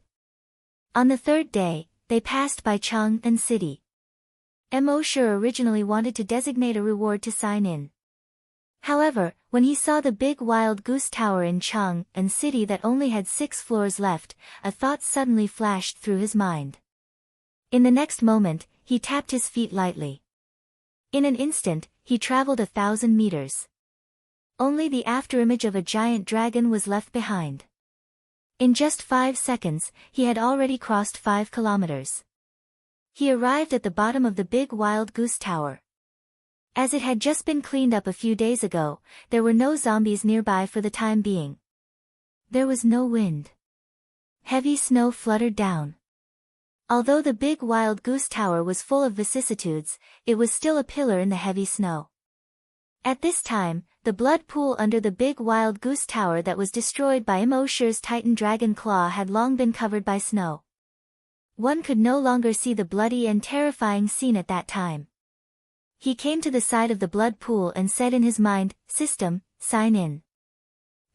On the third day, they passed by Chang and City. Mosher originally wanted to designate a reward to sign in. However, when he saw the big wild goose tower in Chang and City that only had 6 floors left, a thought suddenly flashed through his mind. In the next moment, he tapped his feet lightly. In an instant, he traveled 1,000 meters. Only the afterimage of a giant dragon was left behind. In just 5 seconds, he had already crossed 5 kilometers. He arrived at the bottom of the big wild goose tower. As it had just been cleaned up a few days ago, there were no zombies nearby for the time being. There was no wind. Heavy snow fluttered down. Although the big wild goose tower was full of vicissitudes, it was still a pillar in the heavy snow. At this time, the blood pool under the big wild goose tower that was destroyed by Mosher's Titan Dragon Claw had long been covered by snow. One could no longer see the bloody and terrifying scene at that time. He came to the side of the blood pool and said in his mind, "System, sign in."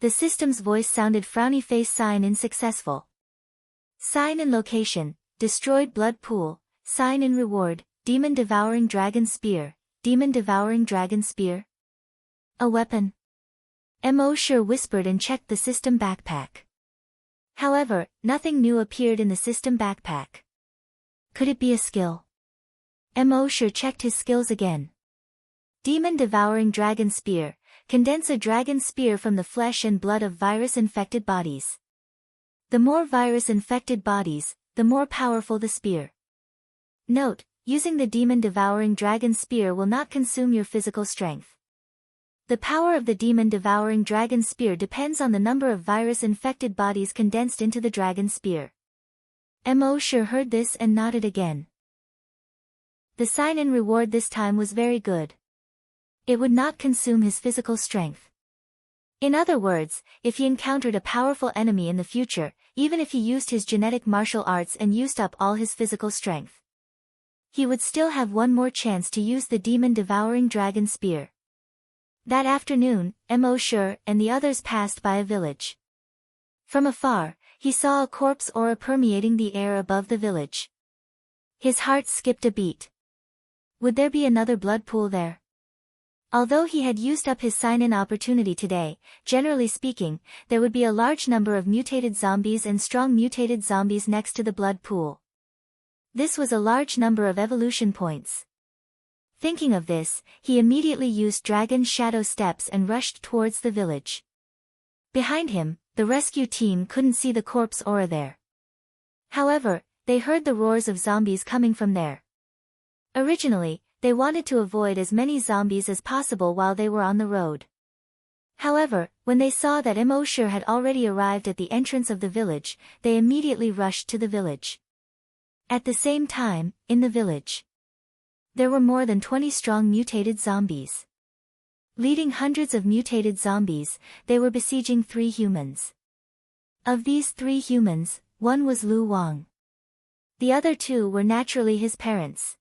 The system's voice sounded frowny face sign in successful. Sign in location, destroyed blood pool, sign in reward, demon devouring dragon spear, demon devouring dragon spear. A weapon? Mosher whispered and checked the system backpack. However, nothing new appeared in the system backpack. Could it be a skill? Mosher checked his skills again. Demon devouring dragon spear, condense a dragon spear from the flesh and blood of virus-infected bodies. The more virus-infected bodies, the more powerful the spear. Note, using the demon devouring dragon spear will not consume your physical strength. The power of the demon devouring dragon spear depends on the number of virus-infected bodies condensed into the dragon spear. Mosher heard this and nodded again. The sign-in reward this time was very good. It would not consume his physical strength. In other words, if he encountered a powerful enemy in the future, even if he used his genetic martial arts and used up all his physical strength, he would still have one more chance to use the demon devouring dragon spear. That afternoon, Mosher and the others passed by a village. From afar, he saw a corpse aura permeating the air above the village. His heart skipped a beat. Would there be another blood pool there? Although he had used up his sign-in opportunity today, generally speaking, there would be a large number of mutated zombies and strong mutated zombies next to the blood pool. This was a large number of evolution points. Thinking of this, he immediately used Dragon Shadow Steps and rushed towards the village. Behind him, the rescue team couldn't see the corpse aura there. However, they heard the roars of zombies coming from there. Originally, they wanted to avoid as many zombies as possible while they were on the road. However, when they saw that Mosher had already arrived at the entrance of the village, they immediately rushed to the village. At the same time, in the village, there were more than 20 strong mutated zombies. Leading hundreds of mutated zombies, they were besieging 3 humans. Of these 3 humans, one was Lu Wang. The other 2 were naturally his parents.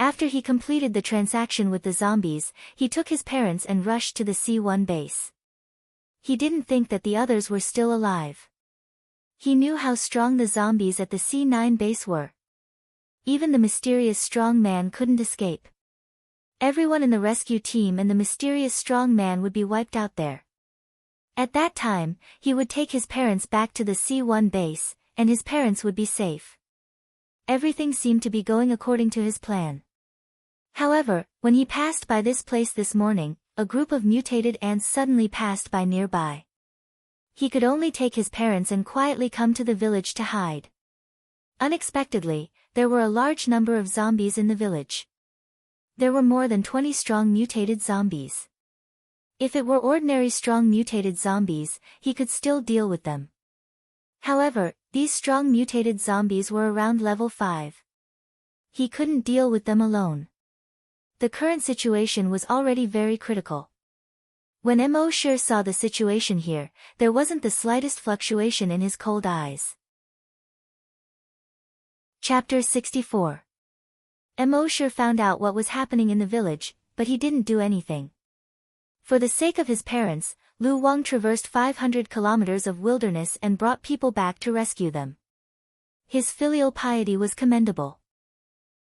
After he completed the transaction with the zombies, he took his parents and rushed to the C1 base. He didn't think that the others were still alive. He knew how strong the zombies at the C9 base were. Even the mysterious strong man couldn't escape. Everyone in the rescue team and the mysterious strong man would be wiped out there. At that time, he would take his parents back to the C1 base, and his parents would be safe. Everything seemed to be going according to his plan. However, when he passed by this place this morning, a group of mutated ants suddenly passed by nearby. He could only take his parents and quietly come to the village to hide. Unexpectedly, there were a large number of zombies in the village. There were more than 20 strong mutated zombies. If it were ordinary strong mutated zombies, he could still deal with them. However, these strong mutated zombies were around level 5. He couldn't deal with them alone. The current situation was already very critical. When Emoshir saw the situation here, there wasn't the slightest fluctuation in his cold eyes. Chapter 64. Emoshir found out what was happening in the village, but he didn't do anything. For the sake of his parents, Lu Wang traversed 500 kilometers of wilderness and brought people back to rescue them. His filial piety was commendable.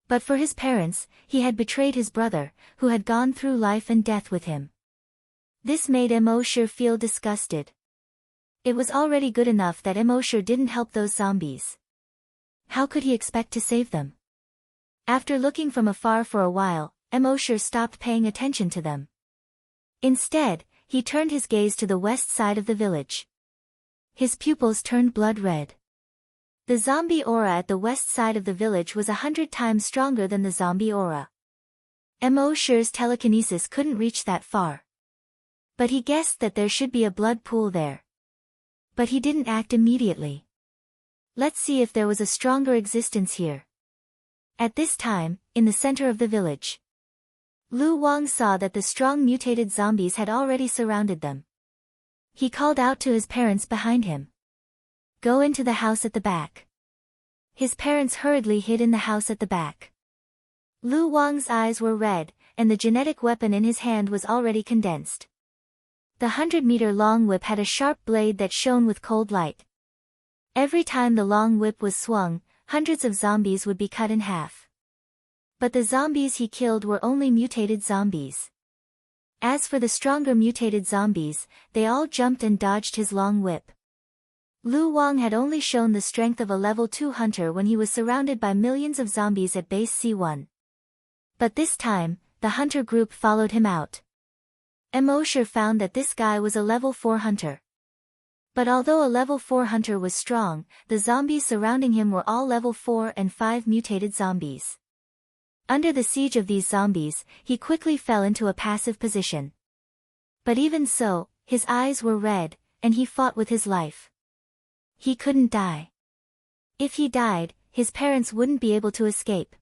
But for his parents, he had betrayed his brother, who had gone through life and death with him. This made Emoshir feel disgusted. It was already good enough that Emoshir didn't help those zombies. How could he expect to save them? After looking from afar for a while, Emoshir stopped paying attention to them. Instead, he turned his gaze to the west side of the village. His pupils turned blood red. The zombie aura at the west side of the village was 100 times stronger than the zombie aura. Emoshir's telekinesis couldn't reach that far. But he guessed that there should be a blood pool there. But he didn't act immediately. Let's see if there was a stronger existence here. At this time, in the center of the village, Lu Wang saw that the strong mutated zombies had already surrounded them. He called out to his parents behind him. Go into the house at the back. His parents hurriedly hid in the house at the back. Lu Wang's eyes were red, and the genetic weapon in his hand was already condensed. The 100-meter-long whip had a sharp blade that shone with cold light. Every time the long whip was swung, hundreds of zombies would be cut in half. But the zombies he killed were only mutated zombies. As for the stronger mutated zombies, they all jumped and dodged his long whip. Lu Wang had only shown the strength of a level 2 hunter when he was surrounded by millions of zombies at base C1. But this time, the hunter group followed him out. Emoshir found that this guy was a level 4 hunter. But although a level 4 hunter was strong, the zombies surrounding him were all level 4 and 5 mutated zombies. Under the siege of these zombies, he quickly fell into a passive position. But even so, his eyes were red, and he fought with his life. He couldn't die. If he died, his parents wouldn't be able to escape.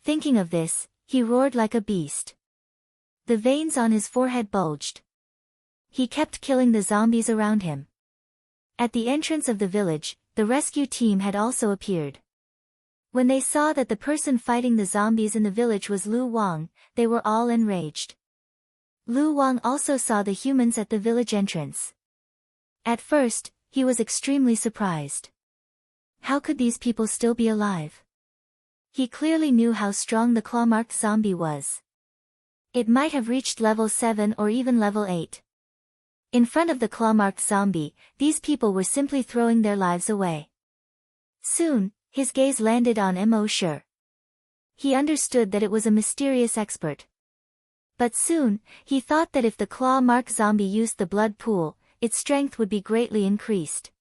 Thinking of this, he roared like a beast. The veins on his forehead bulged. He kept killing the zombies around him. At the entrance of the village, the rescue team had also appeared. When they saw that the person fighting the zombies in the village was Lu Wang, they were all enraged. Lu Wang also saw the humans at the village entrance. At first, he was extremely surprised. How could these people still be alive? He clearly knew how strong the claw-marked zombie was. It might have reached level 7 or even level 8. In front of the claw-marked zombie, these people were simply throwing their lives away. Soon, his gaze landed on Emoshir. He understood that it was a mysterious expert. But soon, he thought that if the claw-marked zombie used the blood pool, its strength would be greatly increased.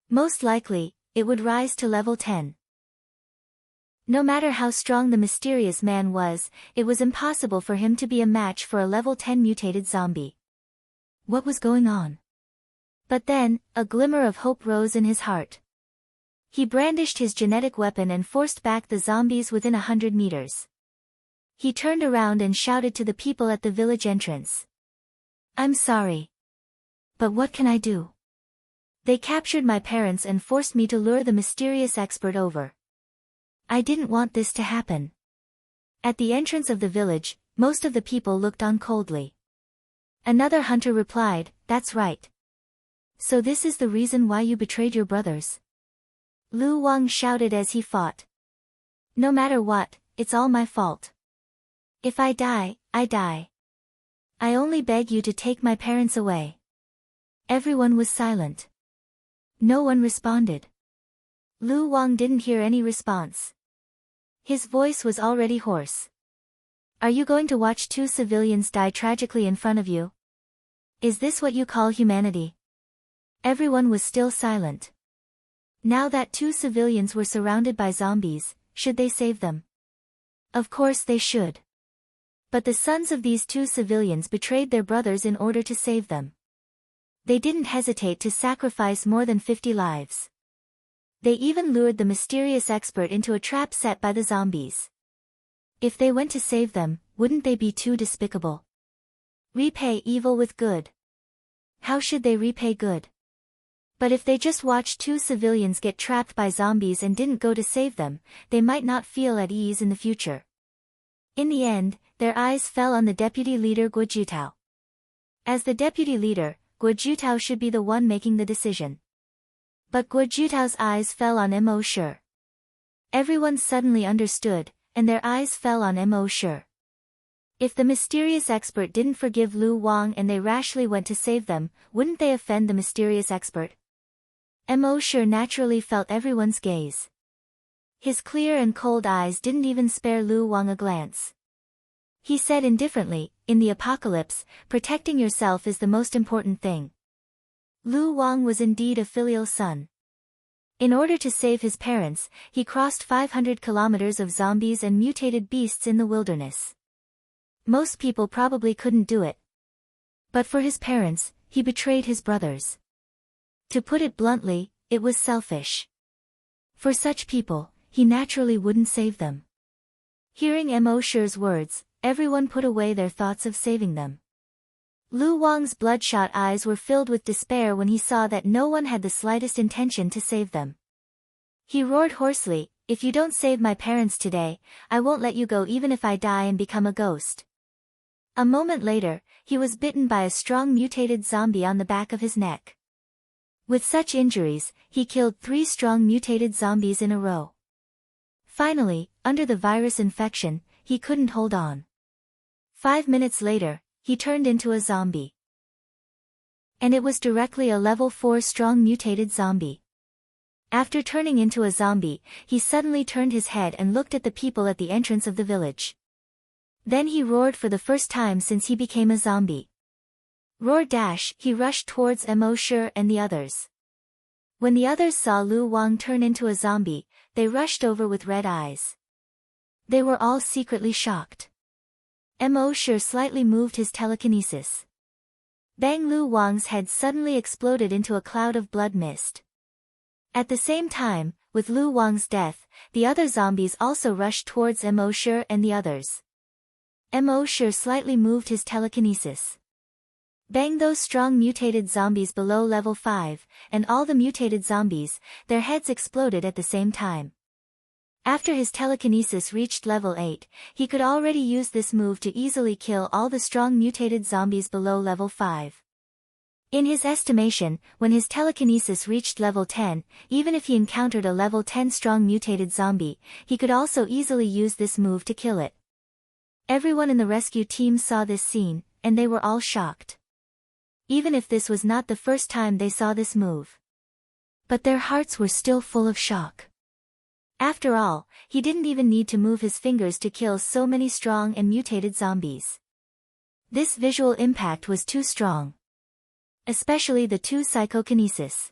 Most likely, it would rise to level 10. No matter how strong the mysterious man was, it was impossible for him to be a match for a level 10 mutated zombie. What was going on? But then, a glimmer of hope rose in his heart. He brandished his genetic weapon and forced back the zombies within 100 meters. He turned around and shouted to the people at the village entrance. I'm sorry. But what can I do? They captured my parents and forced me to lure the mysterious expert over. I didn't want this to happen. At the entrance of the village, most of the people looked on coldly. Another hunter replied, That's right. So this is the reason why you betrayed your brothers? Lu Wang shouted as he fought. No matter what, it's all my fault. If I die, I die. I only beg you to take my parents away. Everyone was silent. No one responded. Lu Wang didn't hear any response. His voice was already hoarse. Are you going to watch two civilians die tragically in front of you? Is this what you call humanity? Everyone was still silent. Now that two civilians were surrounded by zombies, should they save them? Of course they should. But the sons of these two civilians betrayed their brothers in order to save them. They didn't hesitate to sacrifice more than 50 lives. They even lured the mysterious expert into a trap set by the zombies. If they went to save them, wouldn't they be too despicable? Repay evil with good. How should they repay good? But if they just watched two civilians get trapped by zombies and didn't go to save them, they might not feel at ease in the future. In the end, their eyes fell on the deputy leader Guo Jitao. As the deputy leader, Guo Jitao should be the one making the decision. But Guo Jitao's eyes fell on Mo Shi. Everyone suddenly understood, and their eyes fell on Mo Shi. If the mysterious expert didn't forgive Lu Wang and they rashly went to save them, wouldn't they offend the mysterious expert? Mo Shi naturally felt everyone's gaze. His clear and cold eyes didn't even spare Lu Wang a glance. He said indifferently, in the apocalypse, protecting yourself is the most important thing. Lu Wang was indeed a filial son. In order to save his parents, he crossed 500 kilometers of zombies and mutated beasts in the wilderness. Most people probably couldn't do it. But for his parents, he betrayed his brothers. To put it bluntly, it was selfish. For such people, he naturally wouldn't save them. Hearing Mo Shi's words, everyone put away their thoughts of saving them. Lu Wang's bloodshot eyes were filled with despair when he saw that no one had the slightest intention to save them. He roared hoarsely, "If you don't save my parents today, I won't let you go even if I die and become a ghost." A moment later, he was bitten by a strong mutated zombie on the back of his neck. With such injuries, he killed 3 strong mutated zombies in a row. Finally, under the virus infection, he couldn't hold on. 5 minutes later, he turned into a zombie. And it was directly a level 4 strong mutated zombie. After turning into a zombie, he suddenly turned his head and looked at the people at the entrance of the village. Then he roared for the first time since he became a zombie. Roar dash! He rushed towards Mo Shi and the others. When the others saw Lu Wang turn into a zombie, they rushed over with red eyes. They were all secretly shocked. Mo Shi slightly moved his telekinesis. Bang! Lu Wang's head suddenly exploded into a cloud of blood mist. At the same time, with Lu Wang's death, the other zombies also rushed towards Mo Shi and the others. Mo Shi slightly moved his telekinesis. Bang! Those strong mutated zombies below level 5, and all the mutated zombies, their heads exploded at the same time. After his telekinesis reached level 8, he could already use this move to easily kill all the strong mutated zombies below level 5. In his estimation, when his telekinesis reached level 10, even if he encountered a level 10 strong mutated zombie, he could also easily use this move to kill it. Everyone in the rescue team saw this scene, and they were all shocked. Even if this was not the first time they saw this move. But their hearts were still full of shock. After all, he didn't even need to move his fingers to kill so many strong and mutated zombies. This visual impact was too strong. Especially the two psychokinesis.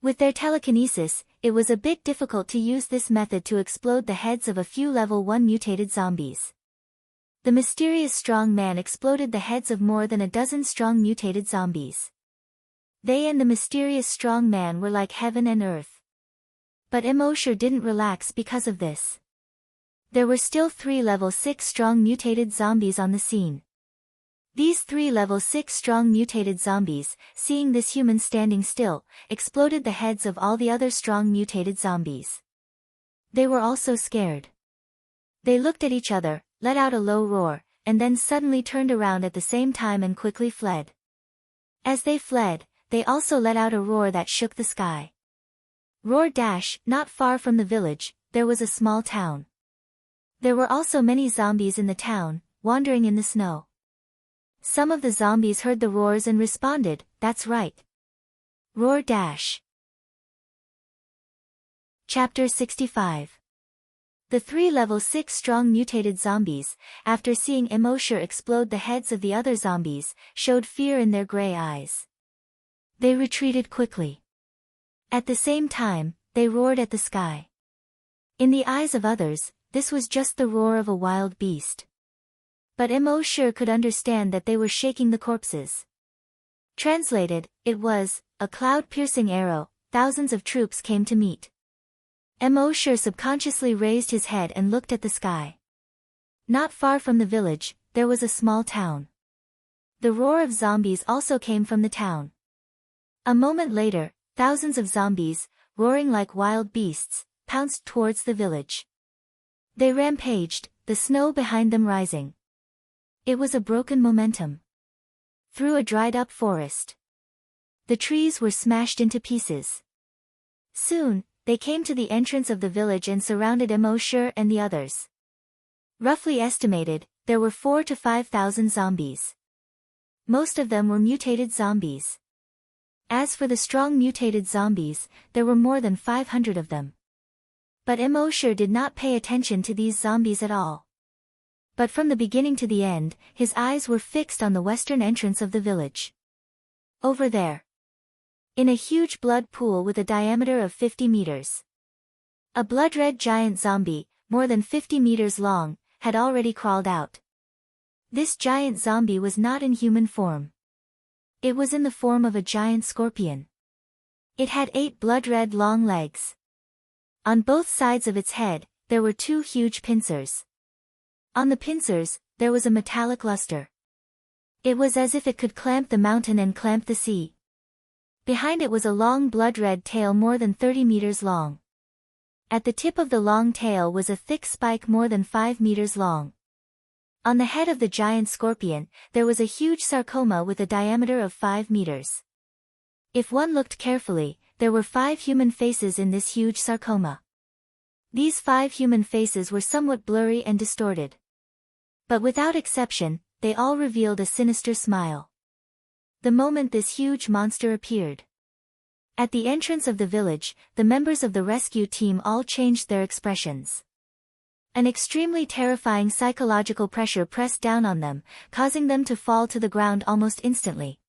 With their telekinesis, it was a bit difficult to use this method to explode the heads of a few level 1 mutated zombies. The mysterious strong man exploded the heads of more than a dozen strong mutated zombies. They and the mysterious strong man were like heaven and earth. But Mo Shi didn't relax because of this. There were still 3 level 6 strong mutated zombies on the scene. These 3 level 6 strong mutated zombies, seeing this human standing still, exploded the heads of all the other strong mutated zombies. They were also scared. They looked at each other, let out a low roar, and then suddenly turned around at the same time and quickly fled. As they fled, they also let out a roar that shook the sky. Roar dash! Not far from the village, there was a small town. There were also many zombies in the town, wandering in the snow. Some of the zombies heard the roars and responded, "That's right. Roar dash." Chapter 65. The 3 level 6 strong mutated zombies, after seeing Immortal explode the heads of the other zombies, showed fear in their gray eyes. They retreated quickly. At the same time, they roared at the sky. In the eyes of others, this was just the roar of a wild beast. But Immortal could understand that they were shaking the corpses. Translated, it was a cloud-piercing arrow. Thousands of troops came to meet. Immortal subconsciously raised his head and looked at the sky. Not far from the village, there was a small town. The roar of zombies also came from the town. A moment later, thousands of zombies, roaring like wild beasts, pounced towards the village. They rampaged, the snow behind them rising. It was a broken momentum. Through a dried-up forest. The trees were smashed into pieces. Soon, they came to the entrance of the village and surrounded Immortal and the others. Roughly estimated, there were 4,000 to 5,000 zombies. Most of them were mutated zombies. As for the strong mutated zombies, there were more than 500 of them. But Immortal did not pay attention to these zombies at all. But from the beginning to the end, his eyes were fixed on the western entrance of the village. Over there. In a huge blood pool with a diameter of 50 meters. A blood-red giant zombie, more than 50 meters long, had already crawled out. This giant zombie was not in human form. It was in the form of a giant scorpion. It had 8 blood-red long legs. On both sides of its head, there were 2 huge pincers. On the pincers, there was a metallic luster. It was as if it could clamp the mountain and clamp the sea. Behind it was a long blood-red tail more than 30 meters long. At the tip of the long tail was a thick spike more than 5 meters long. On the head of the giant scorpion, there was a huge sarcoma with a diameter of 5 meters. If one looked carefully, there were 5 human faces in this huge sarcoma. These 5 human faces were somewhat blurry and distorted. But without exception, they all revealed a sinister smile. The moment this huge monster appeared. At the entrance of the village, the members of the rescue team all changed their expressions. An extremely terrifying psychological pressure pressed down on them, causing them to fall to the ground almost instantly.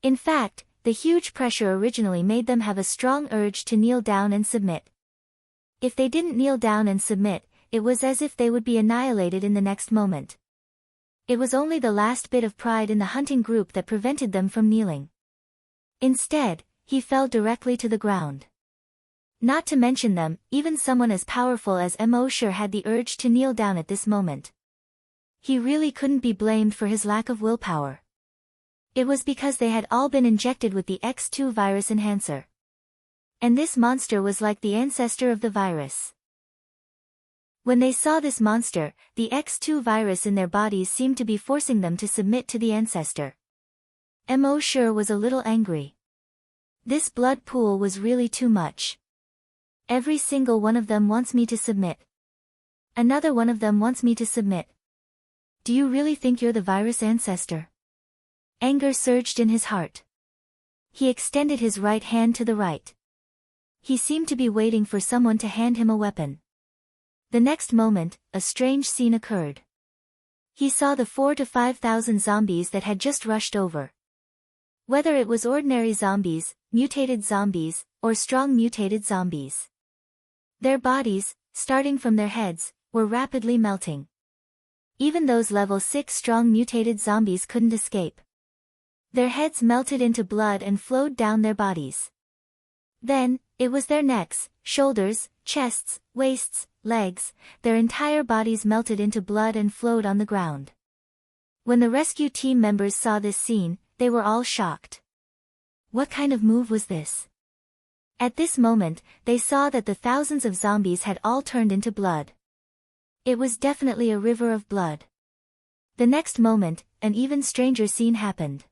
In fact, the huge pressure originally made them have a strong urge to kneel down and submit. If they didn't kneel down and submit, it was as if they would be annihilated in the next moment. It was only the last bit of pride in the hunting group that prevented them from kneeling. Instead, he fell directly to the ground. Not to mention them, even someone as powerful as Immortal had the urge to kneel down at this moment. He really couldn't be blamed for his lack of willpower. It was because they had all been injected with the X2 virus enhancer. And this monster was like the ancestor of the virus. When they saw this monster, the X2 virus in their bodies seemed to be forcing them to submit to the ancestor. Immortal was a little angry. This blood pool was really too much. Every single one of them wants me to submit. Another one of them wants me to submit. Do you really think you're the virus ancestor? Anger surged in his heart. He extended his right hand to the right. He seemed to be waiting for someone to hand him a weapon. The next moment, a strange scene occurred. He saw the 4,000 to 5,000 zombies that had just rushed over. Whether it was ordinary zombies, mutated zombies, or strong mutated zombies. Their bodies, starting from their heads, were rapidly melting. Even those level 6 strong mutated zombies couldn't escape. Their heads melted into blood and flowed down their bodies. Then, it was their necks, shoulders, chests, waists, legs, their entire bodies melted into blood and flowed on the ground. When the rescue team members saw this scene, they were all shocked. What kind of move was this? At this moment, they saw that the thousands of zombies had all turned into blood. It was definitely a river of blood. The next moment, an even stranger scene happened.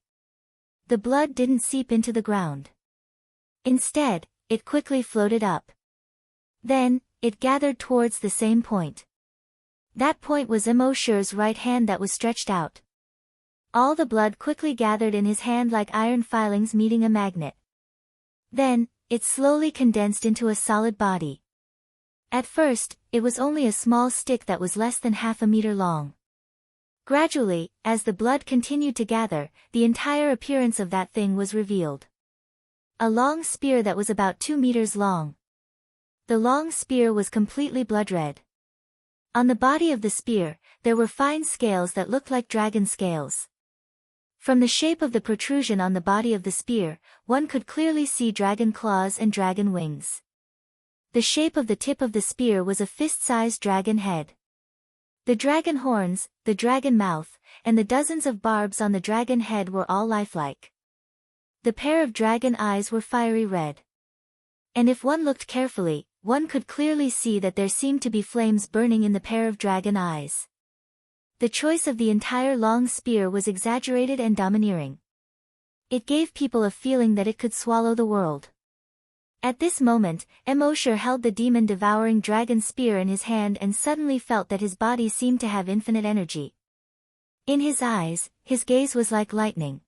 The blood didn't seep into the ground. Instead, it quickly floated up. Then, it gathered towards the same point. That point was Immortal's right hand that was stretched out. All the blood quickly gathered in his hand like iron filings meeting a magnet. Then, it slowly condensed into a solid body. At first, it was only a small stick that was less than half a meter long. Gradually, as the blood continued to gather, the entire appearance of that thing was revealed. A long spear that was about 2 meters long. The long spear was completely blood-red. On the body of the spear, there were fine scales that looked like dragon scales. From the shape of the protrusion on the body of the spear, one could clearly see dragon claws and dragon wings. The shape of the tip of the spear was a fist-sized dragon head. The dragon horns, the dragon mouth, and the dozens of barbs on the dragon head were all lifelike. The pair of dragon eyes were fiery red. And if one looked carefully, one could clearly see that there seemed to be flames burning in the pair of dragon eyes. The choice of the entire long spear was exaggerated and domineering. It gave people a feeling that it could swallow the world. At this moment, Emosher held the demon-devouring dragon spear in his hand and suddenly felt that his body seemed to have infinite energy. In his eyes, his gaze was like lightning.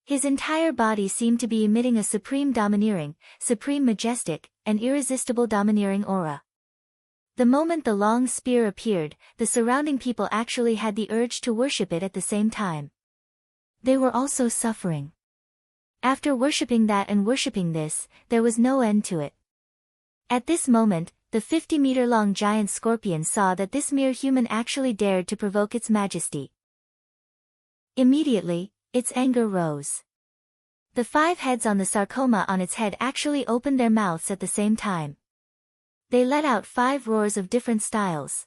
His entire body seemed to be emitting a supreme domineering, supreme majestic, and irresistible domineering aura. The moment the long spear appeared, the surrounding people actually had the urge to worship it at the same time. They were also suffering. After worshipping that and worshipping this, there was no end to it. At this moment, the 50-meter-long giant scorpion saw that this mere human actually dared to provoke its majesty. Immediately, its anger rose. The 5 heads on the sarcoma on its head actually opened their mouths at the same time. They let out 5 roars of different styles.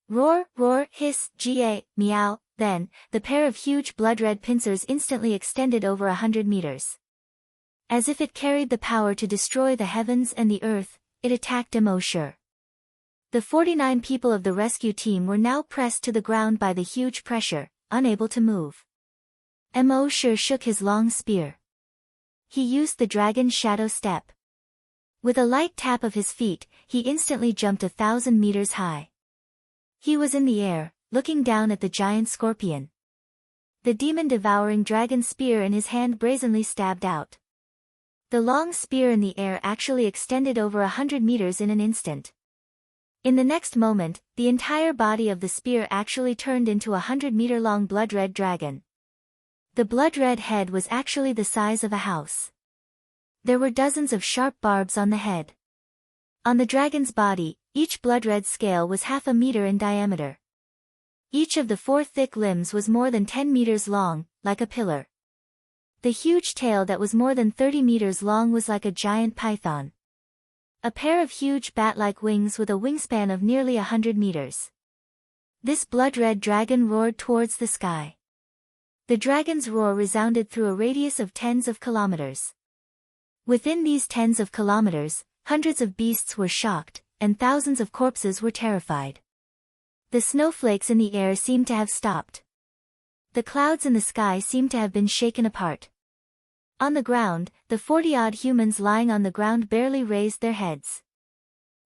Roar, roar, hiss, ga, meow. Then, the pair of huge blood-red pincers instantly extended over 100 meters. As if it carried the power to destroy the heavens and the earth, it attacked Emosher. The 49 people of the rescue team were now pressed to the ground by the huge pressure, unable to move. Emosher shook his long spear. He used the dragon's shadow step. With a light tap of his feet, he instantly jumped 1,000 meters high. He was in the air, looking down at the giant scorpion. The demon-devouring dragon spear in his hand brazenly stabbed out. The long spear in the air actually extended over 100 meters in an instant. In the next moment, the entire body of the spear actually turned into a 100-meter-long blood-red dragon. The blood-red head was actually the size of a house. There were dozens of sharp barbs on the head. On the dragon's body, each blood-red scale was half a meter in diameter. Each of the 4 thick limbs was more than 10 meters long, like a pillar. The huge tail that was more than 30 meters long was like a giant python. A pair of huge bat-like wings with a wingspan of nearly 100 meters. This blood-red dragon roared towards the sky. The dragon's roar resounded through a radius of tens of kilometers. Within these tens of kilometers, hundreds of beasts were shocked, and thousands of corpses were terrified. The snowflakes in the air seemed to have stopped. The clouds in the sky seemed to have been shaken apart. On the ground, the 40-odd humans lying on the ground barely raised their heads.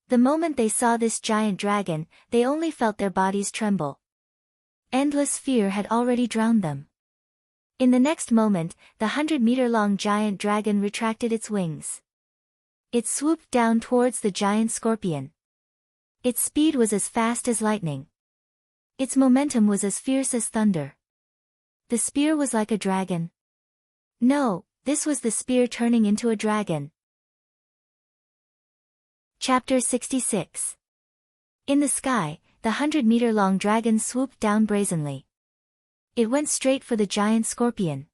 The moment they saw this giant dragon, they only felt their bodies tremble. Endless fear had already drowned them. In the next moment, the 100-meter-long giant dragon retracted its wings. It swooped down towards the giant scorpion. Its speed was as fast as lightning. Its momentum was as fierce as thunder. The spear was like a dragon. No, this was the spear turning into a dragon. Chapter 66. In the sky, the 100-meter-long dragon swooped down brazenly. It went straight for the giant scorpion.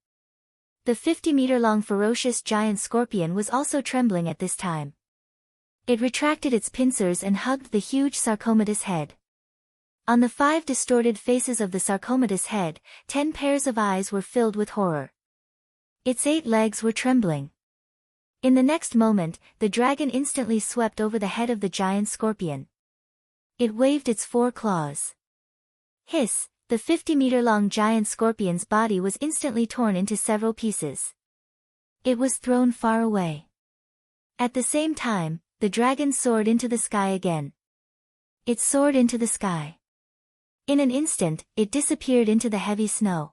The 50-meter-long ferocious giant scorpion was also trembling at this time. It retracted its pincers and hugged the huge sarcomatous head. On the 5 distorted faces of the sarcomatous head, 10 pairs of eyes were filled with horror. Its 8 legs were trembling. In the next moment, the dragon instantly swept over the head of the giant scorpion. It waved its 4 claws. Hiss, the 50-meter-long giant scorpion's body was instantly torn into several pieces. It was thrown far away. At the same time, the dragon soared into the sky again. It soared into the sky. In an instant, it disappeared into the heavy snow.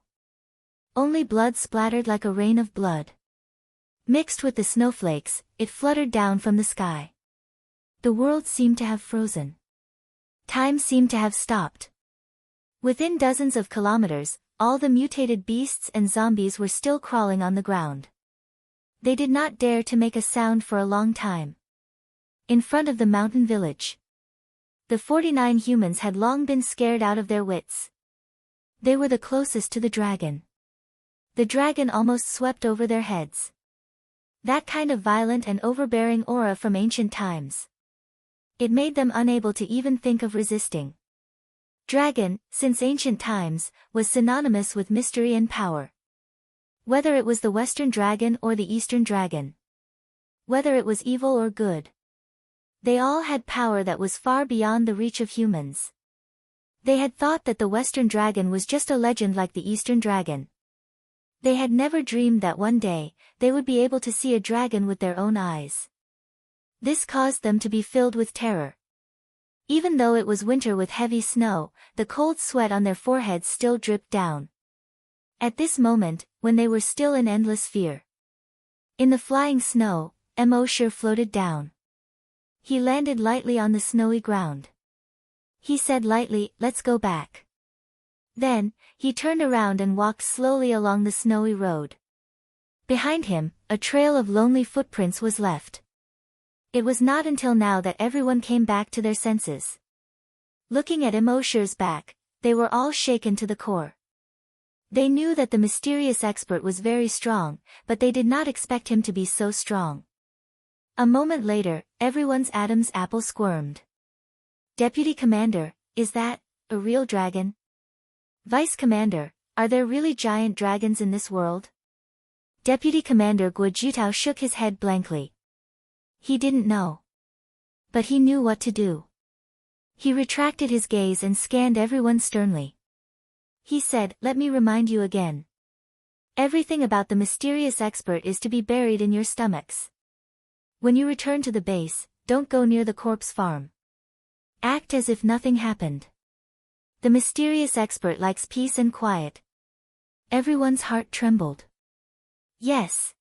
Only blood splattered like a rain of blood. Mixed with the snowflakes, it fluttered down from the sky. The world seemed to have frozen. Time seemed to have stopped. Within dozens of kilometers, all the mutated beasts and zombies were still crawling on the ground. They did not dare to make a sound for a long time. In front of the mountain village, the 49 humans had long been scared out of their wits. They were the closest to the dragon. The dragon almost swept over their heads. That kind of violent and overbearing aura from ancient times. It made them unable to even think of resisting. Dragon, since ancient times, was synonymous with mystery and power. Whether it was the Western dragon or the Eastern dragon. Whether it was evil or good. They all had power that was far beyond the reach of humans. They had thought that the Western dragon was just a legend like the Eastern dragon. They had never dreamed that one day, they would be able to see a dragon with their own eyes. This caused them to be filled with terror. Even though it was winter with heavy snow, the cold sweat on their foreheads still dripped down. At this moment, when they were still in endless fear. In the flying snow, Emosher floated down. He landed lightly on the snowy ground. He said lightly, "Let's go back." Then, he turned around and walked slowly along the snowy road. Behind him, a trail of lonely footprints was left. It was not until now that everyone came back to their senses. Looking at Emosher's back, they were all shaken to the core. They knew that the mysterious expert was very strong, but they did not expect him to be so strong. A moment later, everyone's Adam's apple squirmed. "Deputy Commander, is that a real dragon? Vice Commander, are there really giant dragons in this world?" Deputy Commander Guojutao shook his head blankly. He didn't know. But he knew what to do. He retracted his gaze and scanned everyone sternly. He said, "Let me remind you again. Everything about the mysterious expert is to be buried in your stomachs. When you return to the base, don't go near the corpse farm. Act as if nothing happened. The mysterious expert likes peace and quiet." Everyone's heart trembled. Yes.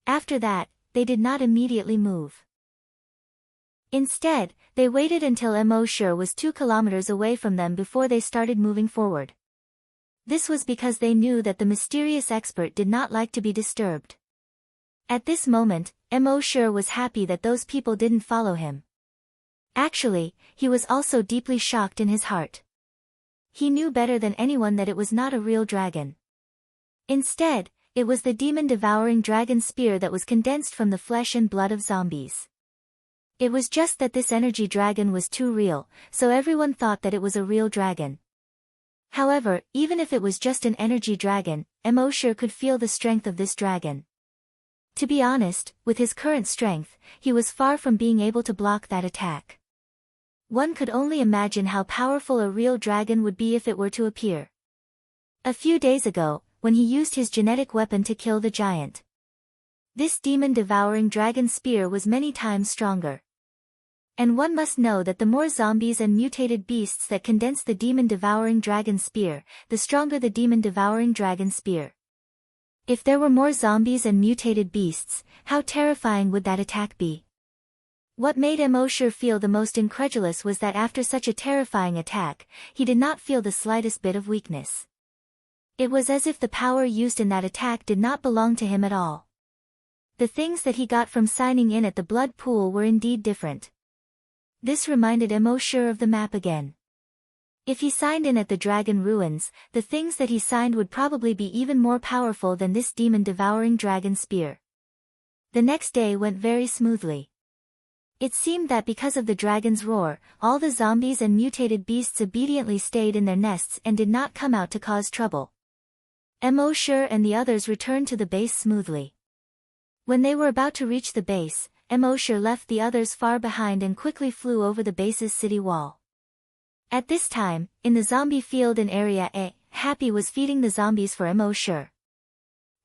After that, they did not immediately move. Instead, they waited until Emosher was 2 kilometers away from them before they started moving forward. This was because they knew that the mysterious expert did not like to be disturbed. At this moment, Emosher was happy that those people didn't follow him. Actually, he was also deeply shocked in his heart. He knew better than anyone that it was not a real dragon. Instead, it was the demon-devouring dragon spear that was condensed from the flesh and blood of zombies. It was just that this energy dragon was too real, so everyone thought that it was a real dragon. However, even if it was just an energy dragon, Emosher could feel the strength of this dragon. To be honest, with his current strength, he was far from being able to block that attack. One could only imagine how powerful a real dragon would be if it were to appear. A few days ago, when he used his genetic weapon to kill the giant. This demon-devouring dragon spear was many times stronger. And one must know that the more zombies and mutated beasts that condense the demon-devouring dragon spear, the stronger the demon-devouring dragon spear. If there were more zombies and mutated beasts, how terrifying would that attack be? What made Emosher feel the most incredulous was that after such a terrifying attack, he did not feel the slightest bit of weakness. It was as if the power used in that attack did not belong to him at all. The things that he got from signing in at the blood pool were indeed different. This reminded Emosher of the map again. If he signed in at the dragon ruins, the things that he signed would probably be even more powerful than this demon-devouring dragon spear. The next day went very smoothly. It seemed that because of the dragon's roar, all the zombies and mutated beasts obediently stayed in their nests and did not come out to cause trouble. Emosher and the others returned to the base smoothly. When they were about to reach the base, Emosher left the others far behind and quickly flew over the base's city wall. At this time, in the zombie field in Area A, Happy was feeding the zombies for Emosher.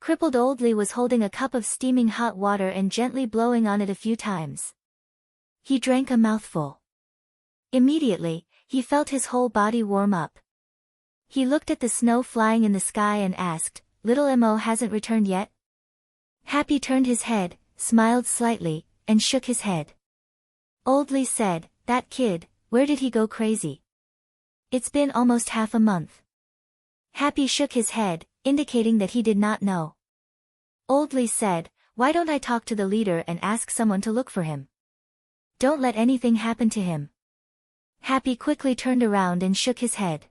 Crippled Oldly was holding a cup of steaming hot water and gently blowing on it a few times. He drank a mouthful. Immediately, he felt his whole body warm up. He looked at the snow flying in the sky and asked, "Little Emo hasn't returned yet?" Happy turned his head, smiled slightly, and shook his head. Oldly said, "That kid, Where did he go crazy? It's been almost half a month. Happy shook his head, indicating that he did not know. Oldly said, why don't I talk to the leader and ask someone to look for him? Don't let anything happen to him. Happy quickly turned around and shook his head.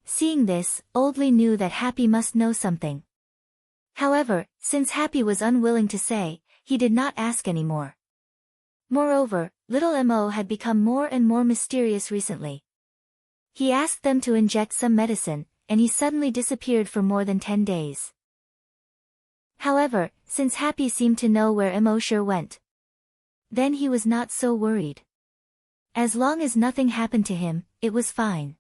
Seeing this, Oldly knew that Happy must know something. However, since Happy was unwilling to say, he did not ask any more. Moreover, little Mo had become more and more mysterious recently. He asked them to inject some medicine, and he suddenly disappeared for more than 10 days. However, since Happy seemed to know where Mo sure went, then he was not so worried. As long as nothing happened to him, it was fine.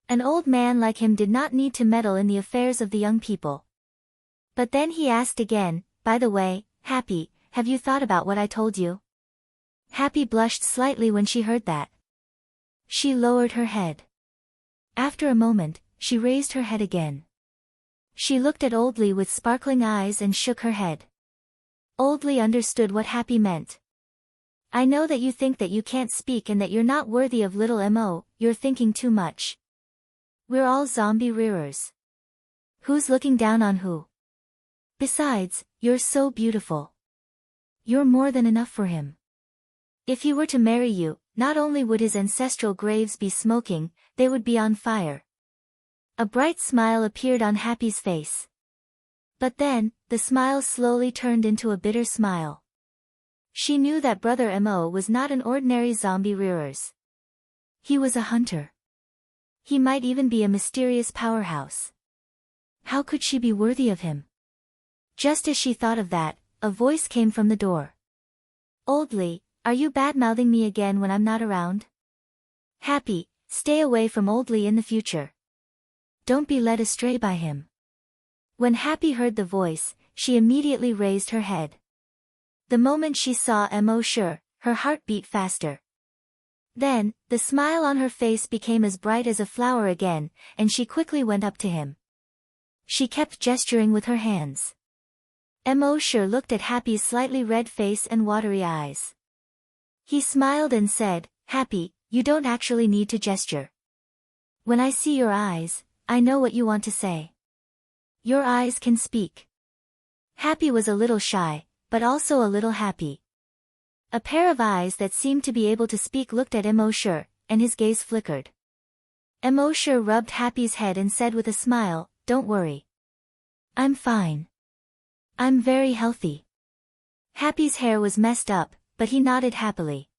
An old man like him did not need to meddle in the affairs of the young people. But then he asked again, by the way, Happy, have you thought about what I told you? Happy blushed slightly when she heard that. She lowered her head. After a moment, she raised her head again. She looked at Oldly with sparkling eyes and shook her head. Oldly understood what Happy meant. I know that you think that you can't speak and that you're not worthy of little Mo, you're thinking too much. We're all zombie rearers. Who's looking down on who? Besides, you're so beautiful. You're more than enough for him. If he were to marry you, not only would his ancestral graves be smoking, they would be on fire. A bright smile appeared on Happy's face. But then, the smile slowly turned into a bitter smile. She knew that Brother Mo was not an ordinary zombie rearers. He was a hunter. He might even be a mysterious powerhouse. How could she be worthy of him? Just as she thought of that, a voice came from the door. Oldly, are you bad-mouthing me again when I'm not around? Happy, stay away from Oldly in the future. Don't be led astray by him. When Happy heard the voice, she immediately raised her head. The moment she saw Mo sure, her heart beat faster. Then, the smile on her face became as bright as a flower again, and she quickly went up to him. She kept gesturing with her hands. Mo sure looked at Happy's slightly red face and watery eyes. He smiled and said, Happy, you don't actually need to gesture. When I see your eyes, I know what you want to say. Your eyes can speak. Happy was a little shy, but also a little happy. A pair of eyes that seemed to be able to speak looked at Mo sure, and his gaze flickered. Mo sure rubbed Happy's head and said with a smile, don't worry. I'm fine. I'm very healthy. Happy's hair was messed up, but he nodded happily.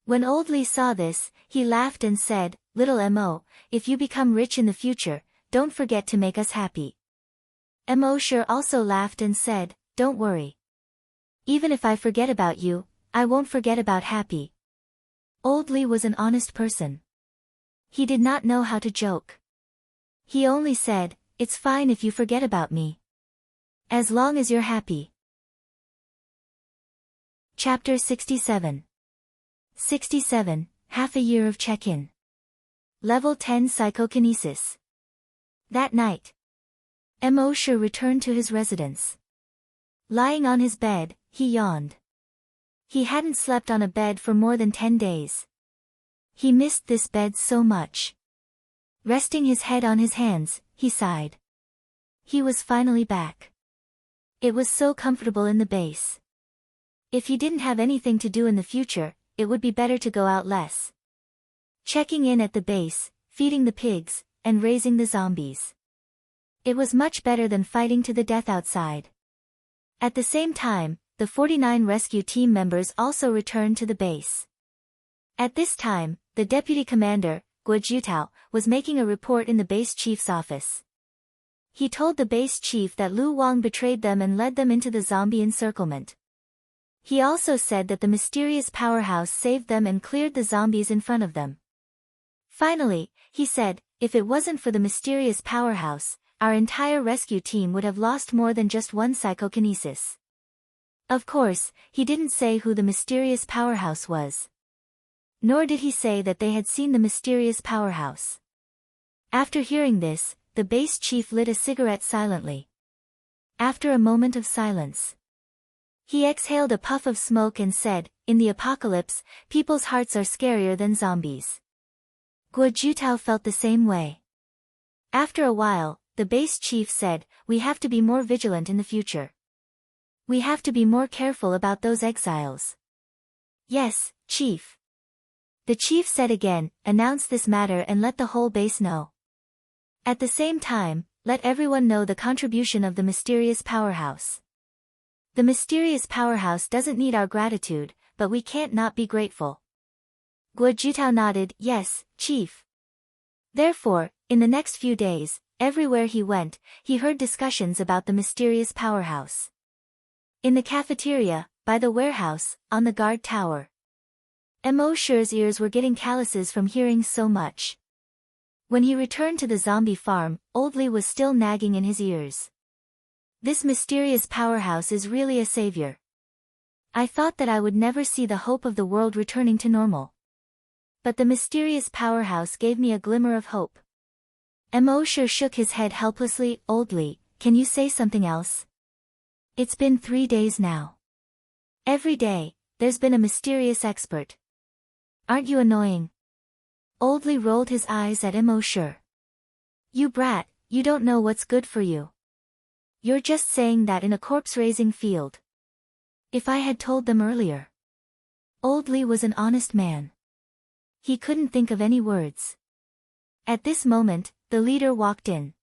When Oldly saw this, he laughed and said, little Mo, if you become rich in the future, don't forget to make us happy. Mo sure also laughed and said, don't worry. Even if I forget about you, I won't forget about Happy. Oldly was an honest person. He did not know how to joke. He only said, it's fine if you forget about me. As long as you're happy. Chapter 67. 67, Half a Year of Check-In. Level 10 Psychokinesis. That night, Mo sure returned to his residence. Lying on his bed, he yawned. He hadn't slept on a bed for more than 10 days. He missed this bed so much. Resting his head on his hands, he sighed. He was finally back. It was so comfortable in the base. If he didn't have anything to do in the future, it would be better to go out less. Checking in at the base, feeding the pigs, and raising the zombies. It was much better than fighting to the death outside. At the same time, the 49 rescue team members also returned to the base. At this time, the deputy commander, Guo Jutao, was making a report in the base chief's office. He told the base chief that Lu Wang betrayed them and led them into the zombie encirclement. He also said that the mysterious powerhouse saved them and cleared the zombies in front of them. Finally, he said, if it wasn't for the mysterious powerhouse, our entire rescue team would have lost more than just one psychokinesis. Of course, he didn't say who the mysterious powerhouse was. Nor did he say that they had seen the mysterious powerhouse. After hearing this, the base chief lit a cigarette silently. After a moment of silence, He exhaled a puff of smoke and said, "In the apocalypse, people's hearts are scarier than zombies." Guo Jutao felt the same way. After a while, the base chief said, "We have to be more vigilant in the future. We have to be more careful about those exiles." "Yes, chief." The chief said again, "Announce this matter and let the whole base know. At the same time, let everyone know the contribution of the mysterious powerhouse. The mysterious powerhouse doesn't need our gratitude, but we can't not be grateful." Guo Jutao nodded, "Yes, chief." Therefore, in the next few days, everywhere he went, he heard discussions about the mysterious powerhouse. In the cafeteria, by the warehouse, on the guard tower. Emosher's ears were getting calluses from hearing so much. When he returned to the zombie farm, Old Li was still nagging in his ears. "This mysterious powerhouse is really a savior. I thought that I would never see the hope of the world returning to normal. But the mysterious powerhouse gave me a glimmer of hope." Emosher shook his head helplessly. "Old Li, can you say something else? It's been 3 days now. Every day, there's been a mysterious expert. Aren't you annoying?" Old Li rolled his eyes at Emosher. "You brat, you don't know what's good for you. You're just saying that in a corpse-raising field. If I had told them earlier." Old Li was an honest man. He couldn't think of any words. At this moment, the leader walked in.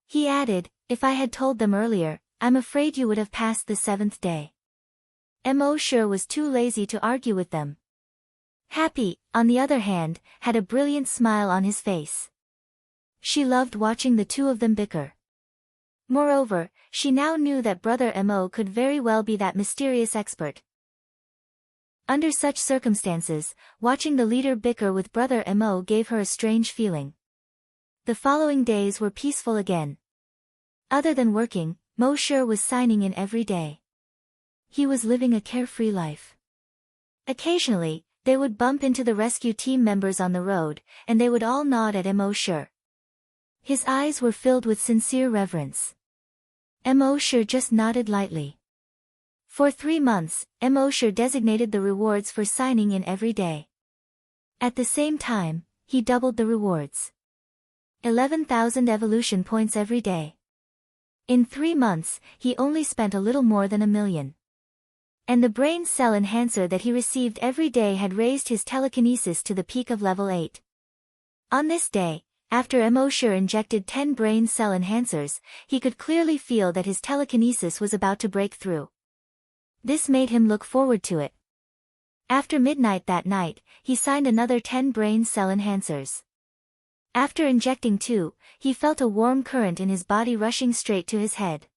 He added, "If I had told them earlier, I'm afraid you would have passed the 7th day." Emosher was too lazy to argue with them. Happy, on the other hand, had a brilliant smile on his face. She loved watching the two of them bicker. Moreover, she now knew that Brother Mo could very well be that mysterious expert. Under such circumstances, watching the leader bicker with Brother Mo gave her a strange feeling. The following days were peaceful again. Other than working, Mosher was signing in every day. He was living a carefree life. Occasionally, they would bump into the rescue team members on the road, and they would all nod at Mosher. His eyes were filled with sincere reverence. Mosher just nodded lightly. For 3 months, Mosher designated the rewards for signing in every day. At the same time, he doubled the rewards. 11,000 evolution points every day. In 3 months, he only spent a little more than 1 million. And the brain cell enhancer that he received every day had raised his telekinesis to the peak of level 8. On this day, after Mosher injected 10 brain cell enhancers, he could clearly feel that his telekinesis was about to break through. This made him look forward to it. After midnight that night, he signed another 10 brain cell enhancers. After injecting 2, he felt a warm current in his body rushing straight to his head.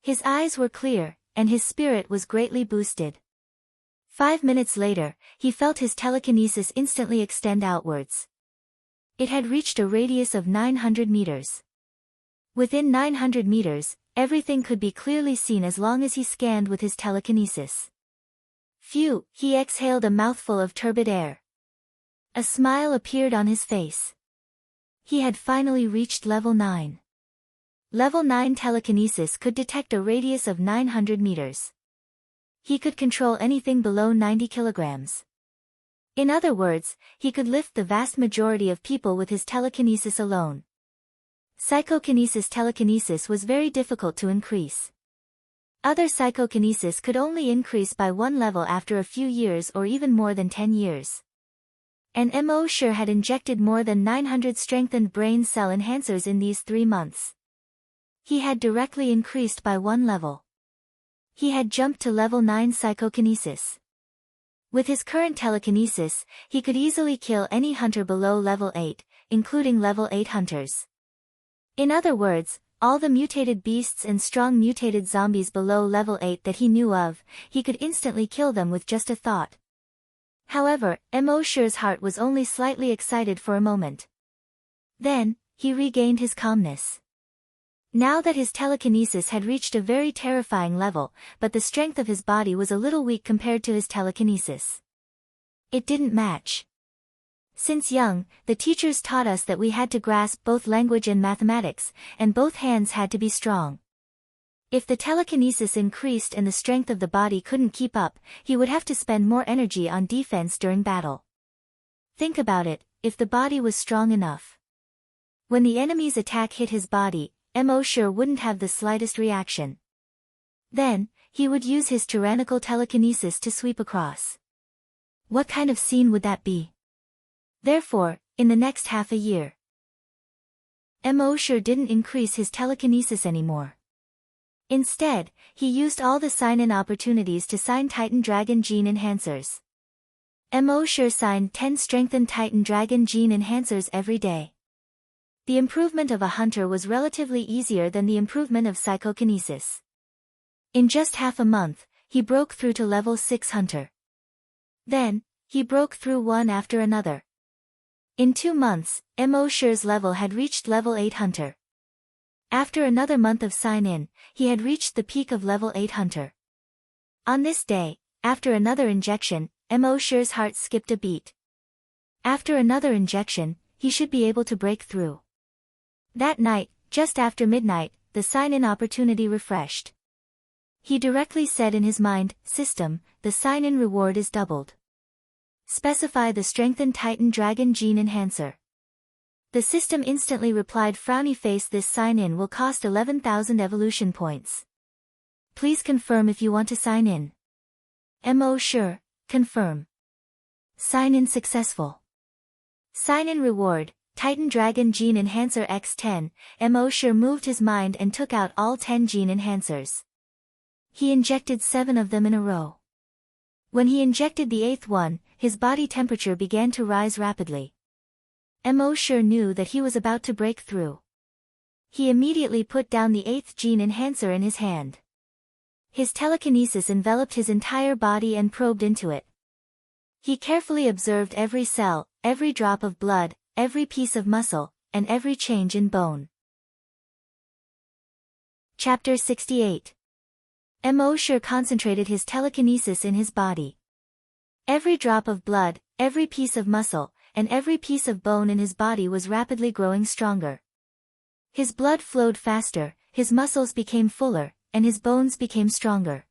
His eyes were clear, and his spirit was greatly boosted. 5 minutes later, he felt his telekinesis instantly extend outwards. It had reached a radius of 900 meters. Within 900 meters, everything could be clearly seen as long as he scanned with his telekinesis. Phew, he exhaled a mouthful of turbid air. A smile appeared on his face. He had finally reached level 9. Level 9 telekinesis could detect a radius of 900 meters. He could control anything below 90 kilograms. In other words, he could lift the vast majority of people with his telekinesis alone. Psychokinesis telekinesis was very difficult to increase. Other psychokinesis could only increase by 1 level after a few years or even more than 10 years. And Mosher had injected more than 900 strengthened brain cell enhancers in these 3 months. He had directly increased by 1 level. He had jumped to level 9 psychokinesis. With his current telekinesis, he could easily kill any hunter below level 8, including level 8 hunters. In other words, all the mutated beasts and strong mutated zombies below level 8 that he knew of, he could instantly kill them with just a thought. However, Mosher's heart was only slightly excited for a moment. Then, he regained his calmness. Now that his telekinesis had reached a very terrifying level, but the strength of his body was a little weak compared to his telekinesis. It didn't match. Since young, the teachers taught us that we had to grasp both language and mathematics, and both hands had to be strong. If the telekinesis increased and the strength of the body couldn't keep up, he would have to spend more energy on defense during battle. Think about it, if the body was strong enough. When the enemy's attack hit his body, Mo sure wouldn't have the slightest reaction. Then, he would use his tyrannical telekinesis to sweep across. What kind of scene would that be? Therefore, in the next half a year, Mo sure didn't increase his telekinesis anymore. Instead, he used all the sign-in opportunities to sign Titan Dragon Gene Enhancers. Mo sure signed 10 strengthened Titan Dragon Gene Enhancers every day. The improvement of a hunter was relatively easier than the improvement of psychokinesis. In just half a month, he broke through to level 6 hunter. Then, he broke through one after another. In 2 months, Mo sure's level had reached level 8 hunter. After another month of sign-in, he had reached the peak of level 8 hunter. On this day, after another injection, Mo sure's heart skipped a beat. After another injection, he should be able to break through. That night, just after midnight, the sign-in opportunity refreshed. He directly said in his mind, "System, the sign-in reward is doubled. Specify the strengthened Titan Dragon Gene Enhancer." The system instantly replied, "Frowny face, this sign-in will cost 11,000 evolution points. Please confirm if you want to sign in." Mo sure, confirm. Sign-in successful. Sign-in reward, Titan Dragon Gene Enhancer X10, Mo sure moved his mind and took out all 10 gene enhancers. He injected 7 of them in a row. When he injected the 8th one, his body temperature began to rise rapidly. Mo sure knew that he was about to break through. He immediately put down the 8th gene enhancer in his hand. His telekinesis enveloped his entire body and probed into it. He carefully observed every cell, every drop of blood, every piece of muscle, and every change in bone. Chapter 68. Mo sure concentrated his telekinesis in his body. Every drop of blood, every piece of muscle, and every piece of bone in his body was rapidly growing stronger. His blood flowed faster, his muscles became fuller, and his bones became stronger.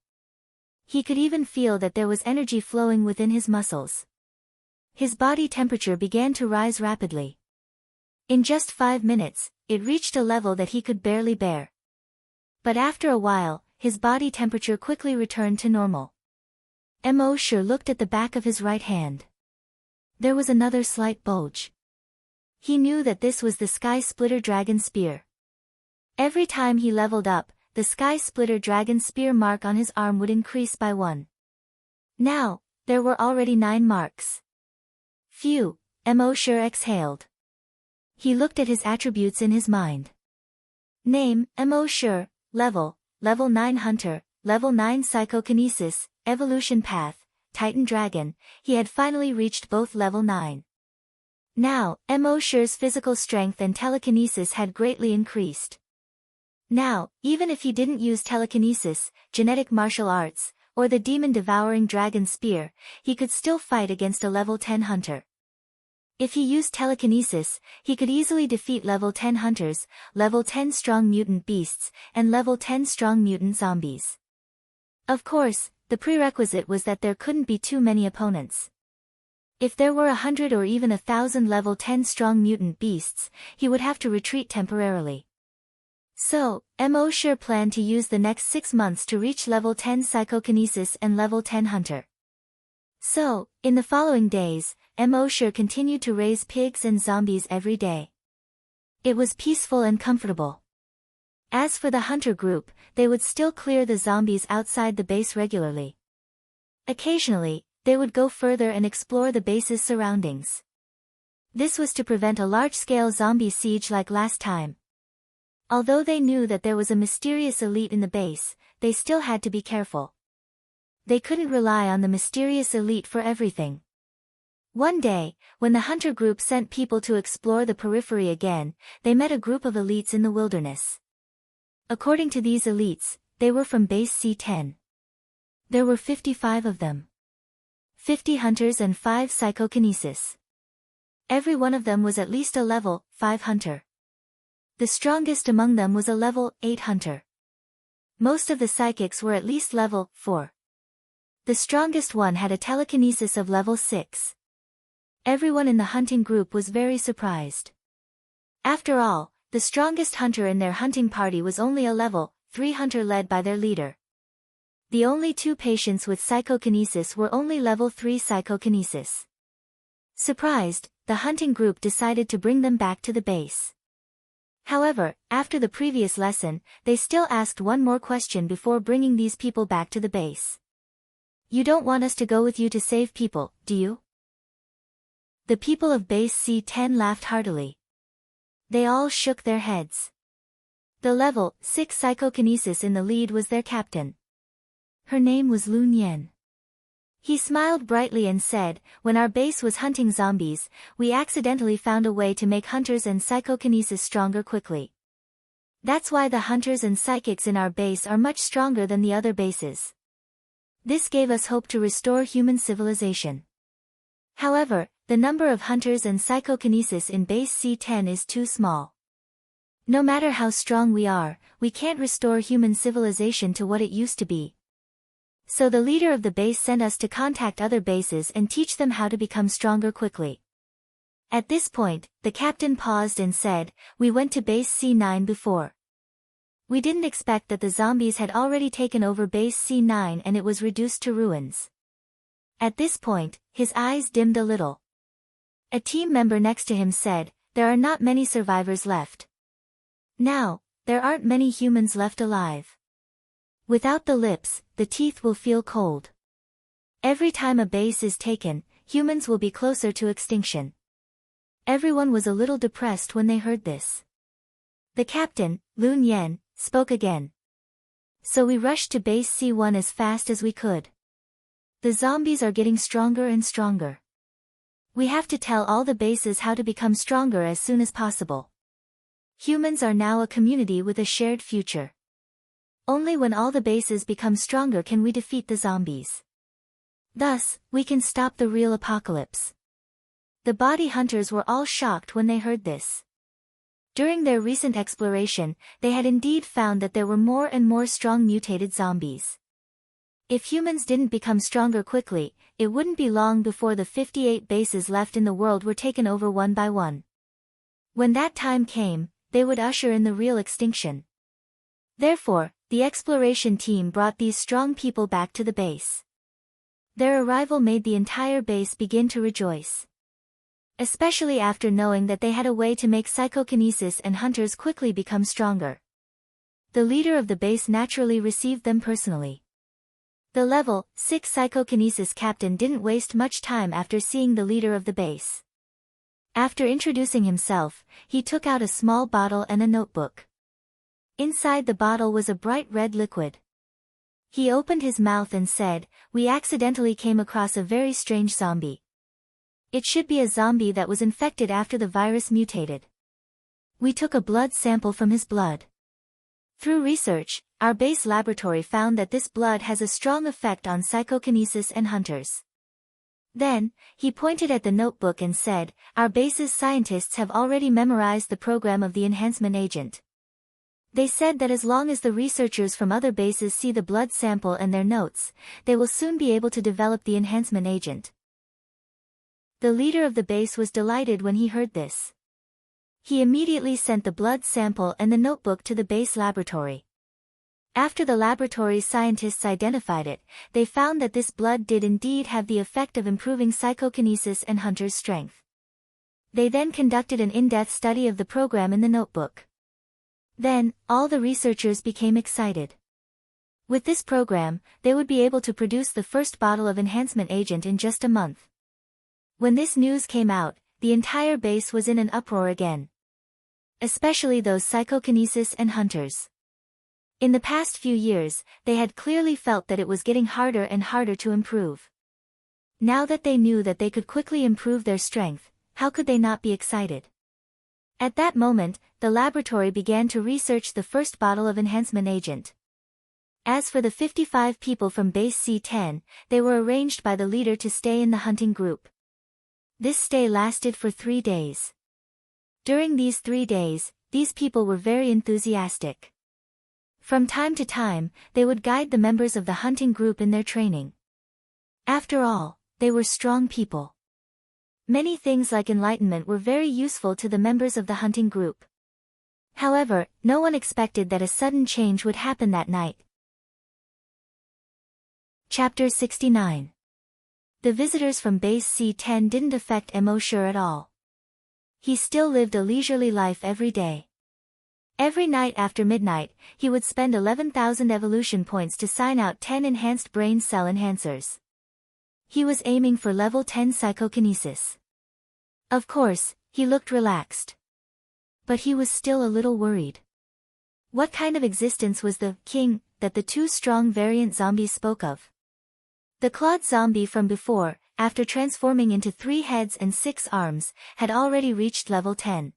He could even feel that there was energy flowing within his muscles. His body temperature began to rise rapidly. In just 5 minutes, it reached a level that he could barely bear. But after a while, his body temperature quickly returned to normal. Mo sure looked at the back of his right hand. There was another slight bulge. He knew that this was the Sky Splitter Dragon Spear. Every time he leveled up, the Sky Splitter Dragon Spear mark on his arm would increase by 1. Now, there were already 9 marks. Phew, Mo sure exhaled. He looked at his attributes in his mind. Name, Mo sure, level 9 hunter, level 9 psychokinesis, evolution path, Titan Dragon. He had finally reached both level 9. Now, Mo sure's physical strength and telekinesis had greatly increased. Now, even if he didn't use telekinesis, genetic martial arts, or the demon-devouring dragon spear, he could still fight against a level 10 hunter. If he used telekinesis, he could easily defeat level 10 hunters, level 10 strong mutant beasts, and level 10 strong mutant zombies. Of course, the prerequisite was that there couldn't be too many opponents. If there were 100 or even 1,000 level 10 strong mutant beasts, he would have to retreat temporarily. So, Mo sure planned to use the next 6 months to reach level 10 psychokinesis and level 10 hunter. So, in the following days, Mo sure continued to raise pigs and zombies every day. It was peaceful and comfortable. As for the hunter group, they would still clear the zombies outside the base regularly. Occasionally, they would go further and explore the base's surroundings. This was to prevent a large-scale zombie siege like last time. Although they knew that there was a mysterious elite in the base, they still had to be careful. They couldn't rely on the mysterious elite for everything. One day, when the hunter group sent people to explore the periphery again, they met a group of elites in the wilderness. According to these elites, they were from base C10. There were 55 of them. 50 hunters and 5 psychokinesis. Every one of them was at least a level 5 hunter. The strongest among them was a level 8 hunter. Most of the psychics were at least level 4. The strongest one had a telekinesis of level 6. Everyone in the hunting group was very surprised. After all, the strongest hunter in their hunting party was only a level 3 hunter led by their leader. The only 2 patients with psychokinesis were only level 3 psychokinesis. Surprised, the hunting group decided to bring them back to the base. However, after the previous lesson, they still asked one more question before bringing these people back to the base. "You don't want us to go with you to save people, do you?" The people of base C10 laughed heartily. They all shook their heads. The level 6 psychokinesis in the lead was their captain. Her name was Lun Yen. He smiled brightly and said, "When our base was hunting zombies, we accidentally found a way to make hunters and psychokinesis stronger quickly. That's why the hunters and psychics in our base are much stronger than the other bases. This gave us hope to restore human civilization. However, the number of hunters and psychokinesis in base C10 is too small. No matter how strong we are, we can't restore human civilization to what it used to be. So the leader of the base sent us to contact other bases and teach them how to become stronger quickly." At this point, the captain paused and said, "We went to base C9 before. We didn't expect that the zombies had already taken over base C9 and it was reduced to ruins." At this point, his eyes dimmed a little. A team member next to him said, "There are not many survivors left. Now, there aren't many humans left alive. Without the lips, the teeth will feel cold. Every time a base is taken, humans will be closer to extinction." Everyone was a little depressed when they heard this. The captain, Lun Yen, spoke again. "So we rushed to base C1 as fast as we could. The zombies are getting stronger and stronger. We have to tell all the bases how to become stronger as soon as possible. Humans are now a community with a shared future. Only when all the bases become stronger can we defeat the zombies. Thus, we can stop the real apocalypse." The body hunters were all shocked when they heard this. During their recent exploration, they had indeed found that there were more and more strong mutated zombies. If humans didn't become stronger quickly, it wouldn't be long before the 58 bases left in the world were taken over one by one. When that time came, they would usher in the real extinction. Therefore, the exploration team brought these strong people back to the base. Their arrival made the entire base begin to rejoice. Especially after knowing that they had a way to make psychokinesis and hunters quickly become stronger. The leader of the base naturally received them personally. The level 6 psychokinesis captain didn't waste much time after seeing the leader of the base. After introducing himself, he took out a small bottle and a notebook. Inside the bottle was a bright red liquid. He opened his mouth and said, "We accidentally came across a very strange zombie. It should be a zombie that was infected after the virus mutated. We took a blood sample from his blood. Through research, our base laboratory found that this blood has a strong effect on psychokinesis and hunters." Then, he pointed at the notebook and said, "Our base's scientists have already memorized the program of the enhancement agent. They said that as long as the researchers from other bases see the blood sample and their notes, they will soon be able to develop the enhancement agent." The leader of the base was delighted when he heard this. He immediately sent the blood sample and the notebook to the base laboratory. After the laboratory's scientists identified it, they found that this blood did indeed have the effect of improving psychokinesis and hunters' strength. They then conducted an in-depth study of the program in the notebook. Then, all the researchers became excited. With this program, they would be able to produce the first bottle of enhancement agent in just a month. When this news came out, the entire base was in an uproar again. Especially those psychokinesis and hunters. In the past few years, they had clearly felt that it was getting harder and harder to improve. Now that they knew that they could quickly improve their strength, how could they not be excited? At that moment, the laboratory began to research the first bottle of enhancement agent. As for the 55 people from base C10, they were arranged by the leader to stay in the hunting group. This stay lasted for 3 days. During these 3 days, these people were very enthusiastic. From time to time, they would guide the members of the hunting group in their training. After all, they were strong people. Many things like enlightenment were very useful to the members of the hunting group. However, no one expected that a sudden change would happen that night. Chapter 69. The visitors from Base C-10 didn't affect Immortal at all. He still lived a leisurely life every day. Every night after midnight, he would spend 11,000 evolution points to sign out 10 enhanced brain cell enhancers. He was aiming for level 10 psychokinesis. Of course, he looked relaxed. But he was still a little worried. What kind of existence was the king that the two strong variant zombies spoke of? The clawed zombie from before, after transforming into 3 heads and 6 arms, had already reached level 10.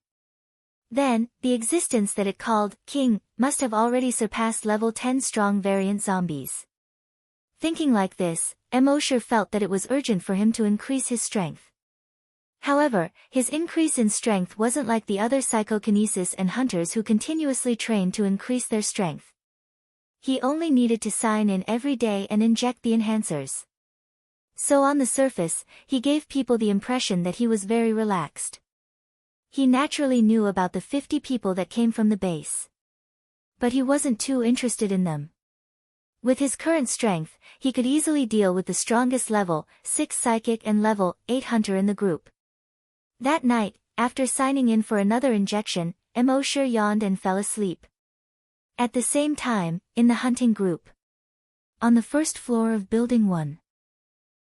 Then, the existence that it called king must have already surpassed level 10 strong variant zombies. Thinking like this, Immortal felt that it was urgent for him to increase his strength. However, his increase in strength wasn't like the other psychokinesis and hunters who continuously trained to increase their strength. He only needed to sign in every day and inject the enhancers. So on the surface, he gave people the impression that he was very relaxed. He naturally knew about the 50 people that came from the base. But he wasn't too interested in them. With his current strength, he could easily deal with the strongest level 6 psychic and level 8 hunter in the group. That night, after signing in for another injection, Immortal yawned and fell asleep. At the same time, in the hunting group. On the first floor of Building 1.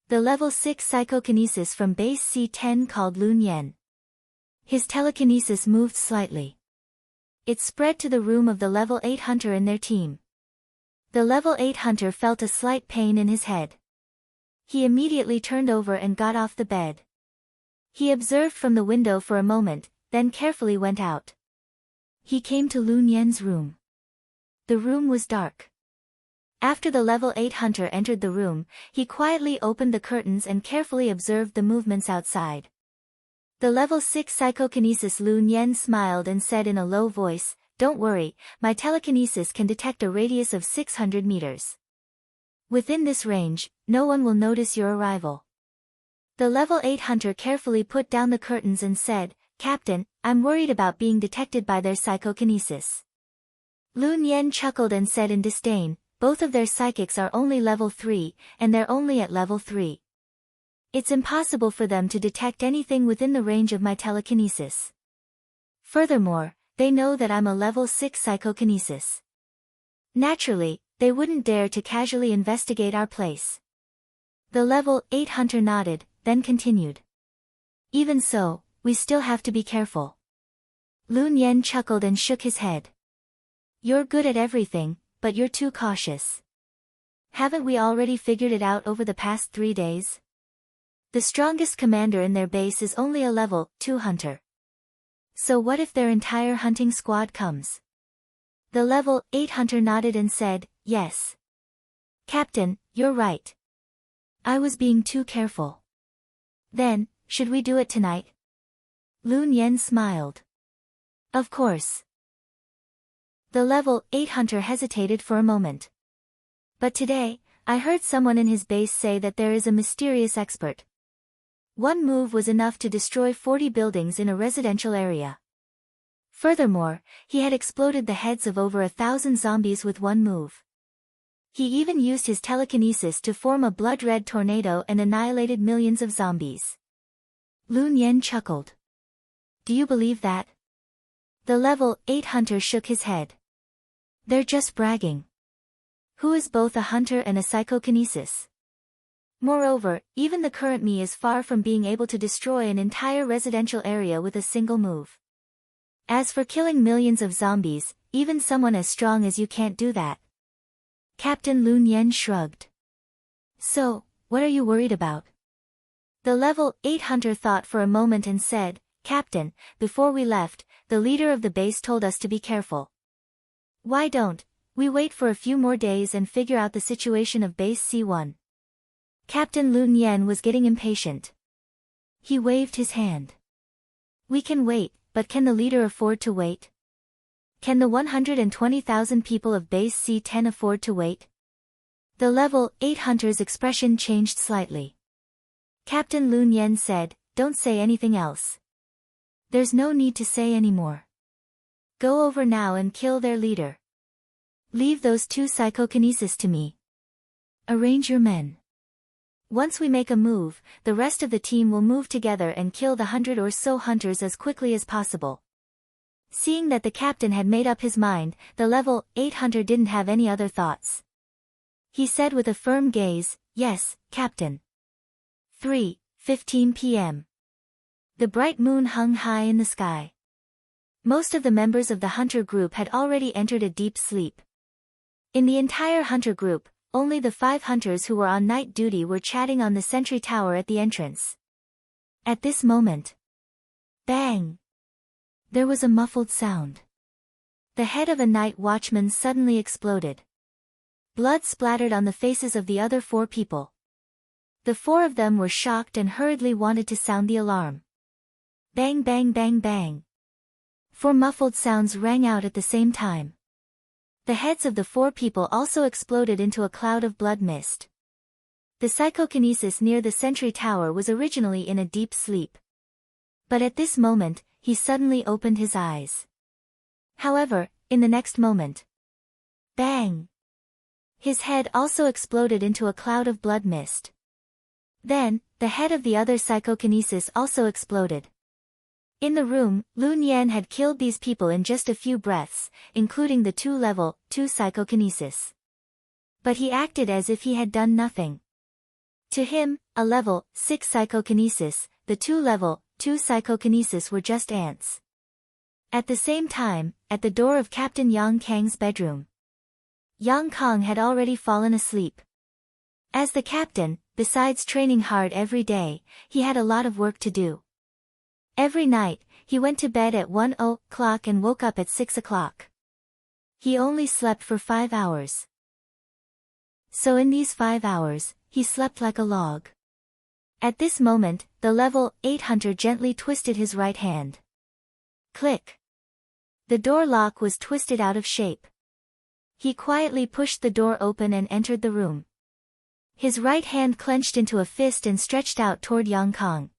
The level 6 psychokinesis from base C-10 called Lun Yen. His telekinesis moved slightly. It spread to the room of the level 8 hunter in their team. The level 8 hunter felt a slight pain in his head. He immediately turned over and got off the bed. He observed from the window for a moment, then carefully went out. He came to Lun Yen's room. The room was dark. After the level 8 hunter entered the room, he quietly opened the curtains and carefully observed the movements outside. The level 6 psychokinesis Lun Yen smiled and said in a low voice, "Don't worry, my telekinesis can detect a radius of 600 meters. Within this range, no one will notice your arrival." The level 8 hunter carefully put down the curtains and said, "Captain, I'm worried about being detected by their psychokinesis." Lun Yen chuckled and said in disdain, "Both of their psychics are only level 3, and they're only at level 3. It's impossible for them to detect anything within the range of my telekinesis. Furthermore, they know that I'm a level 6 psychokinesis. Naturally, they wouldn't dare to casually investigate our place." The level 8 hunter nodded, then continued. "Even so, we still have to be careful." Lun Yen chuckled and shook his head. "You're good at everything, but you're too cautious. Haven't we already figured it out over the past 3 days? The strongest commander in their base is only a level 2 hunter. So what if their entire hunting squad comes?" The level 8 hunter nodded and said, "Yes. Captain, you're right. I was being too careful." "Then, should we do it tonight?" Lun Yen smiled. "Of course." The level 8 hunter hesitated for a moment. "But today, I heard someone in his base say that there is a mysterious expert. One move was enough to destroy 40 buildings in a residential area. Furthermore, he had exploded the heads of over 1,000 zombies with one move. He even used his telekinesis to form a blood-red tornado and annihilated millions of zombies." Lun Yen chuckled. "Do you believe that?" The level 8 hunter shook his head. "They're just bragging. Who is both a hunter and a psychokinesis? Moreover, even the current me is far from being able to destroy an entire residential area with a single move. As for killing millions of zombies, even someone as strong as you can't do that." Captain Lun Yen shrugged. "So, what are you worried about?" The level 8 hunter thought for a moment and said, "Captain, before we left, the leader of the base told us to be careful. Why don't we wait for a few more days and figure out the situation of base C1? Captain Lun Yen was getting impatient. He waved his hand. "We can wait, but can the leader afford to wait?" Can the 120,000 people of Base C10 afford to wait? The level 8 hunter's expression changed slightly. Captain Lun Yen said, "Don't say anything else. There's no need to say any more. Go over now and kill their leader. Leave those 2 psychokinesis to me. Arrange your men. Once we make a move, the rest of the team will move together and kill the 100 or so hunters as quickly as possible." Seeing that the captain had made up his mind, the level 8 hunter didn't have any other thoughts. He said with a firm gaze, "Yes, Captain." 3:15 p.m. The bright moon hung high in the sky. Most of the members of the hunter group had already entered a deep sleep. In the entire hunter group, only the 5 hunters who were on night duty were chatting on the sentry tower at the entrance. At this moment, bang! There was a muffled sound. The head of a night watchman suddenly exploded. Blood splattered on the faces of the other 4 people. The 4 of them were shocked and hurriedly wanted to sound the alarm. Bang bang bang bang. 4 muffled sounds rang out at the same time. The heads of the 4 people also exploded into a cloud of blood mist. The psychokinesis near the sentry tower was originally in a deep sleep. But at this moment, he suddenly opened his eyes. However, in the next moment, bang! His head also exploded into a cloud of blood mist. Then, the head of the other psychokinesis also exploded. In the room, Lun Yan had killed these people in just a few breaths, including the 2 level 2 psychokinesis. But he acted as if he had done nothing. To him, a level 6 psychokinesis, the 2 level 2 psychokinesis were just ants. At the same time, at the door of Captain Yang Kang's bedroom, Yang Kang had already fallen asleep. As the captain, besides training hard every day, he had a lot of work to do. Every night, he went to bed at 1 o'clock and woke up at 6 o'clock. He only slept for 5 hours. So in these 5 hours, he slept like a log. At this moment, the level 8 hunter gently twisted his right hand. Click. The door lock was twisted out of shape. He quietly pushed the door open and entered the room. His right hand clenched into a fist and stretched out toward Yang Kang.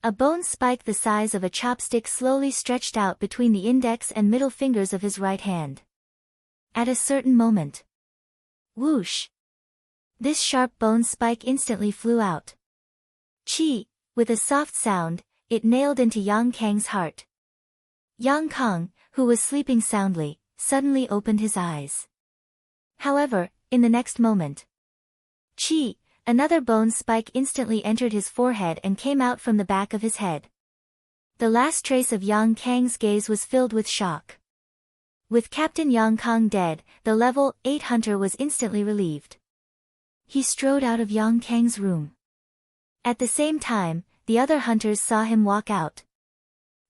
A bone spike the size of a chopstick slowly stretched out between the index and middle fingers of his right hand. At a certain moment, whoosh! This sharp bone spike instantly flew out. Chi! With a soft sound, it nailed into Yang Kang's heart. Yang Kang, who was sleeping soundly, suddenly opened his eyes. However, in the next moment, Chi! Another bone spike instantly entered his forehead and came out from the back of his head. The last trace of Yang Kang's gaze was filled with shock. With Captain Yang Kang dead, the level 8 hunter was instantly relieved. He strode out of Yang Kang's room. At the same time, the other hunters saw him walk out.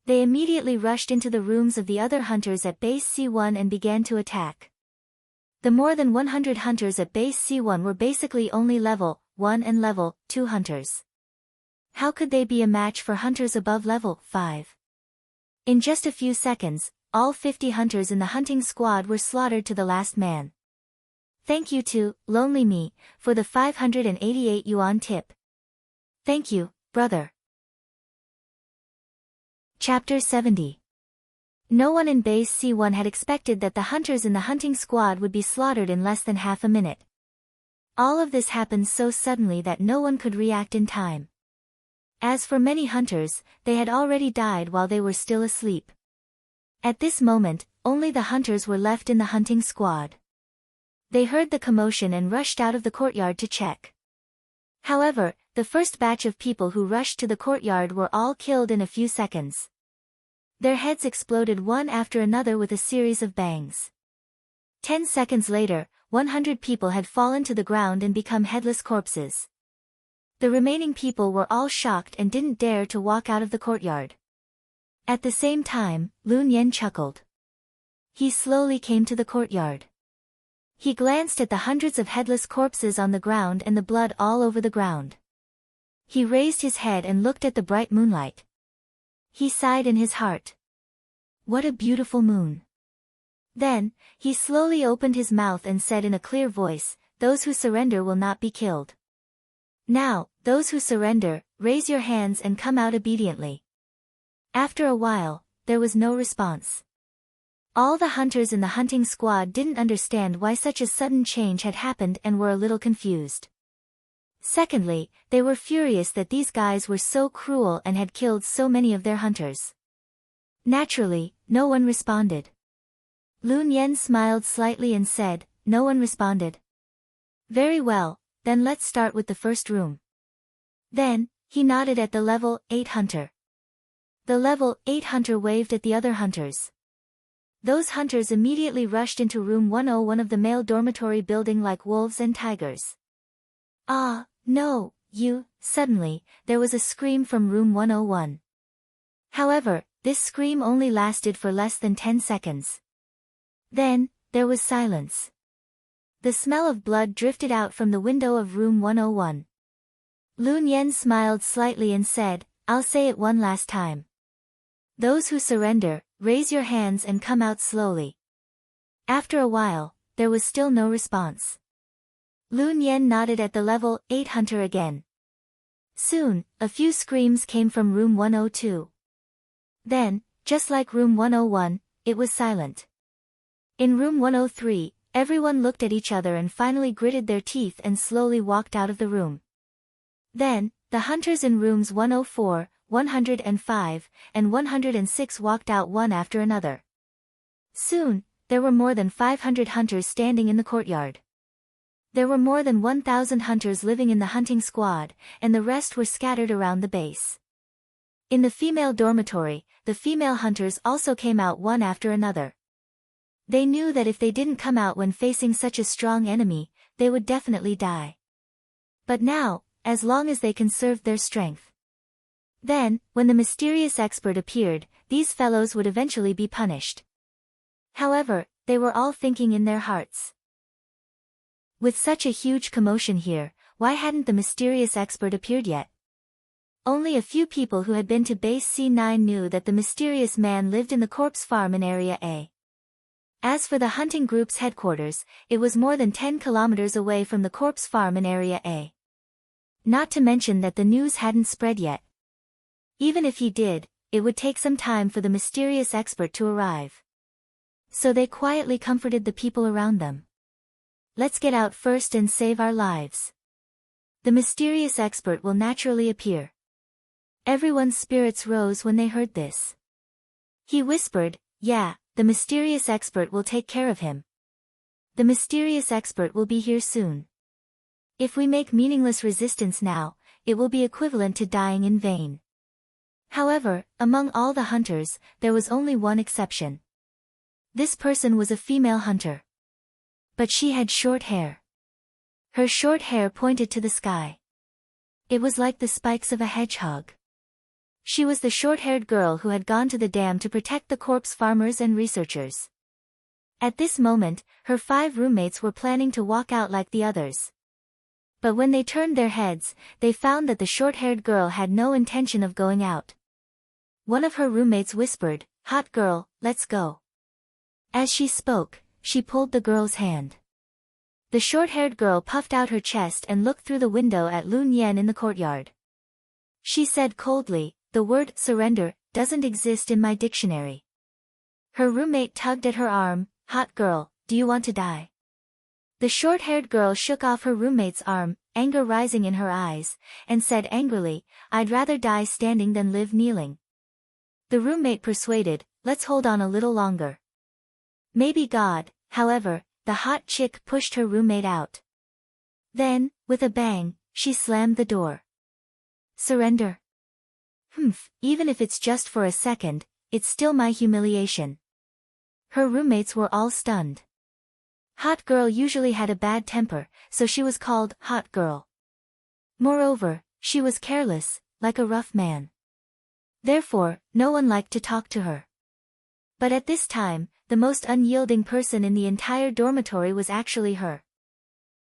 They immediately rushed into the rooms of the other hunters at Base C1 and began to attack. The more than 100 hunters at Base C1 were basically only level 1 and level 2 hunters. How could they be a match for hunters above level 5? In just a few seconds, all 50 hunters in the hunting squad were slaughtered to the last man. Thank you to Lonely Me for the 588 yuan tip. Thank you, brother. Chapter 70. No one in Base C1 had expected that the hunters in the hunting squad would be slaughtered in less than half a minute. All of this happened so suddenly that no one could react in time. As for many hunters, they had already died while they were still asleep. At this moment, only the hunters were left in the hunting squad. They heard the commotion and rushed out of the courtyard to check. However, the first batch of people who rushed to the courtyard were all killed in a few seconds. Their heads exploded one after another with a series of bangs. 10 seconds later, 100 people had fallen to the ground and become headless corpses. The remaining people were all shocked and didn't dare to walk out of the courtyard. At the same time, Lun Yen chuckled. He slowly came to the courtyard. He glanced at the hundreds of headless corpses on the ground and the blood all over the ground. He raised his head and looked at the bright moonlight. He sighed in his heart. What a beautiful moon. Then, he slowly opened his mouth and said in a clear voice, "Those who surrender will not be killed. Now, those who surrender, raise your hands and come out obediently." After a while, there was no response. All the hunters in the hunting squad didn't understand why such a sudden change had happened and were a little confused. Secondly, they were furious that these guys were so cruel and had killed so many of their hunters. Naturally, no one responded. Lun Yen smiled slightly and said, "No one responded. Very well, then let's start with the first room." Then, he nodded at the level 8 hunter. The level 8 hunter waved at the other hunters. Those hunters immediately rushed into room 101 of the male dormitory building like wolves and tigers. "Ah, no, you!" Suddenly, there was a scream from room 101. However, this scream only lasted for less than 10 seconds. Then, there was silence. The smell of blood drifted out from the window of room 101. Lun Yen smiled slightly and said, "I'll say it one last time. Those who surrender, raise your hands and come out slowly." After a while, there was still no response. Lun Yen nodded at the level 8 hunter again. Soon, a few screams came from room 102. Then, just like room 101, it was silent. In room 103, everyone looked at each other and finally gritted their teeth and slowly walked out of the room. Then, the hunters in rooms 104, 105, and 106 walked out one after another. Soon, there were more than 500 hunters standing in the courtyard. There were more than 1,000 hunters living in the hunting squad, and the rest were scattered around the base. In the female dormitory, the female hunters also came out one after another. They knew that if they didn't come out when facing such a strong enemy, they would definitely die. But now, as long as they conserved their strength. Then, when the mysterious expert appeared, these fellows would eventually be punished. However, they were all thinking in their hearts. With such a huge commotion here, why hadn't the mysterious expert appeared yet? Only a few people who had been to base C9 knew that the mysterious man lived in the corpse farm in Area A. As for the hunting group's headquarters, it was more than 10 kilometers away from the corpse farm in Area A. Not to mention that the news hadn't spread yet. Even if he did, it would take some time for the mysterious expert to arrive. So they quietly comforted the people around them. "Let's get out first and save our lives. The mysterious expert will naturally appear." Everyone's spirits rose when they heard this. He whispered, "Yeah, the mysterious expert will take care of him. The mysterious expert will be here soon. If we make meaningless resistance now, it will be equivalent to dying in vain." However, among all the hunters, there was only one exception. This person was a female hunter. But she had short hair. Her short hair pointed to the sky. It was like the spikes of a hedgehog. She was the short-haired girl who had gone to the dam to protect the corpse farmers and researchers. At this moment, her 5 roommates were planning to walk out like the others. But when they turned their heads, they found that the short-haired girl had no intention of going out. One of her roommates whispered, "Hot girl, let's go." As she spoke, she pulled the girl's hand. The short-haired girl puffed out her chest and looked through the window at Lun Yen in the courtyard. She said coldly, "The word surrender doesn't exist in my dictionary." Her roommate tugged at her arm, "Hot girl, do you want to die?" The short-haired girl shook off her roommate's arm, anger rising in her eyes, and said angrily, "I'd rather die standing than live kneeling." The roommate persuaded, "Let's hold on a little longer." Maybe God, however, the hot chick pushed her roommate out. Then, with a bang, she slammed the door. "Surrender? Even if it's just for a second, it's still my humiliation." Her roommates were all stunned. Hot girl usually had a bad temper, so she was called Hot Girl. Moreover, she was careless, like a rough man. Therefore, no one liked to talk to her. But at this time, the most unyielding person in the entire dormitory was actually her.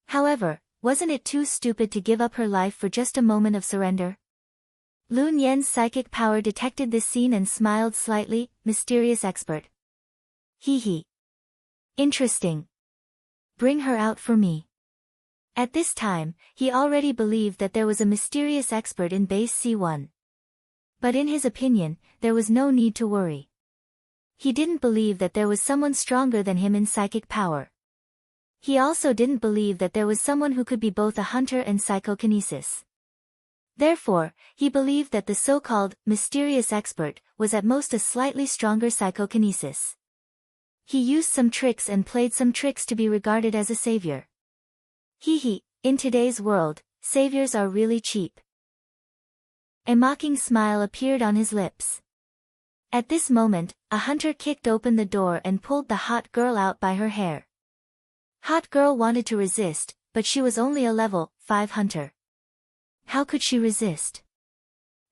However, wasn't it too stupid to give up her life for just a moment of surrender? Lun Yen's psychic power detected this scene and smiled slightly, "Mysterious expert. Hee hee. Interesting. Bring her out for me. At this time, he already believed that there was a mysterious expert in base C1. But in his opinion, there was no need to worry. He didn't believe that there was someone stronger than him in psychic power. He also didn't believe that there was someone who could be both a hunter and psychokinesis. Therefore, he believed that the so-called mysterious expert was at most a slightly stronger psychokinesis. He used some tricks and played some tricks to be regarded as a savior. In today's world, saviors are really cheap. A mocking smile appeared on his lips. At this moment, a hunter kicked open the door and pulled the hot girl out by her hair. Hot girl wanted to resist, but she was only a level 5 hunter. How could she resist?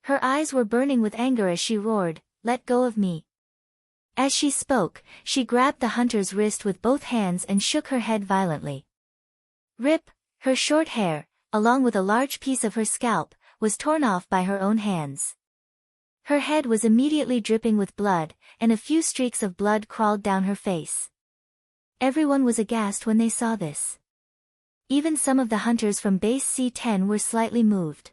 Her eyes were burning with anger as she roared, "Let go of me." As she spoke, she grabbed the hunter's wrist with both hands and shook her head violently. Rip, her short hair, along with a large piece of her scalp, was torn off by her own hands. Her head was immediately dripping with blood, and a few streaks of blood crawled down her face. Everyone was aghast when they saw this. Even some of the hunters from base C10 were slightly moved.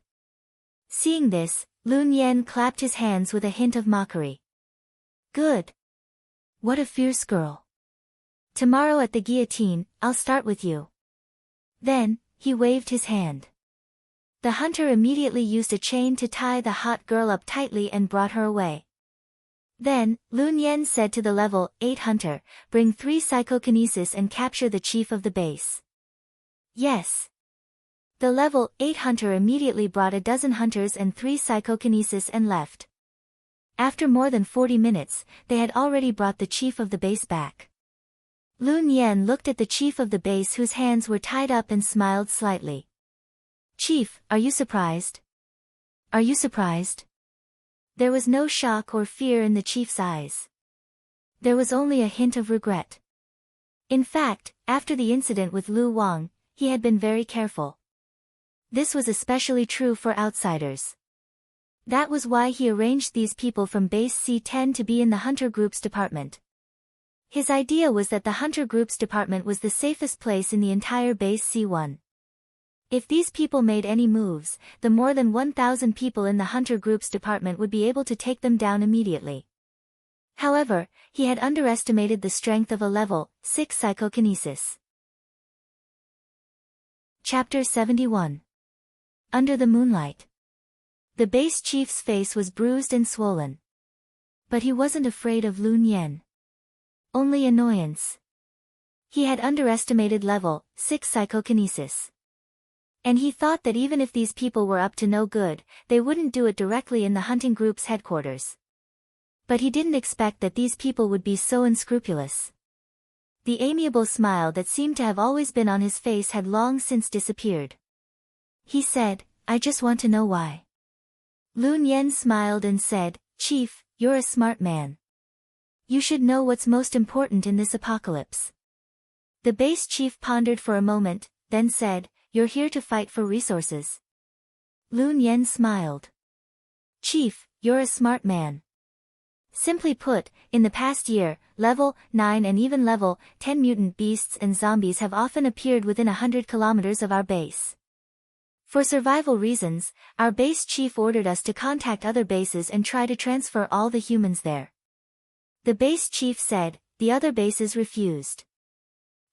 Seeing this, Lun Yen clapped his hands with a hint of mockery. Good. What a fierce girl. Tomorrow at the guillotine, I'll start with you. Then, he waved his hand. The hunter immediately used a chain to tie the hot girl up tightly and brought her away. Then, Lun Yen said to the level 8 hunter, "Bring 3 psychokinesis and capture the chief of the base." Yes. The level 8 hunter immediately brought a dozen hunters and 3 psychokinesis and left. After more than 40 minutes, they had already brought the chief of the base back. Lun Yen looked at the chief of the base whose hands were tied up and smiled slightly. "Chief, are you surprised? Are you surprised?" There was no shock or fear in the chief's eyes. There was only a hint of regret. In fact, after the incident with Lu Wang, he had been very careful. This was especially true for outsiders. That was why he arranged these people from base C10 to be in the Hunter Group's department. His idea was that the Hunter Group's department was the safest place in the entire base C1. If these people made any moves, the more than 1,000 people in the Hunter Group's department would be able to take them down immediately. However, he had underestimated the strength of a level 6 psychokinesis. Chapter 71. Under the Moonlight. The base chief's face was bruised and swollen. But he wasn't afraid of Lun Yen. Only annoyance. He had underestimated level 6 psychokinesis. And he thought that even if these people were up to no good, they wouldn't do it directly in the hunting group's headquarters. But he didn't expect that these people would be so unscrupulous. The amiable smile that seemed to have always been on his face had long since disappeared. He said, "I just want to know why." Lun Yen smiled and said, "Chief, you're a smart man. You should know what's most important in this apocalypse." The base chief pondered for a moment, then said, "You're here to fight for resources." Lun Yen smiled. "Chief, you're a smart man. Simply put, in the past year, level 9 and even level 10 mutant beasts and zombies have often appeared within 100 kilometers of our base. For survival reasons, our base chief ordered us to contact other bases and try to transfer all the humans there." The base chief said, "The other bases refused."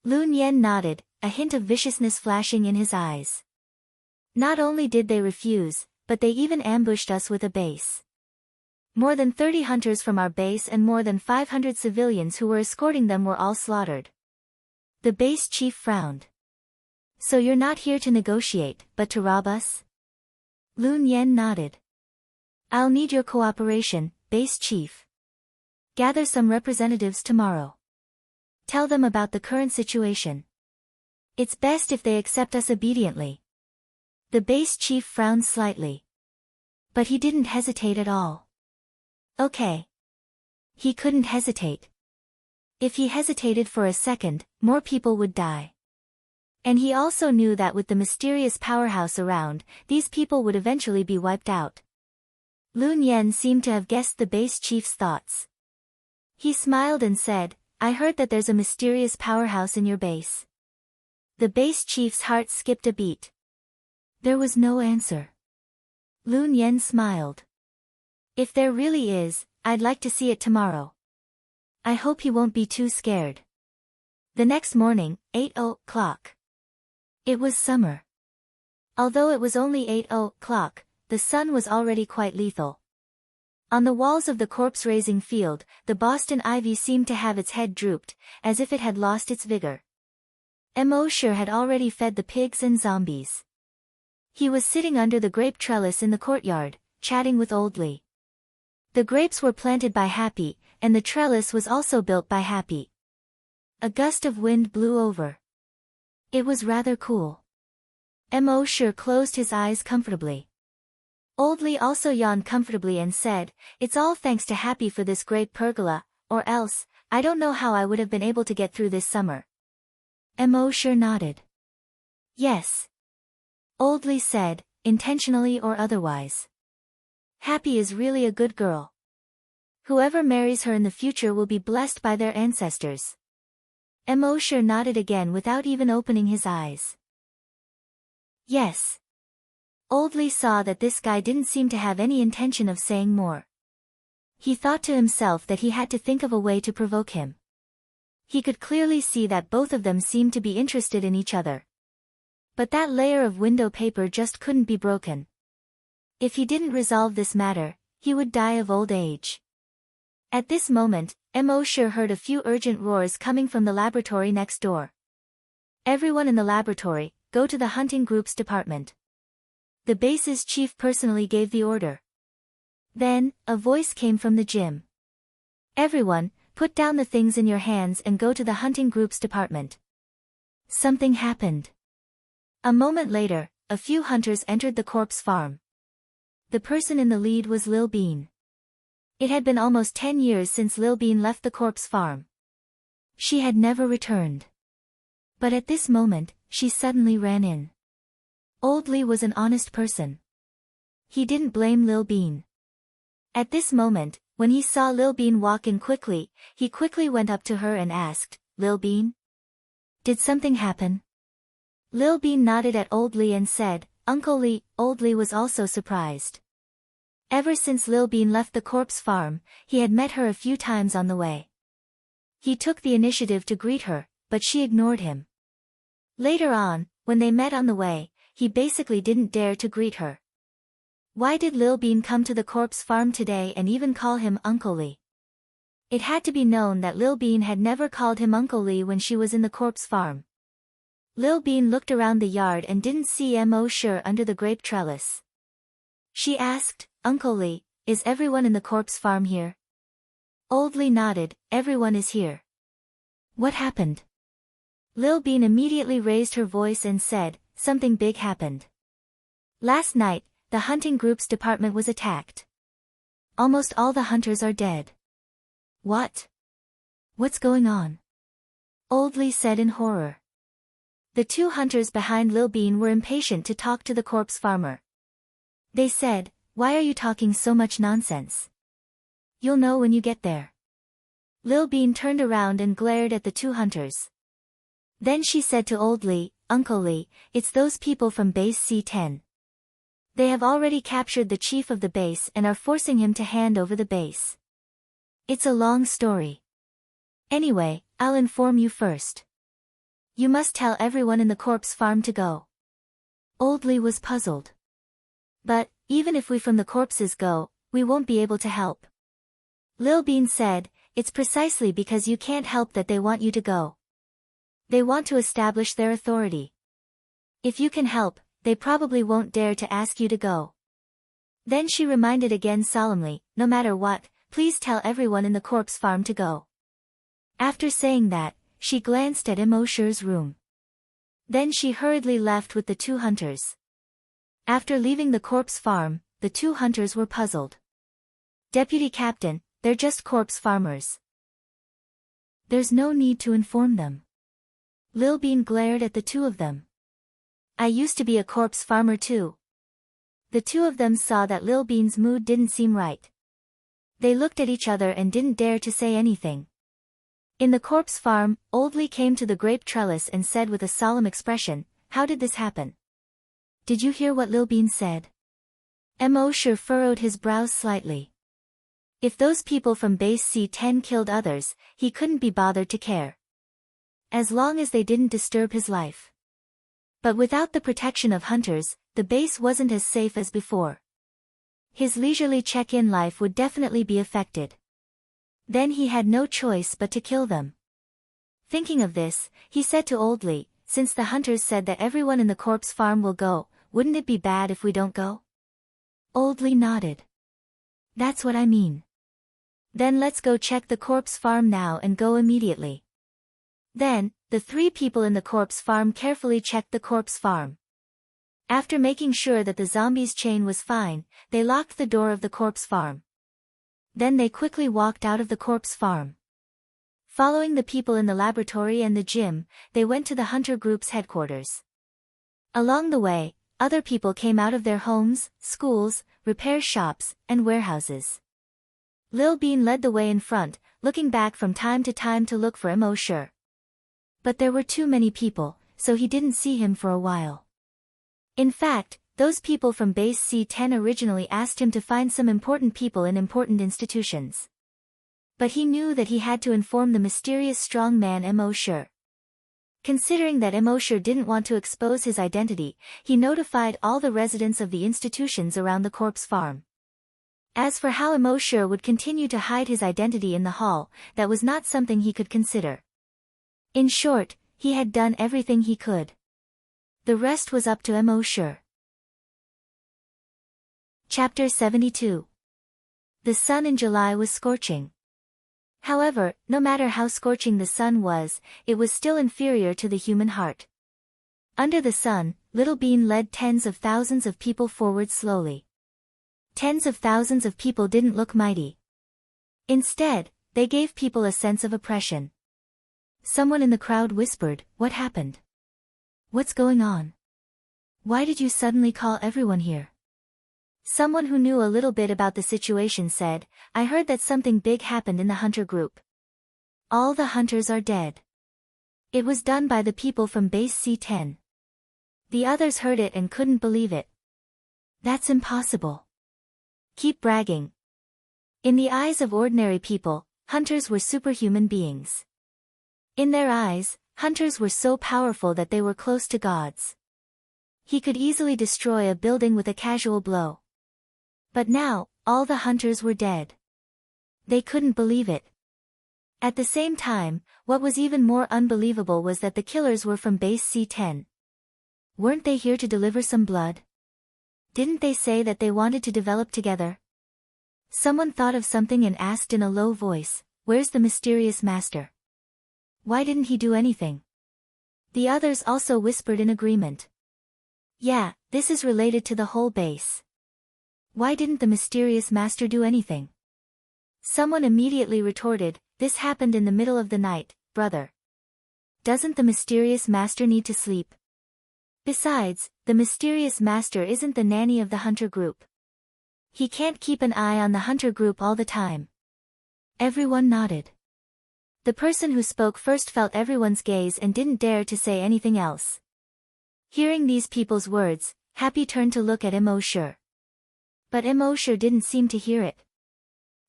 Lun Yen nodded, a hint of viciousness flashing in his eyes. "Not only did they refuse, but they even ambushed us with a base. More than 30 hunters from our base and more than 500 civilians who were escorting them were all slaughtered." The base chief frowned. "So you're not here to negotiate, but to rob us?" Lun Yen nodded. "I'll need your cooperation, base chief. Gather some representatives tomorrow. Tell them about the current situation. It's best if they accept us obediently." The base chief frowned slightly. But he didn't hesitate at all. Okay. He couldn't hesitate. If he hesitated for a second, more people would die. And he also knew that with the mysterious powerhouse around, these people would eventually be wiped out. Lun Yen seemed to have guessed the base chief's thoughts. He smiled and said, I heard that there's a mysterious powerhouse in your base. The base chief's heart skipped a beat. There was no answer. Lun Yen smiled. If there really is, I'd like to see it tomorrow. I hope he won't be too scared. The next morning, 8:00. It was summer. Although it was only 8:00, the sun was already quite lethal. On the walls of the corpse-raising field, the Boston ivy seemed to have its head drooped, as if it had lost its vigor. Emosure had already fed the pigs and zombies. He was sitting under the grape trellis in the courtyard, chatting with Oldly. The grapes were planted by Happy, and the trellis was also built by Happy. A gust of wind blew over. It was rather cool. Emosure closed his eyes comfortably. Oldly also yawned comfortably and said, "It's all thanks to Happy for this grape pergola, or else, I don't know how I would have been able to get through this summer." Emosure nodded. "Yes." Oldly said, "Intentionally or otherwise. Happy is really a good girl. Whoever marries her in the future will be blessed by their ancestors." Emosure nodded again without even opening his eyes. "Yes." Oldly saw that this guy didn't seem to have any intention of saying more. He thought to himself that he had to think of a way to provoke him. He could clearly see that both of them seemed to be interested in each other. But that layer of window paper just couldn't be broken. If he didn't resolve this matter, he would die of old age. At this moment, Emosure heard a few urgent roars coming from the laboratory next door. "Everyone in the laboratory, go to the hunting groups department." The base's chief personally gave the order. Then, a voice came from the gym. "Everyone, put down the things in your hands and go to the hunting groups department." Something happened. A moment later, a few hunters entered the corpse farm. The person in the lead was Lil Bean. It had been almost 10 years since Lil Bean left the corpse farm. She had never returned. But at this moment, she suddenly ran in. Oldly was an honest person. He didn't blame Lil Bean. At this moment, when he saw Lil Bean walk in quickly, he quickly went up to her and asked, "Lil Bean? Did something happen?" Lil Bean nodded at Oldly and said, "Uncle Lee." Oldly was also surprised. Ever since Lil Bean left the corpse farm, he had met her a few times on the way. He took the initiative to greet her, but she ignored him. Later on, when they met on the way, he basically didn't dare to greet her. Why did Lil Bean come to the corpse farm today and even call him Uncle Lee? It had to be known that Lil Bean had never called him Uncle Lee when she was in the corpse farm. Lil Bean looked around the yard and didn't see Emosure under the grape trellis. She asked, "Uncle Lee, is everyone in the corpse farm here?" Oldly nodded, "Everyone is here." "What happened?" Lil Bean immediately raised her voice and said, "Something big happened. Last night, the hunting group's department was attacked. Almost all the hunters are dead." "What? What's going on?" Oldly said in horror. The two hunters behind Lil Bean were impatient to talk to the corpse farmer. They said, "Why are you talking so much nonsense? You'll know when you get there." Lil Bean turned around and glared at the two hunters. Then she said to Oldly, "Uncle Lee, it's those people from base C10. They have already captured the chief of the base and are forcing him to hand over the base. It's a long story. Anyway, I'll inform you first. You must tell everyone in the corpse farm to go." Oldly was puzzled. "But, even if we from the corpses go, we won't be able to help." Lil Bean said, "It's precisely because you can't help that they want you to go. They want to establish their authority. If you can help, they probably won't dare to ask you to go." Then she reminded again solemnly, "No matter what, please tell everyone in the corpse farm to go." After saying that, she glanced at Emosure's room. Then she hurriedly left with the two hunters. After leaving the corpse farm, the two hunters were puzzled. "Deputy Captain, they're just corpse farmers. There's no need to inform them." Lil Bean glared at the two of them. "I used to be a corpse farmer too." The two of them saw that Lil Bean's mood didn't seem right. They looked at each other and didn't dare to say anything. In the corpse farm, Old Lee came to the grape trellis and said with a solemn expression, "How did this happen? Did you hear what Lil Bean said?" Mosher furrowed his brows slightly. If those people from base C10 killed others, he couldn't be bothered to care. As long as they didn't disturb his life. But without the protection of hunters, the base wasn't as safe as before. His leisurely check-in life would definitely be affected. Then he had no choice but to kill them. Thinking of this, he said to Old Lee, "Since the hunters said that everyone in the corpse farm will go, wouldn't it be bad if we don't go?" Old Lee nodded. "That's what I mean. Then let's go check the corpse farm now and go immediately." Then, the three people in the corpse farm carefully checked the corpse farm. After making sure that the zombies' chain was fine, they locked the door of the corpse farm. Then they quickly walked out of the corpse farm. Following the people in the laboratory and the gym, they went to the hunter group's headquarters. Along the way, other people came out of their homes, schools, repair shops, and warehouses. Lil Bean led the way in front, looking back from time to time to look for Mosher. But there were too many people, so he didn't see him for a while. In fact, those people from base C10 originally asked him to find some important people in important institutions. But he knew that he had to inform the mysterious strong man Mosher. Considering that Mosher didn't want to expose his identity, he notified all the residents of the institutions around the corpse farm. As for how Mosher would continue to hide his identity in the hall, that was not something he could consider. In short, he had done everything he could. The rest was up to Mosher. Chapter 72. The sun in July was scorching. However, no matter how scorching the sun was, it was still inferior to the human heart. Under the sun, Little Bean led tens of thousands of people forward slowly. Tens of thousands of people didn't look mighty. Instead, they gave people a sense of oppression. Someone in the crowd whispered, "What happened? What's going on? Why did you suddenly call everyone here?" Someone who knew a little bit about the situation said, "I heard that something big happened in the hunter group. All the hunters are dead. It was done by the people from base C10. The others heard it and couldn't believe it. That's impossible. Keep bragging." In the eyes of ordinary people, hunters were superhuman beings. In their eyes, hunters were so powerful that they were close to gods. He could easily destroy a building with a casual blow. But now, all the hunters were dead. They couldn't believe it. At the same time, what was even more unbelievable was that the killers were from base C10. Weren't they here to deliver some blood? Didn't they say that they wanted to develop together? Someone thought of something and asked in a low voice, "Where's the mysterious master? Why didn't he do anything?" The others also whispered in agreement. "Yeah, this is related to the whole base. Why didn't the mysterious master do anything?" Someone immediately retorted, "This happened in the middle of the night, brother. Doesn't the mysterious master need to sleep? Besides, the mysterious master isn't the nanny of the hunter group. He can't keep an eye on the hunter group all the time." Everyone nodded. The person who spoke first felt everyone's gaze and didn't dare to say anything else. Hearing these people's words, Happy turned to look at Mosher. But Mosher didn't seem to hear it.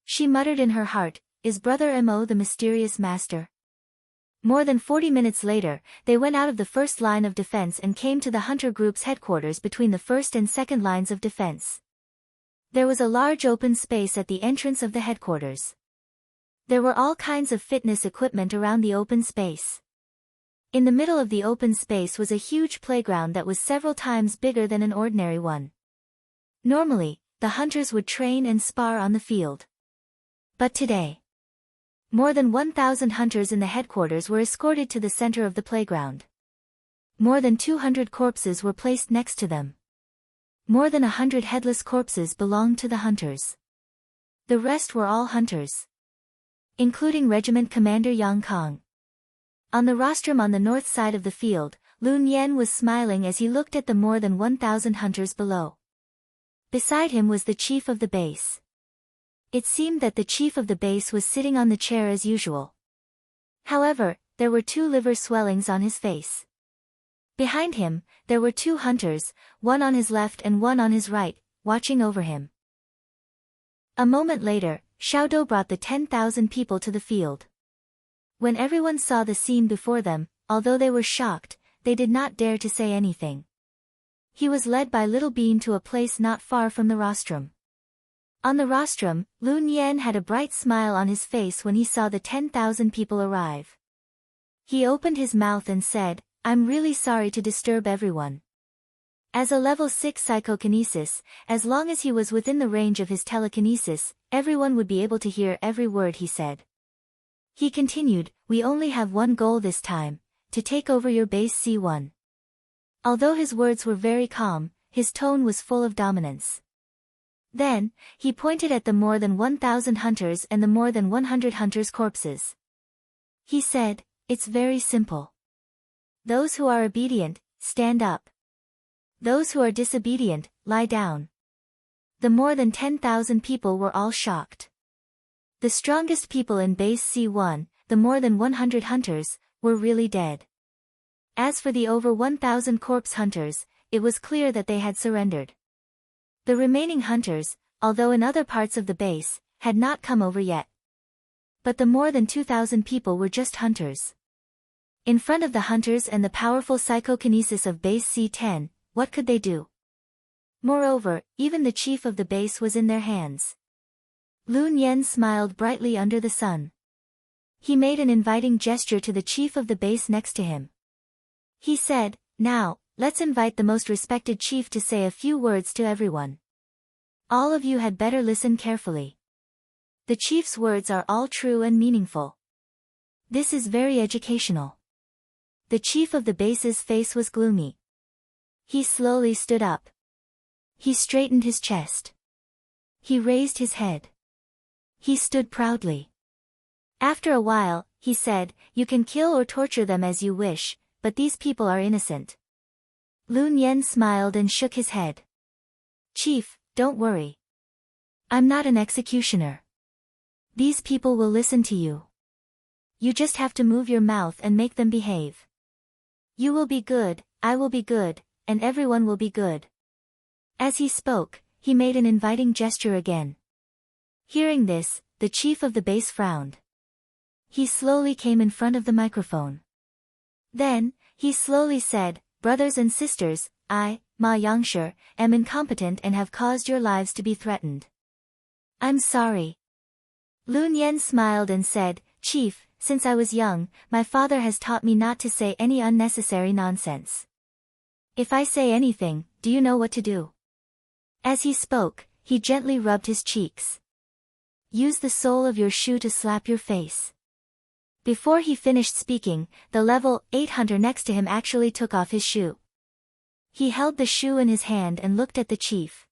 She muttered in her heart, "Is Brother Mo the mysterious master?" More than 40 minutes later, they went out of the first line of defense and came to the hunter group's headquarters between the first and second lines of defense. There was a large open space at the entrance of the headquarters. There were all kinds of fitness equipment around the open space. In the middle of the open space was a huge playground that was several times bigger than an ordinary one. Normally, the hunters would train and spar on the field. But today, more than 1,000 hunters in the headquarters were escorted to the center of the playground. More than 200 corpses were placed next to them. More than 100 headless corpses belonged to the hunters. The rest were all hunters, including Regiment Commander Yang Kong. On the rostrum on the north side of the field, Lun Yen was smiling as he looked at the more than 1,000 hunters below. Beside him was the chief of the base. It seemed that the chief of the base was sitting on the chair as usual. However, there were 2 liver swellings on his face. Behind him, there were 2 hunters, one on his left and one on his right, watching over him. A moment later, Xiaodou brought the 10,000 people to the field. When everyone saw the scene before them, although they were shocked, they did not dare to say anything. He was led by Little Bean to a place not far from the rostrum. On the rostrum, Lun Yan had a bright smile on his face when he saw the 10,000 people arrive. He opened his mouth and said, "I'm really sorry to disturb everyone." As a level 6 psychokinesis, as long as he was within the range of his telekinesis, everyone would be able to hear every word he said. He continued, "We only have one goal this time, to take over your base C1. Although his words were very calm, his tone was full of dominance. Then, he pointed at the more than 1,000 hunters and the more than 100 hunters' corpses. He said, "It's very simple. Those who are obedient, stand up. Those who are disobedient, lie down." The more than 10,000 people were all shocked. The strongest people in base C1, the more than 100 hunters, were really dead. As for the over 1,000 corpse hunters, it was clear that they had surrendered. The remaining hunters, although in other parts of the base, had not come over yet. But the more than 2,000 people were just hunters. In front of the hunters and the powerful psychokinesis of base C10, what could they do? Moreover, even the chief of the base was in their hands. Lun Yan smiled brightly under the sun. He made an inviting gesture to the chief of the base next to him. He said, "Now, let's invite the most respected chief to say a few words to everyone. All of you had better listen carefully. The chief's words are all true and meaningful. This is very educational." The chief of the base's face was gloomy. He slowly stood up. He straightened his chest. He raised his head. He stood proudly. After a while, he said, "You can kill or torture them as you wish, but these people are innocent." Lun Yan smiled and shook his head. "Chief, don't worry. I'm not an executioner. These people will listen to you. You just have to move your mouth and make them behave. You will be good, I will be good, and everyone will be good." As he spoke, he made an inviting gesture again. Hearing this, the chief of the base frowned. He slowly came in front of the microphone. Then, he slowly said, "Brothers and sisters, I, Ma Yangshi, am incompetent and have caused your lives to be threatened. I'm sorry." Lun Yan smiled and said, "Chief, since I was young, my father has taught me not to say any unnecessary nonsense. If I say anything, do you know what to do?" As he spoke, he gently rubbed his cheeks. "Use the sole of your shoe to slap your face." Before he finished speaking, the level 8 hunter next to him actually took off his shoe. He held the shoe in his hand and looked at the chief.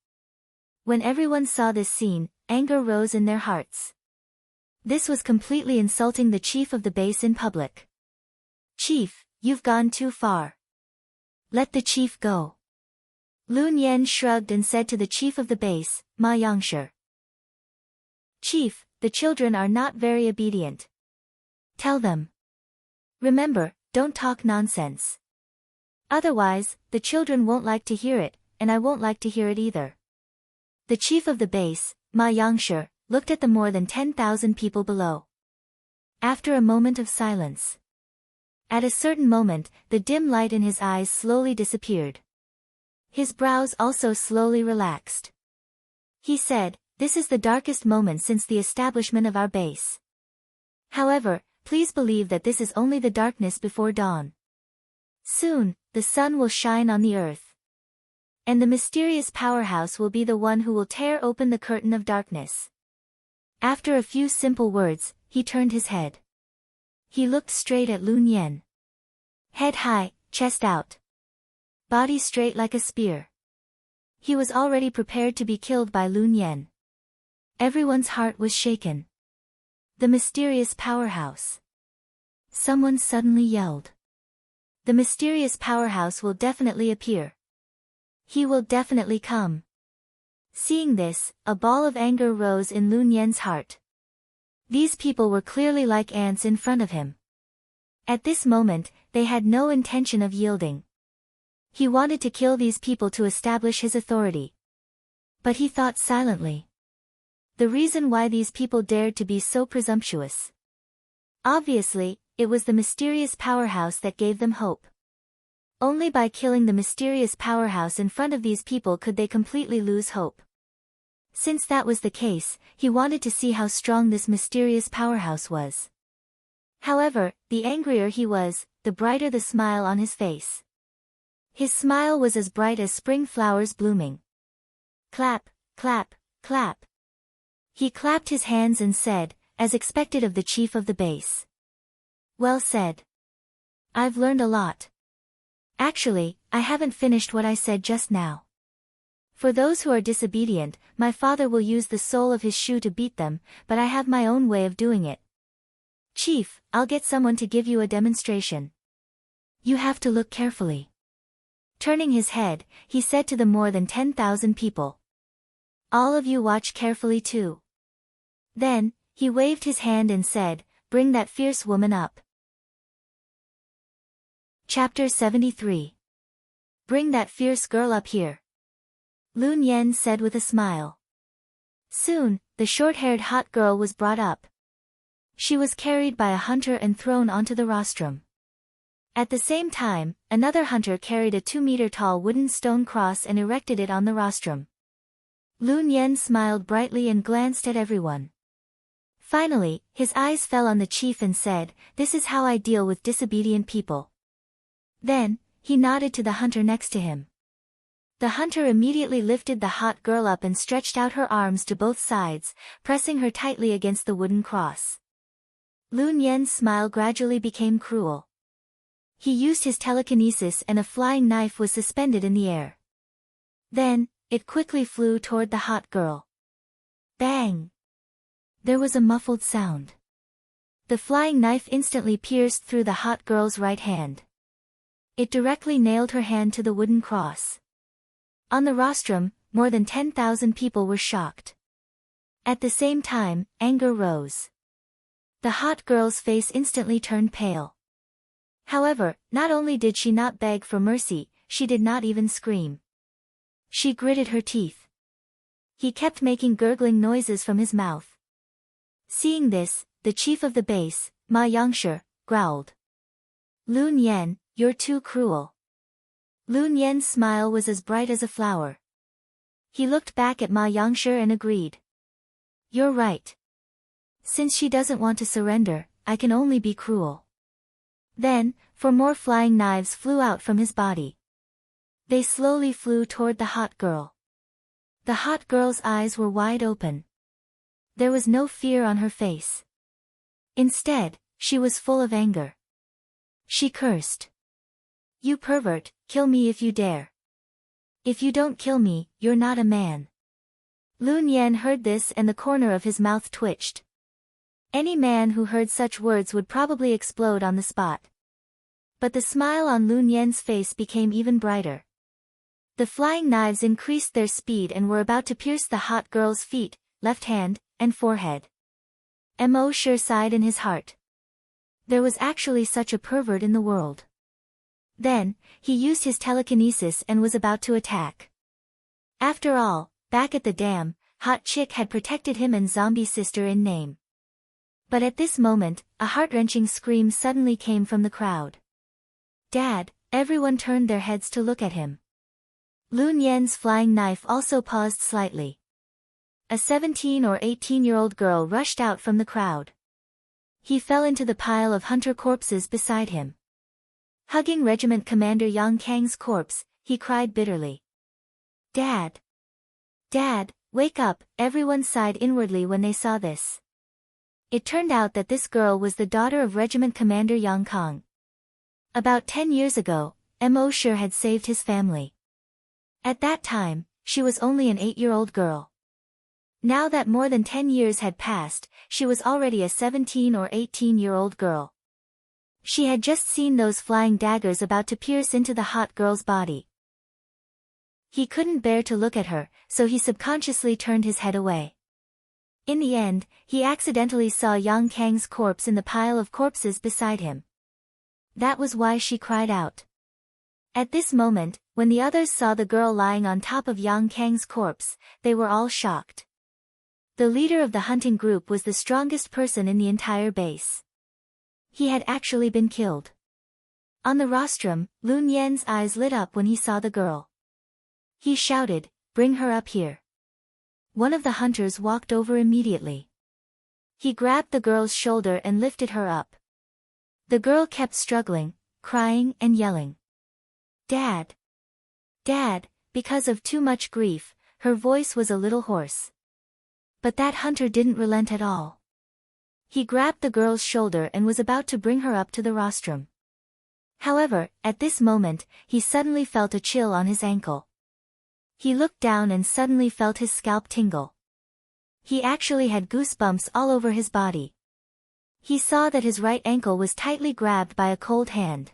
When everyone saw this scene, anger rose in their hearts. This was completely insulting the chief of the base in public. "Chief, you've gone too far. Let the chief go." Lun Yan shrugged and said to the chief of the base, "Ma Yangshi. Chief, the children are not very obedient. Tell them. Remember, don't talk nonsense. Otherwise, the children won't like to hear it, and I won't like to hear it either." The chief of the base, Ma Yangshi, looked at the more than 10,000 people below. After a moment of silence. At a certain moment, the dim light in his eyes slowly disappeared. His brows also slowly relaxed. He said, "This is the darkest moment since the establishment of our base. However, please believe that this is only the darkness before dawn. Soon, the sun will shine on the earth. And the mysterious powerhouse will be the one who will tear open the curtain of darkness." After a few simple words, he turned his head. He looked straight at Lun Yan. Head high, chest out. Body straight like a spear. He was already prepared to be killed by Lun Yan. Everyone's heart was shaken. The mysterious powerhouse. Someone suddenly yelled. The mysterious powerhouse will definitely appear. He will definitely come. Seeing this, a ball of anger rose in Lun Yan's heart. These people were clearly like ants in front of him. At this moment, they had no intention of yielding. He wanted to kill these people to establish his authority. But he thought silently. The reason why these people dared to be so presumptuous. Obviously, it was the mysterious powerhouse that gave them hope. Only by killing the mysterious powerhouse in front of these people could they completely lose hope. Since that was the case, he wanted to see how strong this mysterious powerhouse was. However, the angrier he was, the brighter the smile on his face. His smile was as bright as spring flowers blooming. Clap, clap, clap. He clapped his hands and said, as expected of the chief of the base. Well said. I've learned a lot. Actually, I haven't finished what I said just now. For those who are disobedient, my father will use the sole of his shoe to beat them, but I have my own way of doing it. Chief, I'll get someone to give you a demonstration. You have to look carefully. Turning his head, he said to the more than 10,000 people. All of you watch carefully too. Then, he waved his hand and said, bring that fierce woman up. Chapter 73. Bring that fierce girl up here. Lun Yen said with a smile. Soon, the short-haired hot girl was brought up. She was carried by a hunter and thrown onto the rostrum. At the same time, another hunter carried a 2-meter-tall wooden stone cross and erected it on the rostrum. Lun Yen smiled brightly and glanced at everyone. Finally, his eyes fell on the chief and said, this is how I deal with disobedient people. Then, he nodded to the hunter next to him. The hunter immediately lifted the hot girl up and stretched out her arms to both sides, pressing her tightly against the wooden cross. Lun Yen's smile gradually became cruel. He used his telekinesis and a flying knife was suspended in the air. Then, it quickly flew toward the hot girl. Bang! There was a muffled sound. The flying knife instantly pierced through the hot girl's right hand. It directly nailed her hand to the wooden cross. On the rostrum, more than 10,000 people were shocked. At the same time, anger rose. The hot girl's face instantly turned pale. However, not only did she not beg for mercy, she did not even scream. She gritted her teeth. He kept making gurgling noises from his mouth. Seeing this, the chief of the base, Ma Yangshi, growled. Lun Yen, you're too cruel. Lun Yen's smile was as bright as a flower. He looked back at Ma Yangshi and agreed. You're right. Since she doesn't want to surrender, I can only be cruel. Then, 4 more flying knives flew out from his body. They slowly flew toward the hot girl. The hot girl's eyes were wide open. There was no fear on her face. Instead, she was full of anger. She cursed. You pervert, kill me if you dare. If you don't kill me, you're not a man. Lun Yen heard this and the corner of his mouth twitched. Any man who heard such words would probably explode on the spot. But the smile on Lun Yen's face became even brighter. The flying knives increased their speed and were about to pierce the hot girl's feet, left hand, and forehead. Mo sure sighed in his heart. There was actually such a pervert in the world. Then, he used his telekinesis and was about to attack. After all, back at the dam, Hot Chick had protected him and Zombie Sister in name. But at this moment, a heart-wrenching scream suddenly came from the crowd. Dad! Everyone turned their heads to look at him. Lun Yen's flying knife also paused slightly. A 17 or 18-year-old girl rushed out from the crowd. He fell into the pile of hunter corpses beside him. Hugging Regiment Commander Yang Kang's corpse, he cried bitterly. Dad! Dad, wake up! Everyone sighed inwardly when they saw this. It turned out that this girl was the daughter of Regiment Commander Yang Kang. About 10 years ago, Mo Sure had saved his family. At that time, she was only an 8-year-old girl. Now that more than 10 years had passed, she was already a 17 or 18-year-old girl. She had just seen those flying daggers about to pierce into the hot girl's body. He couldn't bear to look at her, so he subconsciously turned his head away. In the end, he accidentally saw Yang Kang's corpse in the pile of corpses beside him. That was why she cried out. At this moment, when the others saw the girl lying on top of Yang Kang's corpse, they were all shocked. The leader of the hunting group was the strongest person in the entire base. He had actually been killed. On the rostrum, Lun Yan's eyes lit up when he saw the girl. He shouted, "Bring her up here." One of the hunters walked over immediately. He grabbed the girl's shoulder and lifted her up. The girl kept struggling, crying and yelling. "Dad! Dad!" Because of too much grief, her voice was a little hoarse. But that hunter didn't relent at all. He grabbed the girl's shoulder and was about to bring her up to the rostrum. However, at this moment, he suddenly felt a chill on his ankle. He looked down and suddenly felt his scalp tingle. He actually had goosebumps all over his body. He saw that his right ankle was tightly grabbed by a cold hand.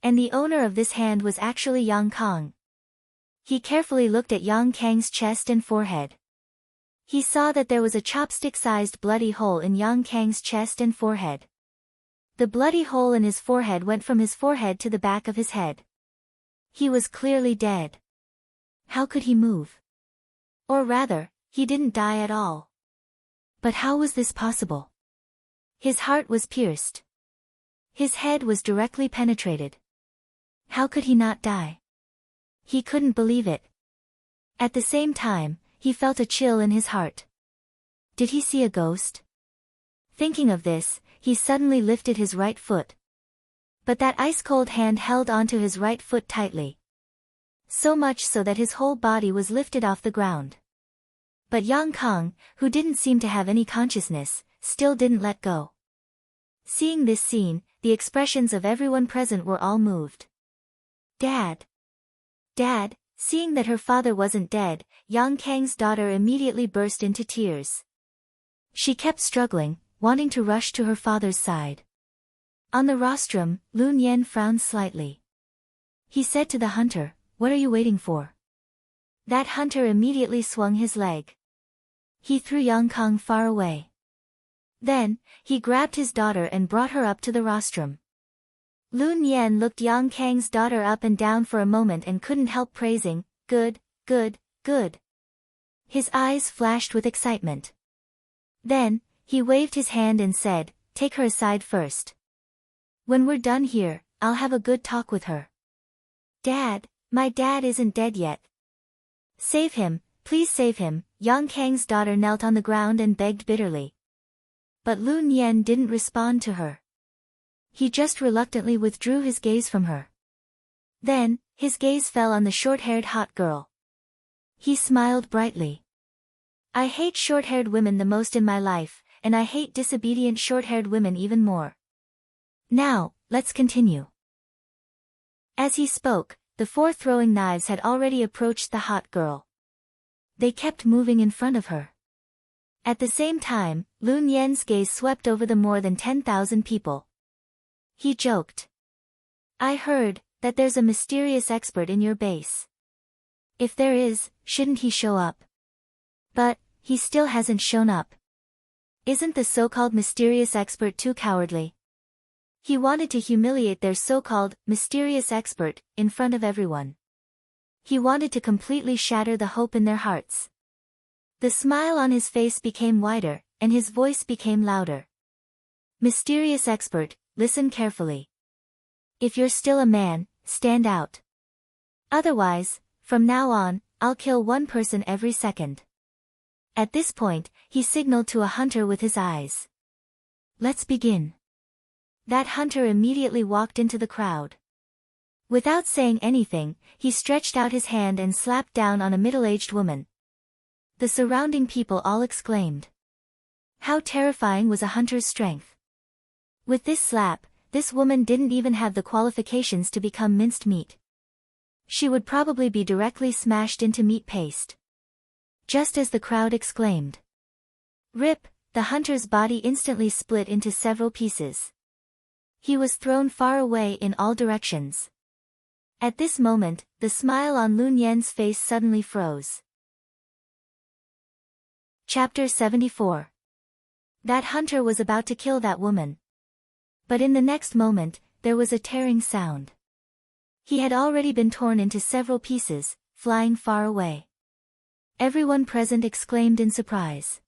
And the owner of this hand was actually Yang Kang. He carefully looked at Yang Kang's chest and forehead. He saw that there was a chopstick-sized bloody hole in Yang Kang's chest and forehead. The bloody hole in his forehead went from his forehead to the back of his head. He was clearly dead. How could he move? Or rather, he didn't die at all. But how was this possible? His heart was pierced. His head was directly penetrated. How could he not die? He couldn't believe it. At the same time, he felt a chill in his heart. Did he see a ghost? Thinking of this, he suddenly lifted his right foot. But that ice-cold hand held onto his right foot tightly. So much so that his whole body was lifted off the ground. But Yang Kang, who didn't seem to have any consciousness, still didn't let go. Seeing this scene, the expressions of everyone present were all moved. "Dad! Dad!" Seeing that her father wasn't dead, Yang Kang's daughter immediately burst into tears. She kept struggling, wanting to rush to her father's side. On the rostrum, Lun Yan frowned slightly. He said to the hunter, "What are you waiting for?" That hunter immediately swung his leg. He threw Yang Kang far away. Then, he grabbed his daughter and brought her up to the rostrum. Lun Yan looked Yang Kang's daughter up and down for a moment and couldn't help praising, "Good, good, good." His eyes flashed with excitement. Then, he waved his hand and said, "Take her aside first. When we're done here, I'll have a good talk with her." "Dad, my dad isn't dead yet. Save him, please save him." Yang Kang's daughter knelt on the ground and begged bitterly. But Lun Yan didn't respond to her. He just reluctantly withdrew his gaze from her. Then, his gaze fell on the short-haired hot girl. He smiled brightly. "I hate short-haired women the most in my life, and I hate disobedient short-haired women even more. Now, let's continue." As he spoke, the four throwing knives had already approached the hot girl. They kept moving in front of her. At the same time, Lun Yan's gaze swept over the more than 10,000 people. He joked. "I heard that there's a mysterious expert in your base. If there is, shouldn't he show up? But he still hasn't shown up. Isn't the so-called mysterious expert too cowardly?" He wanted to humiliate their so-called mysterious expert in front of everyone. He wanted to completely shatter the hope in their hearts. The smile on his face became wider, and his voice became louder. "Mysterious expert, listen carefully. If you're still a man, stand out. Otherwise, from now on, I'll kill one person every second." At this point, he signaled to a hunter with his eyes. "Let's begin." That hunter immediately walked into the crowd. Without saying anything, he stretched out his hand and slapped down on a middle-aged woman. The surrounding people all exclaimed. How terrifying was a hunter's strength! With this slap, this woman didn't even have the qualifications to become minced meat. She would probably be directly smashed into meat paste. Just as the crowd exclaimed, "Rip!" the hunter's body instantly split into several pieces. He was thrown far away in all directions. At this moment, the smile on Lun Yan's face suddenly froze. Chapter 74. That hunter was about to kill that woman. But in the next moment, there was a tearing sound. He had already been torn into several pieces, flying far away. Everyone present exclaimed in surprise.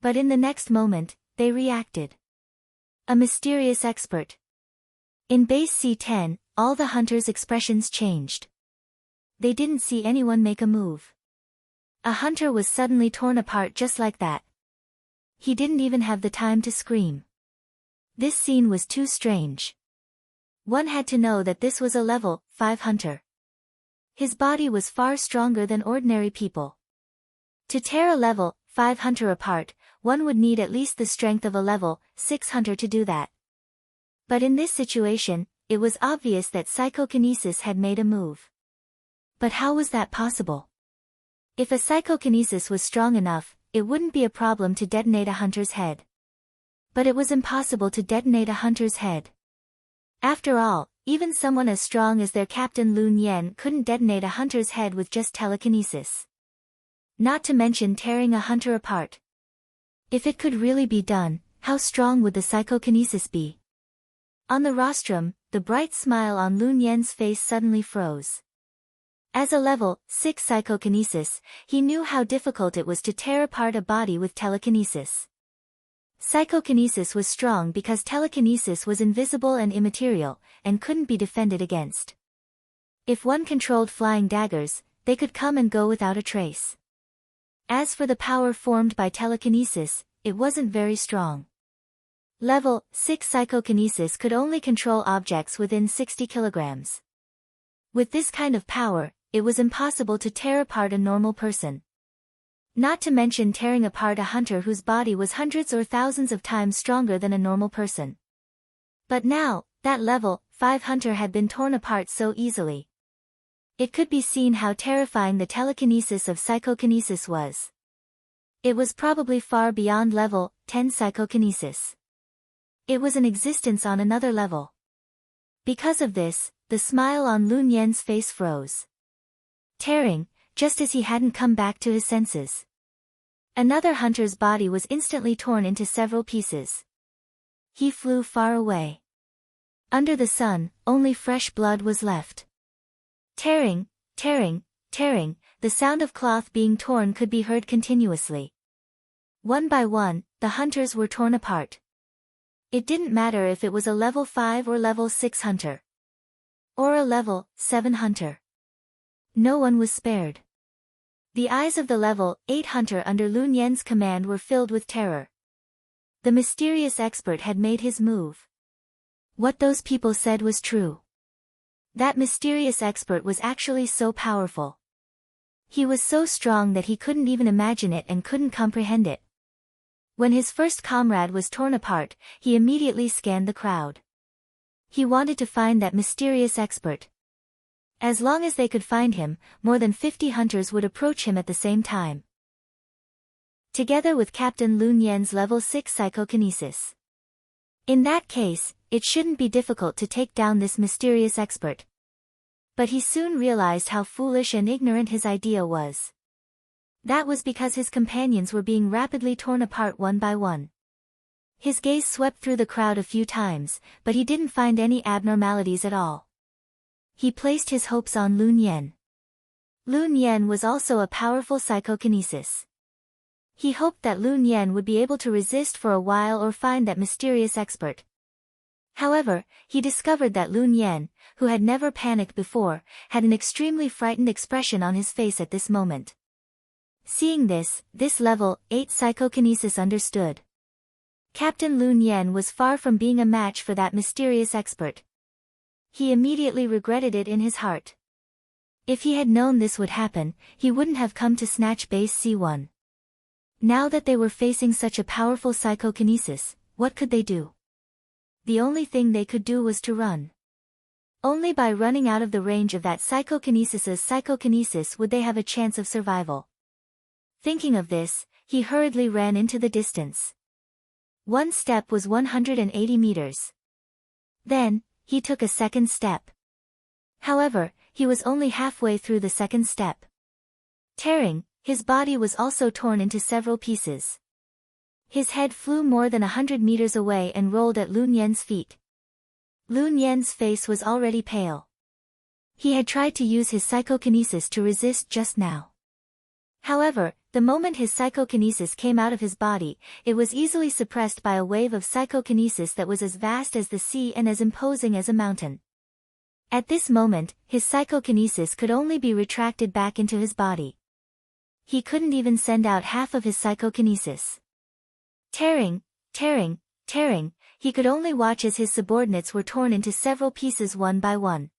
But in the next moment, they reacted. A mysterious expert. In base C10, all the hunters' expressions changed. They didn't see anyone make a move. A hunter was suddenly torn apart just like that. He didn't even have the time to scream. This scene was too strange. One had to know that this was a level 5 hunter. His body was far stronger than ordinary people. To tear a level 5 hunter apart, one would need at least the strength of a level 6 hunter to do that. But in this situation, it was obvious that psychokinesis had made a move. But how was that possible? If a psychokinesis was strong enough, it wouldn't be a problem to detonate a hunter's head. But it was impossible to detonate a hunter's head. After all, even someone as strong as their captain Lun Yen couldn't detonate a hunter's head with just telekinesis. Not to mention tearing a hunter apart. If it could really be done, how strong would the psychokinesis be? On the rostrum, the bright smile on Lun Yen's face suddenly froze. As a level 6 psychokinesis, he knew how difficult it was to tear apart a body with telekinesis. Psychokinesis was strong because telekinesis was invisible and immaterial, and couldn't be defended against. If one controlled flying daggers, they could come and go without a trace. As for the power formed by telekinesis, it wasn't very strong. Level 6 psychokinesis could only control objects within 60 kilograms. With this kind of power, it was impossible to tear apart a normal person. Not to mention tearing apart a hunter whose body was hundreds or thousands of times stronger than a normal person. But now, that level 5 hunter had been torn apart so easily. It could be seen how terrifying the telekinesis of psychokinesis was. It was probably far beyond level 10 psychokinesis. It was an existence on another level. Because of this, the smile on Lun Yen's face froze. Tearing, just as he hadn't come back to his senses. Another hunter's body was instantly torn into several pieces. He flew far away. Under the sun, only fresh blood was left. Tearing, tearing, tearing, the sound of cloth being torn could be heard continuously. One by one, the hunters were torn apart. It didn't matter if it was a level 5 or level 6 hunter. Or a level 7 hunter. No one was spared. The eyes of the level 8 hunter under Lun Yen's command were filled with terror. The mysterious expert had made his move. What those people said was true. That mysterious expert was actually so powerful. He was so strong that he couldn't even imagine it and couldn't comprehend it. When his first comrade was torn apart, he immediately scanned the crowd. He wanted to find that mysterious expert. As long as they could find him, more than 50 hunters would approach him at the same time. Together with Captain Lun Yen's level 6 psychokinesis. In that case, it shouldn't be difficult to take down this mysterious expert. But he soon realized how foolish and ignorant his idea was. That was because his companions were being rapidly torn apart one by one. His gaze swept through the crowd a few times, but he didn't find any abnormalities at all. He placed his hopes on Lun Yen. Lun Yen was also a powerful psychokinesis. He hoped that Lun Yen would be able to resist for a while or find that mysterious expert. However, he discovered that Lun Yen, who had never panicked before, had an extremely frightened expression on his face at this moment. Seeing this level 8 psychokinesis understood. Captain Lun Yen was far from being a match for that mysterious expert. He immediately regretted it in his heart. If he had known this would happen, he wouldn't have come to snatch base C1. Now that they were facing such a powerful psychokinesis, what could they do? The only thing they could do was to run. Only by running out of the range of that psychokinesis would they have a chance of survival. Thinking of this, he hurriedly ran into the distance. One step was 180 meters. Then, he took a second step. However, he was only halfway through the second step. Tearing, his body was also torn into several pieces. His head flew more than 100 meters away and rolled at Lun Yen's feet. Lun Yan's face was already pale. He had tried to use his psychokinesis to resist just now. However, the moment his psychokinesis came out of his body, it was easily suppressed by a wave of psychokinesis that was as vast as the sea and as imposing as a mountain. At this moment, his psychokinesis could only be retracted back into his body. He couldn't even send out half of his psychokinesis. Tearing, he could only watch as his subordinates were torn into several pieces one by one.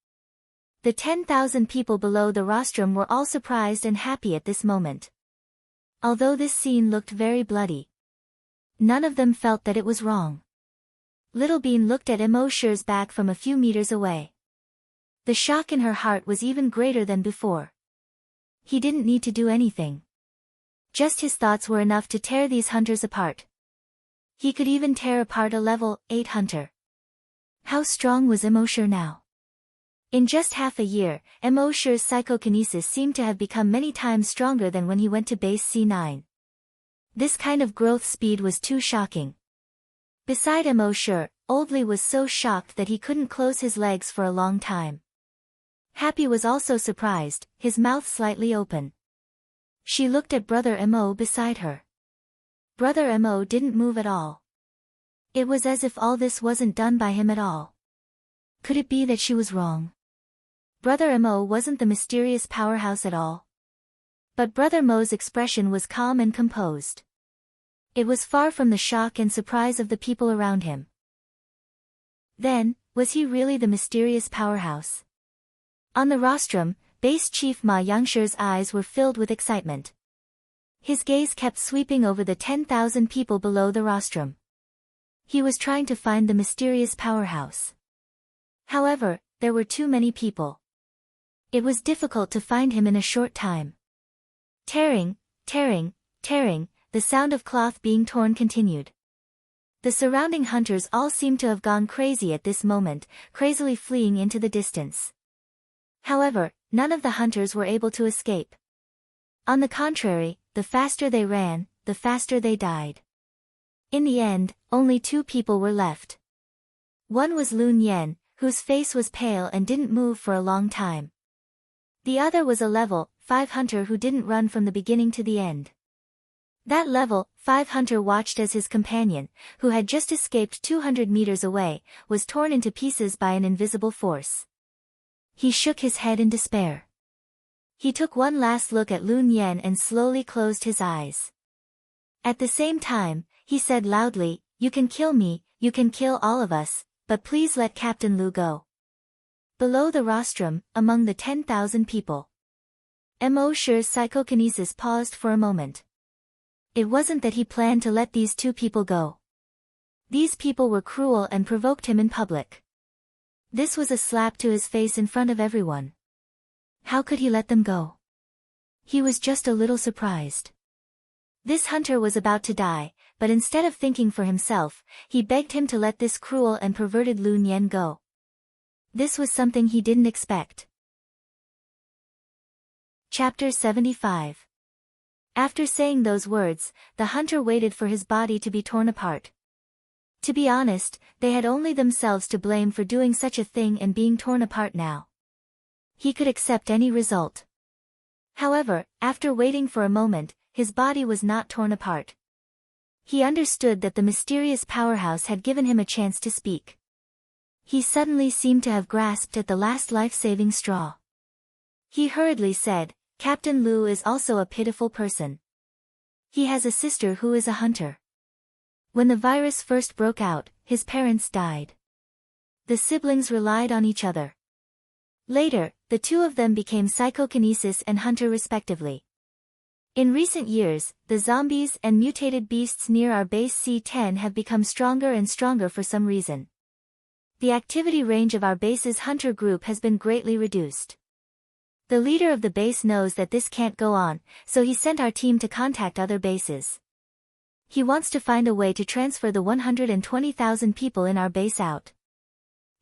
The 10,000 people below the rostrum were all surprised and happy at this moment. Although this scene looked very bloody, none of them felt that it was wrong. Little Bean looked at Emoshure's back from a few meters away. The shock in her heart was even greater than before. He didn't need to do anything. Just his thoughts were enough to tear these hunters apart. He could even tear apart a level 8 hunter. How strong was Emoshure now? In just half a year, Emoshure's psychokinesis seemed to have become many times stronger than when he went to base C9. This kind of growth speed was too shocking. Beside Emoshure, Oldly was so shocked that he couldn't close his legs for a long time. Happy was also surprised, his mouth slightly open. She looked at Brother Emo beside her. Brother Emo didn't move at all. It was as if all this wasn't done by him at all. Could it be that she was wrong? Brother Emo wasn't the mysterious powerhouse at all. But Brother Mo's expression was calm and composed. It was far from the shock and surprise of the people around him. Then, was he really the mysterious powerhouse? On the rostrum, Base Chief Ma Yangshu's eyes were filled with excitement. His gaze kept sweeping over the 10,000 people below the rostrum. He was trying to find the mysterious powerhouse. However, there were too many people. It was difficult to find him in a short time. Tearing, the sound of cloth being torn continued. The surrounding hunters all seemed to have gone crazy at this moment, crazily fleeing into the distance. However, none of the hunters were able to escape. On the contrary, the faster they ran, the faster they died. In the end, only 2 people were left. One was Lun Yan, whose face was pale and didn't move for a long time. The other was a level 5 hunter who didn't run from the beginning to the end. That level 5 hunter watched as his companion, who had just escaped 200 meters away, was torn into pieces by an invisible force. He shook his head in despair. He took one last look at Lun Yan and slowly closed his eyes. At the same time, he said loudly, "You can kill me, you can kill all of us, but please let Captain Lu go." Below the rostrum, among the 10,000 people, Emoshure's psychokinesis paused for a moment. It wasn't that he planned to let these 2 people go. These people were cruel and provoked him in public. This was a slap to his face in front of everyone. How could he let them go? He was just a little surprised. This hunter was about to die, but instead of thinking for himself, he begged him to let this cruel and perverted Lun Yan go. This was something he didn't expect. Chapter 75. After saying those words, the hunter waited for his body to be torn apart. To be honest, they had only themselves to blame for doing such a thing and being torn apart now. He could accept any result. However, after waiting for a moment, his body was not torn apart. He understood that the mysterious powerhouse had given him a chance to speak. He suddenly seemed to have grasped at the last life-saving straw. He hurriedly said, "Captain Lu is also a pitiful person. He has a sister who is a hunter. When the virus first broke out, his parents died. The siblings relied on each other. Later, the 2 of them became psychokinesis and hunter respectively. In recent years, the zombies and mutated beasts near our base C10 have become stronger and stronger for some reason. The activity range of our base's hunter group has been greatly reduced. The leader of the base knows that this can't go on, so he sent our team to contact other bases. He wants to find a way to transfer the 120,000 people in our base out.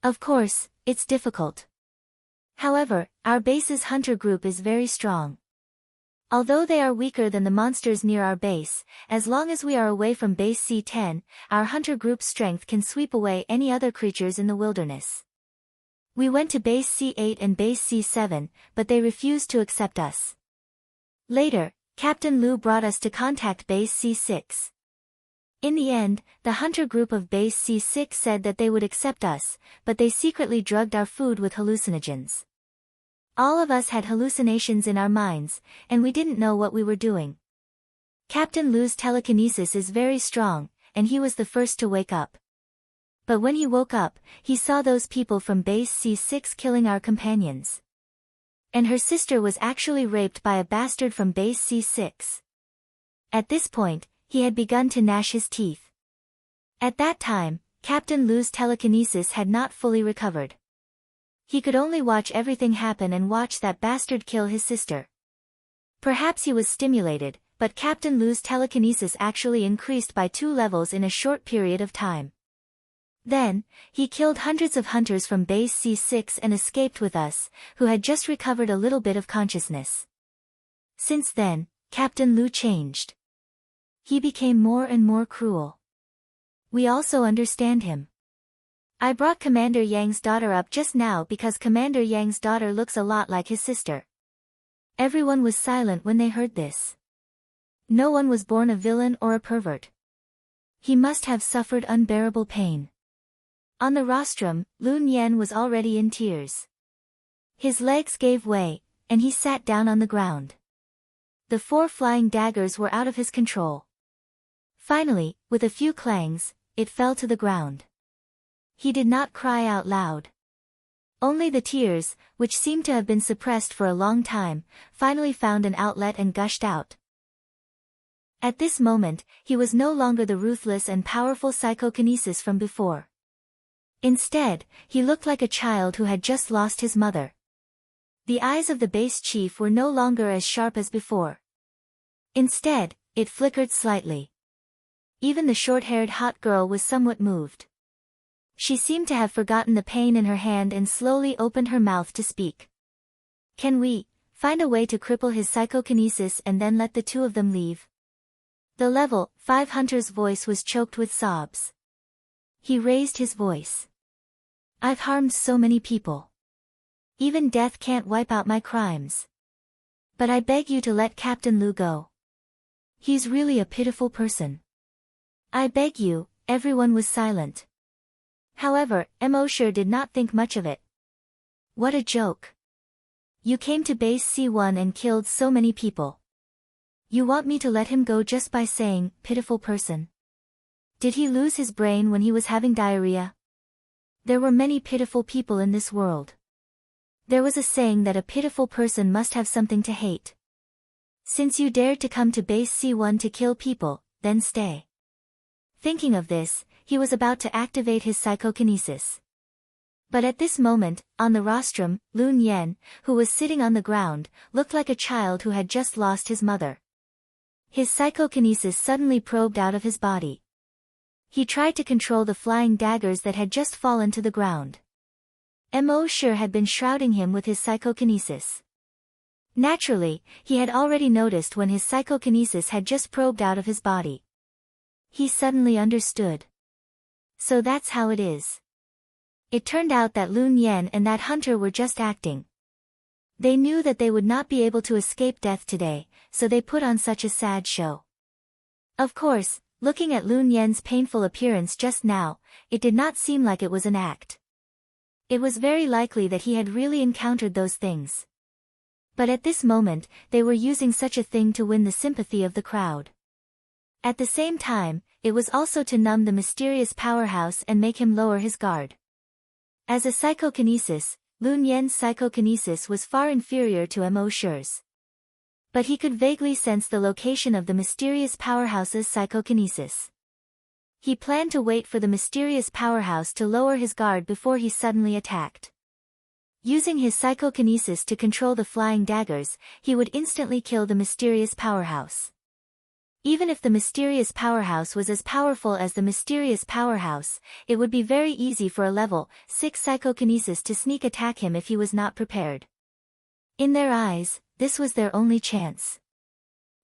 Of course, it's difficult. However, our base's hunter group is very strong. Although they are weaker than the monsters near our base, as long as we are away from base C10, our hunter group's strength can sweep away any other creatures in the wilderness. We went to base C8 and base C7, but they refused to accept us. Later, Captain Lu brought us to contact base C6. In the end, the hunter group of base C6 said that they would accept us, but they secretly drugged our food with hallucinogens. All of us had hallucinations in our minds, and we didn't know what we were doing. Captain Lu's telekinesis is very strong, and he was the first to wake up. But when he woke up, he saw those people from base C6 killing our companions. And her sister was actually raped by a bastard from base C6. At this point, he had begun to gnash his teeth. At that time, Captain Lu's telekinesis had not fully recovered. He could only watch everything happen and watch that bastard kill his sister. Perhaps he was stimulated, but Captain Lu's telekinesis actually increased by 2 levels in a short period of time. Then, he killed hundreds of hunters from base C6 and escaped with us, who had just recovered a little bit of consciousness. Since then, Captain Lu changed. He became more and more cruel. We also understand him. I brought Commander Yang's daughter up just now because Commander Yang's daughter looks a lot like his sister. Everyone was silent when they heard this. No one was born a villain or a pervert. He must have suffered unbearable pain. On the rostrum, Lun Yan was already in tears. His legs gave way, and he sat down on the ground. The 4 flying daggers were out of his control. Finally, with a few clangs, it fell to the ground. He did not cry out loud. Only the tears, which seemed to have been suppressed for a long time, finally found an outlet and gushed out. At this moment, he was no longer the ruthless and powerful psychokinesis from before. Instead, he looked like a child who had just lost his mother. The eyes of the base chief were no longer as sharp as before. Instead, it flickered slightly. Even the short-haired hot girl was somewhat moved. She seemed to have forgotten the pain in her hand and slowly opened her mouth to speak. Can we find a way to cripple his psychokinesis and then let the 2 of them leave? The level 5 hunter's voice was choked with sobs. He raised his voice. I've harmed so many people. Even death can't wipe out my crimes. But I beg you to let Captain Lu go. He's really a pitiful person. I beg you. Everyone was silent. However, Mo sure did not think much of it. What a joke. You came to base C1 and killed so many people. You want me to let him go just by saying, pitiful person? Did he lose his brain when he was having diarrhea? There were many pitiful people in this world. There was a saying that a pitiful person must have something to hate. Since you dared to come to base C1 to kill people, then stay. Thinking of this, he was about to activate his psychokinesis. But at this moment, on the rostrum, Lun Yan, who was sitting on the ground, looked like a child who had just lost his mother. His psychokinesis suddenly probed out of his body. He tried to control the flying daggers that had just fallen to the ground. Mo sure had been shrouding him with his psychokinesis. Naturally, he had already noticed when his psychokinesis had just probed out of his body. He suddenly understood. So that's how it is. It turned out that Lun Yan and that hunter were just acting. They knew that they would not be able to escape death today, so they put on such a sad show. Of course, looking at Lun Yan's painful appearance just now, it did not seem like it was an act. It was very likely that he had really encountered those things. But at this moment, they were using such a thing to win the sympathy of the crowd. At the same time, it was also to numb the mysterious powerhouse and make him lower his guard. As a psychokinesis, Lun Yan's psychokinesis was far inferior to Mo Shi's. But he could vaguely sense the location of the mysterious powerhouse's psychokinesis. He planned to wait for the mysterious powerhouse to lower his guard before he suddenly attacked. Using his psychokinesis to control the flying daggers, he would instantly kill the mysterious powerhouse. Even if the mysterious powerhouse was as powerful as the mysterious powerhouse, it would be very easy for a level 6 psychokinesis to sneak attack him if he was not prepared. In their eyes, this was their only chance.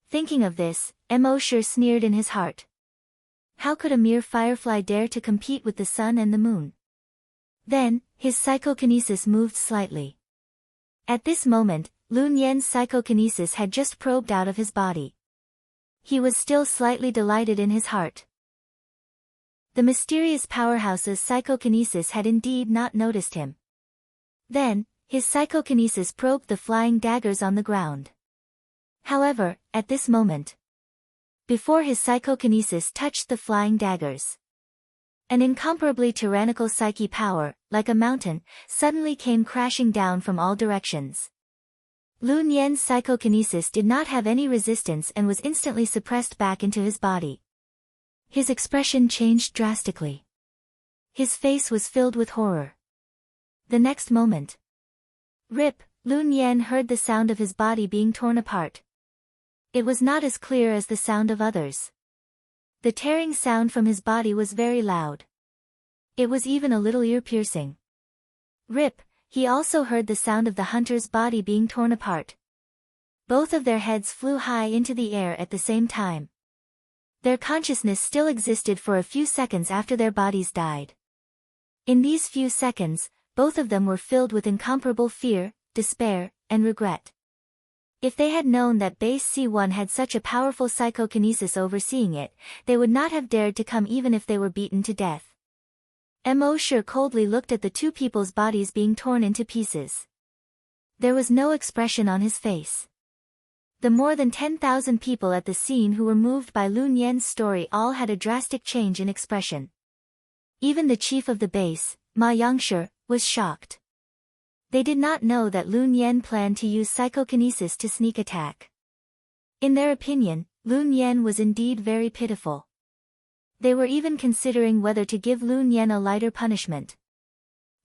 Thinking of this, Emosure sneered in his heart. How could a mere firefly dare to compete with the sun and the moon? Then, his psychokinesis moved slightly. At this moment, Lun Yan's psychokinesis had just probed out of his body. He was still slightly delighted in his heart. The mysterious powerhouse's psychokinesis had indeed not noticed him. Then, his psychokinesis probed the flying daggers on the ground. However, at this moment, before his psychokinesis touched the flying daggers, an incomparably tyrannical psyche power, like a mountain, suddenly came crashing down from all directions. Lun Yan's psychokinesis did not have any resistance and was instantly suppressed back into his body. His expression changed drastically. His face was filled with horror. The next moment, rip, Lun Yan heard the sound of his body being torn apart. It was not as clear as the sound of others. The tearing sound from his body was very loud. It was even a little ear-piercing. Rip, he also heard the sound of the hunter's body being torn apart. Both of their heads flew high into the air at the same time. Their consciousness still existed for a few seconds after their bodies died. In these few seconds, both of them were filled with incomparable fear, despair, and regret. If they had known that base C1 had such a powerful psychokinesis overseeing it, they would not have dared to come even if they were beaten to death. Emosure coldly looked at the two people's bodies being torn into pieces. There was no expression on his face. The more than 10,000 people at the scene who were moved by Lun Yan's story all had a drastic change in expression. Even the chief of the base, Ma Yangshi, was shocked. They did not know that Lun Yan planned to use psychokinesis to sneak attack. In their opinion, Lun Yan was indeed very pitiful. They were even considering whether to give Lun Yan a lighter punishment.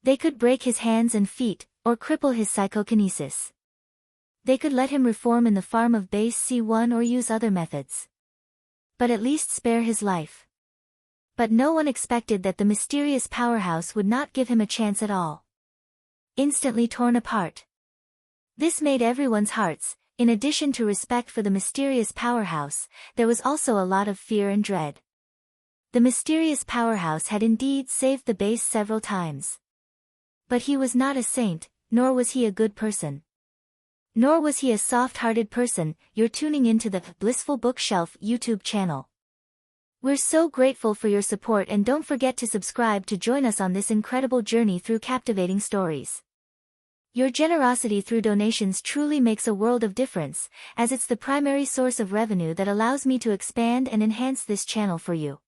They could break his hands and feet, or cripple his psychokinesis. They could let him reform in the farm of base C1 or use other methods. But at least spare his life. But no one expected that the mysterious powerhouse would not give him a chance at all. Instantly torn apart. This made everyone's hearts, in addition to respect for the mysterious powerhouse, there was also a lot of fear and dread. The mysterious powerhouse had indeed saved the base several times. But he was not a saint, nor was he a good person. Nor was he a soft-hearted person. You're tuning into the Blissful Bookshelf YouTube channel. We're so grateful for your support, and don't forget to subscribe to join us on this incredible journey through captivating stories. Your generosity through donations truly makes a world of difference, as it's the primary source of revenue that allows me to expand and enhance this channel for you.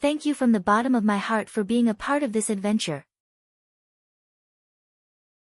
Thank you from the bottom of my heart for being a part of this adventure.